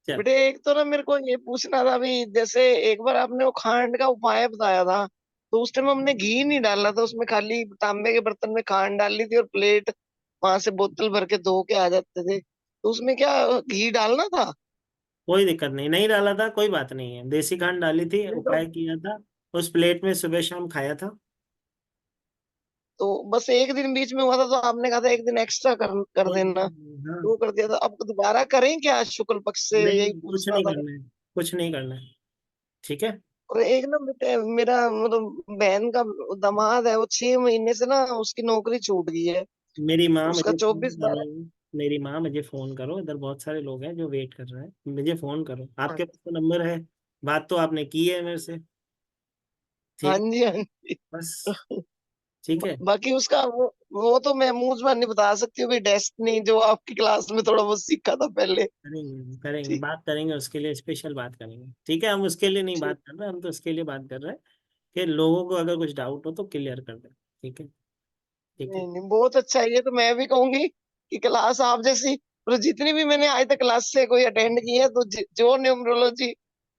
चलो। बेटे एक तो ना मेरे को ये पूछना था अभी, जैसे एक बार आपने वो खांड का उपाय बताया था, तो उस टाइम हमने घी नहीं डाला था उसमें, खाली तांबे के बर्तन में खांड डाली थी और प्लेट वहां से बोतल भर के धो के आ जाते थे। तो उसमें क्या घी डालना था? कोई दिक्कत नहीं, नहीं डाला था कोई बात नहीं है, देसी खांड डाली थी, नहीं तो उपाय किया था। उस प्लेट में सुबह शाम खाया था। तो बस एक दिन बीच में हुआ था, तो आपने कहा था एक दिन एक्स्ट्रा कर कोई देना, हाँ। तो वो कर दिया था। अब दोबारा करें क्या शुक्ल पक्ष से, यही नहीं, कुछ पूछना नहीं था। करना है, कुछ नहीं करना है। ठीक है। और एक ना बेटे मेरा मतलब बहन का दामाद है, वो 6 महीने से ना उसकी नौकरी छूट गई है। मेरी माँ उसका मुझे फोन 24 12। करो। मेरी माँ मुझे फोन करो, इधर बहुत सारे लोग हैं जो वेट कर रहे हैं, मुझे फोन करो, आपके पास तो नंबर है। बात तो आपने की है मेरे से। हाँ ठीक। जी हाँ जी। बस। ठीक है। बाकी उसका वो तो मैं मुंह जुबान नहीं बता सकती हूँ, डेस्टिनी जो आपकी क्लास में थोड़ा बहुत सीखा था पहले। करेंगे करेंगे, ठीक बात करेंगे, उसके लिए स्पेशल बात करेंगे। ठीक है, हम उसके लिए नहीं ठीक। बात कर रहे, हम तो उसके लिए बात कर रहे हैं कि लोगों को अगर कुछ डाउट हो तो क्लियर कर दें। ठीक है। ठीक है। नहीं नहीं बहुत अच्छा है, ये तो मैं भी कहूंगी कि क्लास आप जैसी, और जितनी भी मैंने आज तक क्लास से कोई अटेंड की है, तो जो न्यूमरोलॉजी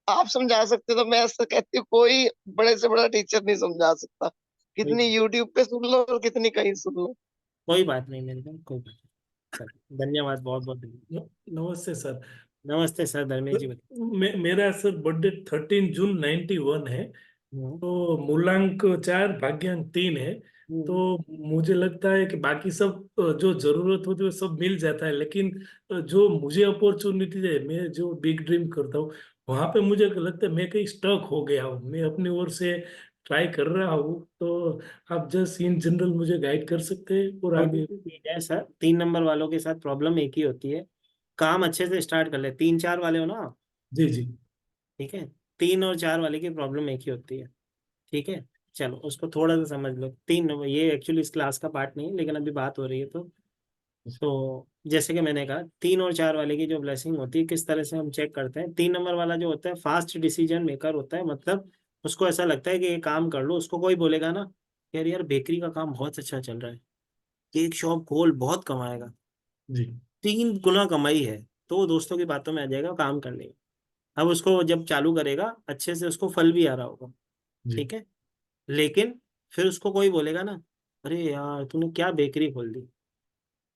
आप समझा सकते हो, तो मैं ऐसा कहती हूँ कोई बड़े से बड़ा टीचर नहीं समझा सकता। कोई कितनी यूट्यूब पे सुन लो और कितनी कहीं सुन लो। कोई बात नहीं, मेरे को कोई बात नहीं। सर धन्यवाद, बहुत बहुत धन्यवाद। नमस्ते सर। नमस्ते सर, धर्मेश जी मेरा सर बर्थडे 13 जून 91 है। बताइए। तो मूलांक 4 भाग्यांक 3 है। तो हम्म। मुझे लगता है कि बाकी सब जो जरूरत होती है वो सब मिल जाता है, लेकिन जो मुझे अपॉर्चुनिटी है, मैं जो बिग ड्रीम करता हूँ, वहां पे मुझे लगता है मैं कहीं स्टक हो गया हूँ। मैं अपनी ओर से ट्राई कर रहा हूँ, तो आप जस्ट इन जनरल मुझे गाइड कर सकते हैं और छोटी आगे। सी चीज है सर, 3 नंबर वालों के साथ प्रॉब्लम एक ही होती है, काम अच्छे से स्टार्ट कर ले। 3 4 वाले हो ना आप? जी जी। ठीक है। 3 और 4 वाले की प्रॉब्लम एक ही होती है। ठीक है। चलो, उसको थोड़ा सा समझ लो। 3 ये एक्चुअली इस क्लास का पार्ट नहीं है, लेकिन अभी बात हो रही है तो जैसे कि मैंने कहा 3 और 4 वाले की जो ब्लेसिंग होती है किस तरह से हम चेक करते हैं। 3 नंबर वाला जो होता है फास्ट डिसीजन मेकर होता है, मतलब उसको ऐसा लगता है कि ये काम कर लो। उसको कोई बोलेगा ना यार यार बेकरी का काम बहुत अच्छा चल रहा है, केक शॉप खोल बहुत कमाएगा, जी 3 गुना कमाई है, तो वो दोस्तों की बातों में आ जाएगा, काम कर लेगा। अब उसको जब चालू करेगा अच्छे से उसको फल भी आ रहा होगा, जी ठीक है। लेकिन फिर उसको कोई बोलेगा ना अरे यार तूने क्या बेकरी खोल दी,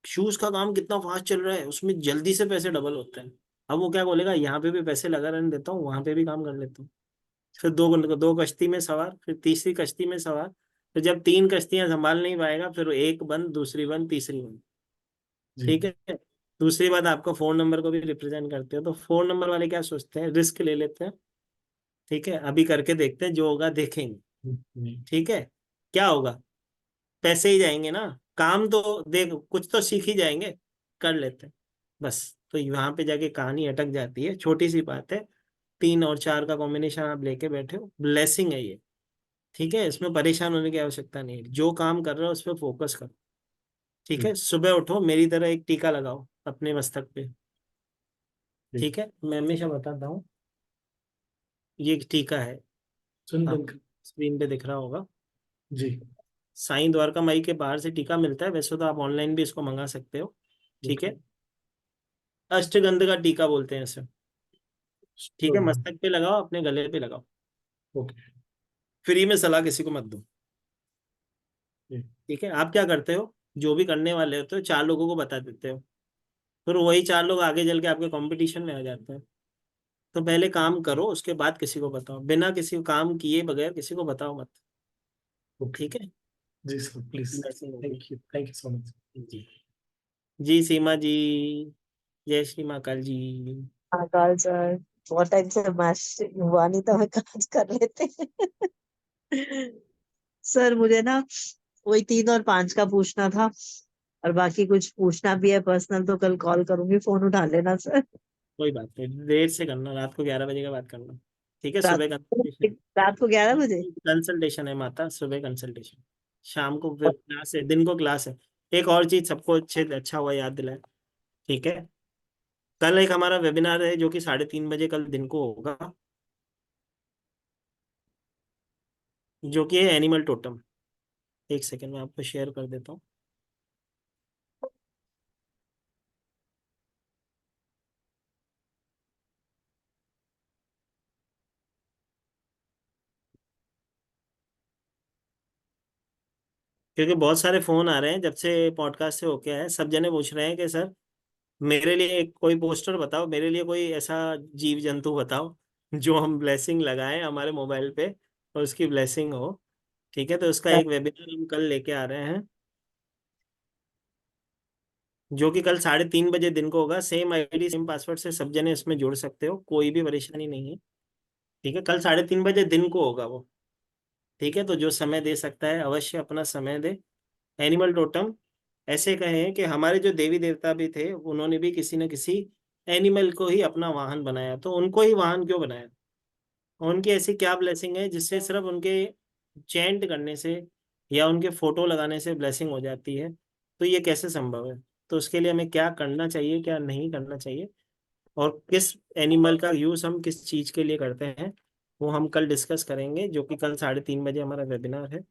शूज का काम कितना फास्ट चल रहा है, उसमें जल्दी से पैसे डबल होते हैं। अब वो क्या बोलेगा, यहाँ पे भी पैसे लगा रहने देता हूँ, वहां पे भी काम कर लेता हूँ। फिर दो दो कश्ती में सवार, फिर तीसरी कश्ती में सवार। फिर जब 3 कश्तियां संभाल नहीं पाएगा, फिर एक बंद, दूसरी बंद, तीसरी बंद, जी ठीक है। दूसरी बात, आपका फोन नंबर को भी रिप्रेजेंट करते हो, तो 4 नंबर वाले क्या सोचते हैं, रिस्क ले लेते हैं, ठीक है, अभी करके देखते हैं, जो होगा देखेंगे, जी ठीक है। क्या होगा, पैसे ही जाएंगे ना, काम तो देख कुछ तो सीख ही जाएंगे, कर लेते हैं बस। तो यहाँ पे जाके कहानी अटक जाती है, छोटी सी बात है। 3 और 4 का कॉम्बिनेशन आप लेके बैठे हो, ब्लेसिंग है ये, ठीक है। इसमें परेशान होने की आवश्यकता नहीं है, जो काम कर रहे हो उस पर फोकस करो, ठीक जी है। सुबह उठो, मेरी तरह एक टीका लगाओ अपने मस्तक पे, जी ठीक है। मैं हमेशा बताता हूँ, ये एक टीका है, चंदन आप का। स्क्रीन पे दिख रहा होगा। जी साईं द्वारका माई के बाहर से टीका मिलता है, वैसे तो आप ऑनलाइन भी इसको मंगा सकते हो, ठीक ओके है। अष्टगंध का टीका बोलते हैं इसे, ठीक है। मस्तक पे लगाओ, अपने गले पे लगाओ, ओके फ्री में सलाह किसी को मत दो, जी ठीक है। आप क्या करते हो, जो भी करने वाले होते हो 4 लोगों को बता देते हो, फिर वही 4 लोग आगे चल के आपके कंपटीशन में आ जाते हैं। तो पहले काम करो, उसके बाद किसी को बताओ, बिना किसी को काम किए बगैर किसी को बताओ मत, ओके ठीक है। जी सर प्लीज। वैसे होगी। Thank you so much. जी, जी सीमा जी, जय श्री महाकाल जी। महाकाल सर, बहुत टाइम से मैच हुआ नहीं था, मैं काज कर लेते सर मुझे ना वही 3 और 5 का पूछना था, और बाकी कुछ पूछना भी है पर्सनल तो कल कॉल करूंगी, फोन उठा लेना सर। कोई बात नहीं, देर से करना, रात को 11 बजे का बात करना, ठीक है। रात सुबह कंसल्टेशन, रात को 11 बजे। कंसल्टेशन है माता, सुबह कंसल्टेशन, शाम को फिर क्लास है, दिन को क्लास है। एक और चीज सबको अच्छे अच्छा हुआ याद दिलाए, ठीक है। कल एक हमारा वेबिनार है जो कि 3:30 बजे कल दिन को होगा, जो कि है एनिमल टोटम। एक सेकंड में आपको शेयर कर देता हूँ। क्योंकि बहुत सारे फोन आ रहे हैं जब से पॉडकास्ट से होके आए, सब जने पूछ रहे हैं कि सर मेरे लिए कोई पोस्टर बताओ, मेरे लिए कोई ऐसा जीव जंतु बताओ जो हम ब्लेसिंग लगाएं हमारे मोबाइल पे और उसकी ब्लेसिंग हो, ठीक है। तो उसका एक वेबिनार हम कल लेके आ रहे हैं, जो कि कल 3:30 बजे दिन को होगा। सेम आईडी सेम पासवर्ड से सब जने इसमें जुड़ सकते हो, कोई भी परेशानी नहीं है, ठीक है। कल 3:30 बजे दिन को होगा वो, ठीक है। तो जो समय दे सकता है अवश्य अपना समय दे। एनिमल टोटम, ऐसे कहें कि हमारे जो देवी देवता भी थे उन्होंने भी किसी न किसी एनिमल को ही अपना वाहन बनाया, तो उनको ही वाहन क्यों बनाया, और उनकी ऐसी क्या ब्लेसिंग है जिससे सिर्फ उनके चैंट करने से या उनके फोटो लगाने से ब्लेसिंग हो जाती है, तो ये कैसे संभव है। तो उसके लिए हमें क्या करना चाहिए, क्या नहीं करना चाहिए, और किस एनिमल का यूज हम किस चीज के लिए करते हैं, वो हम कल डिस्कस करेंगे, जो कि कल 3:30 बजे हमारा वेबिनार है,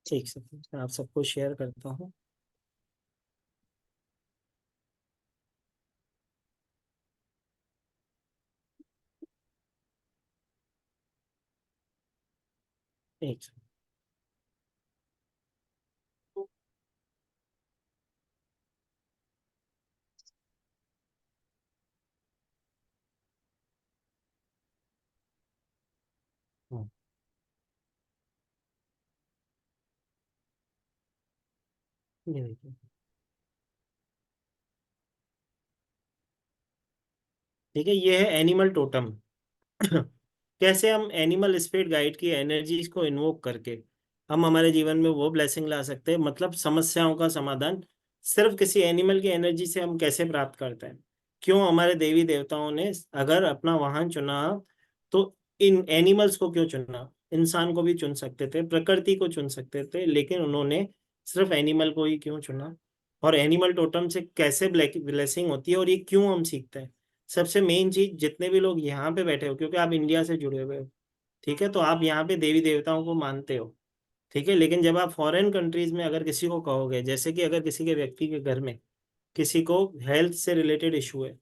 ठीक से। मैं आप सबको शेयर करता हूँ। एक सेकंड। ये देखिए, ठीक है, ये है एनिमल टोटम। कैसे हम एनिमल स्पिरिट गाइड की एनर्जीज को इन्वोक करके हम हमारे जीवन में वो ब्लेसिंग ला सकते हैं, मतलब समस्याओं का समाधान सिर्फ किसी एनिमल की एनर्जी से हम कैसे प्राप्त करते हैं। क्यों हमारे देवी देवताओं ने अगर अपना वाहन चुना, तो इन एनिमल्स को क्यों चुना, इंसान को भी चुन सकते थे, प्रकृति को चुन सकते थे, लेकिन उन्होंने सिर्फ एनिमल को ही क्यों चुना, और एनिमल टोटम से कैसे ब्लेसिंग होती है और ये क्यों हम सीखते हैं। सबसे मेन चीज, जितने भी लोग यहाँ पे बैठे हो, क्योंकि आप इंडिया से जुड़े हुए हो, ठीक है, तो आप यहाँ पे देवी देवताओं को मानते हो, ठीक है, लेकिन जब आप फॉरेन कंट्रीज में अगर किसी को कहोगे, जैसे कि अगर किसी के व्यक्ति के घर में किसी को हेल्थ से रिलेटेड इशू है,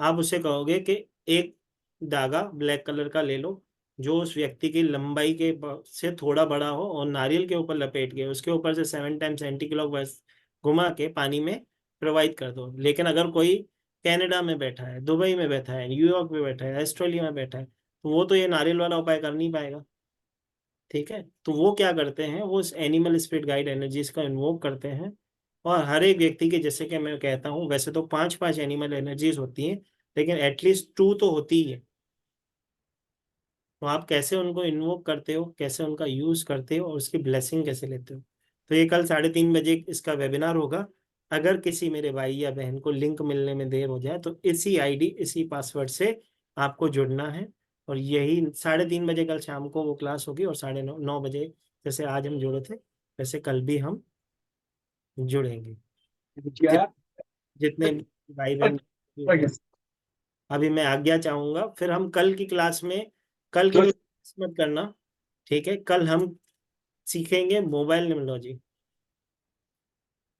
आप उसे कहोगे कि एक धागा ब्लैक कलर का ले लो जो उस व्यक्ति की लंबाई के से थोड़ा बड़ा हो और नारियल के ऊपर लपेट के उसके ऊपर से 7 टाइम्स एंटी क्लॉकवाइज घुमा के पानी में प्रोवाइड कर दो। लेकिन अगर कोई कनाडा में बैठा है, दुबई में बैठा है, न्यूयॉर्क में बैठा है, ऑस्ट्रेलिया में बैठा है, तो वो तो ये नारियल वाला उपाय कर नहीं पाएगा, ठीक है। तो वो क्या करते हैं, वो इस एनिमल स्पिरिट गाइड एनर्जीज का इन्वोक करते हैं, और हर एक व्यक्ति के, जैसे कि मैं कहता हूँ, वैसे तो 5-5 एनिमल एनर्जीज होती हैं, लेकिन एटलीस्ट 2 तो होती ही है। तो आप कैसे उनको इन्वोक करते हो, कैसे उनका यूज करते हो और उसकी ब्लेसिंग कैसे लेते हो। तो ये कल 3:30 बजे इसका वेबिनार होगा। अगर किसी मेरे भाई या बहन को लिंक मिलने में देर हो जाए तो इसी आईडी, इसी पासवर्ड से आपको जुड़ना है, और यही 3:30 बजे कल शाम को वो क्लास होगी, और 9:30 बजे जैसे आज हम जुड़े थे वैसे कल भी हम जुड़ेंगे। जितने भाई बहन, अभी मैं आज्ञा चाहूंगा, फिर हम कल की क्लास में, कल के लिए मत करना, ठीक है, कल हम सीखेंगे मोबाइल न्यूमरोलॉजी,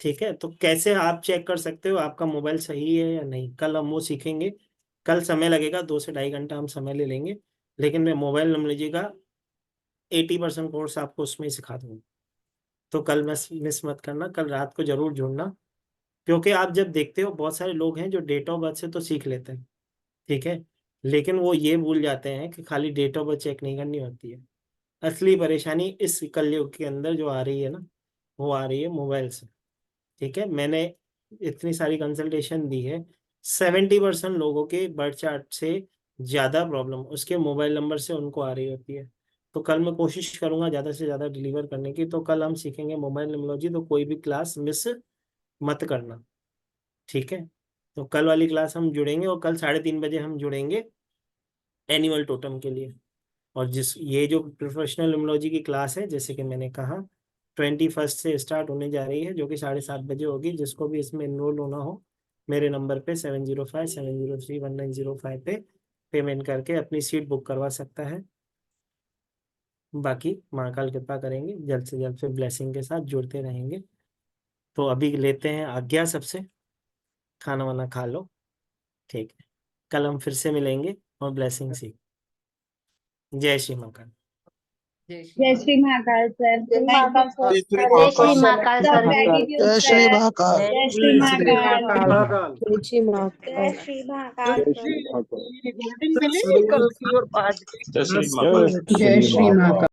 ठीक है। तो कैसे आप चेक कर सकते हो आपका मोबाइल सही है या नहीं, कल हम वो सीखेंगे। कल समय लगेगा, 2 से 2.5 घंटा हम समय ले लेंगे, लेकिन मैं मोबाइल न्यूमरोलॉजी का 80% कोर्स आपको उसमें ही सिखा दूंगा। तो कल मिस मत करना, कल रात को जरूर जुड़ना, क्योंकि आप जब देखते हो बहुत सारे लोग हैं जो डेट ऑफ बर्थ से तो सीख लेते हैं, ठीक है, लेकिन वो ये भूल जाते हैं कि खाली डेट ऑफ बर्थ चेक नहीं करनी होती है। असली परेशानी इस कलयुग के अंदर जो आ रही है ना, वो आ रही है मोबाइल से, ठीक है। मैंने इतनी सारी कंसल्टेशन दी है, 70% लोगों के बर्थ चार्ट से ज़्यादा प्रॉब्लम उसके मोबाइल नंबर से उनको आ रही होती है। तो कल मैं कोशिश करूंगा ज़्यादा से ज़्यादा डिलीवर करने की। तो कल हम सीखेंगे मोबाइल न्यूमरोलॉजी, तो कोई भी क्लास मिस मत करना, ठीक है। तो कल वाली क्लास हम जुड़ेंगे, और कल 3:30 बजे हम जुड़ेंगे एनिमल टोटम के लिए। और जिस ये जो प्रोफेशनल न्यूमरोलॉजी की क्लास है, जैसे कि मैंने कहा, 21 से स्टार्ट होने जा रही है, जो कि 7:30 बजे होगी। जिसको भी इसमें इनरोल होना हो, मेरे नंबर पे 7057031905 पे पेमेंट करके अपनी सीट बुक करवा सकता है। बाकी महाकाल कृपा करेंगे, जल्द से जल्द फिर ब्लेसिंग के साथ जुड़ते रहेंगे। तो अभी लेते हैं आज्ञा सबसे, खाना वाना खा लो, ठीक है। कल हम फिर से मिलेंगे और ब्लेसिंग सीख। जय श्री महाकाल। जय श्री जय महाकाल सर। जय श्री महाकाल सब सर। gratitude जय श्री सर। महाकाल। जय श्री महाकाल। जय श्री महाकाल। जय श्री महाकाल सर। रिकॉर्डिंग मिलेगी कल की और आज की? जय श्री महाकाल। जय श्री महाकाल।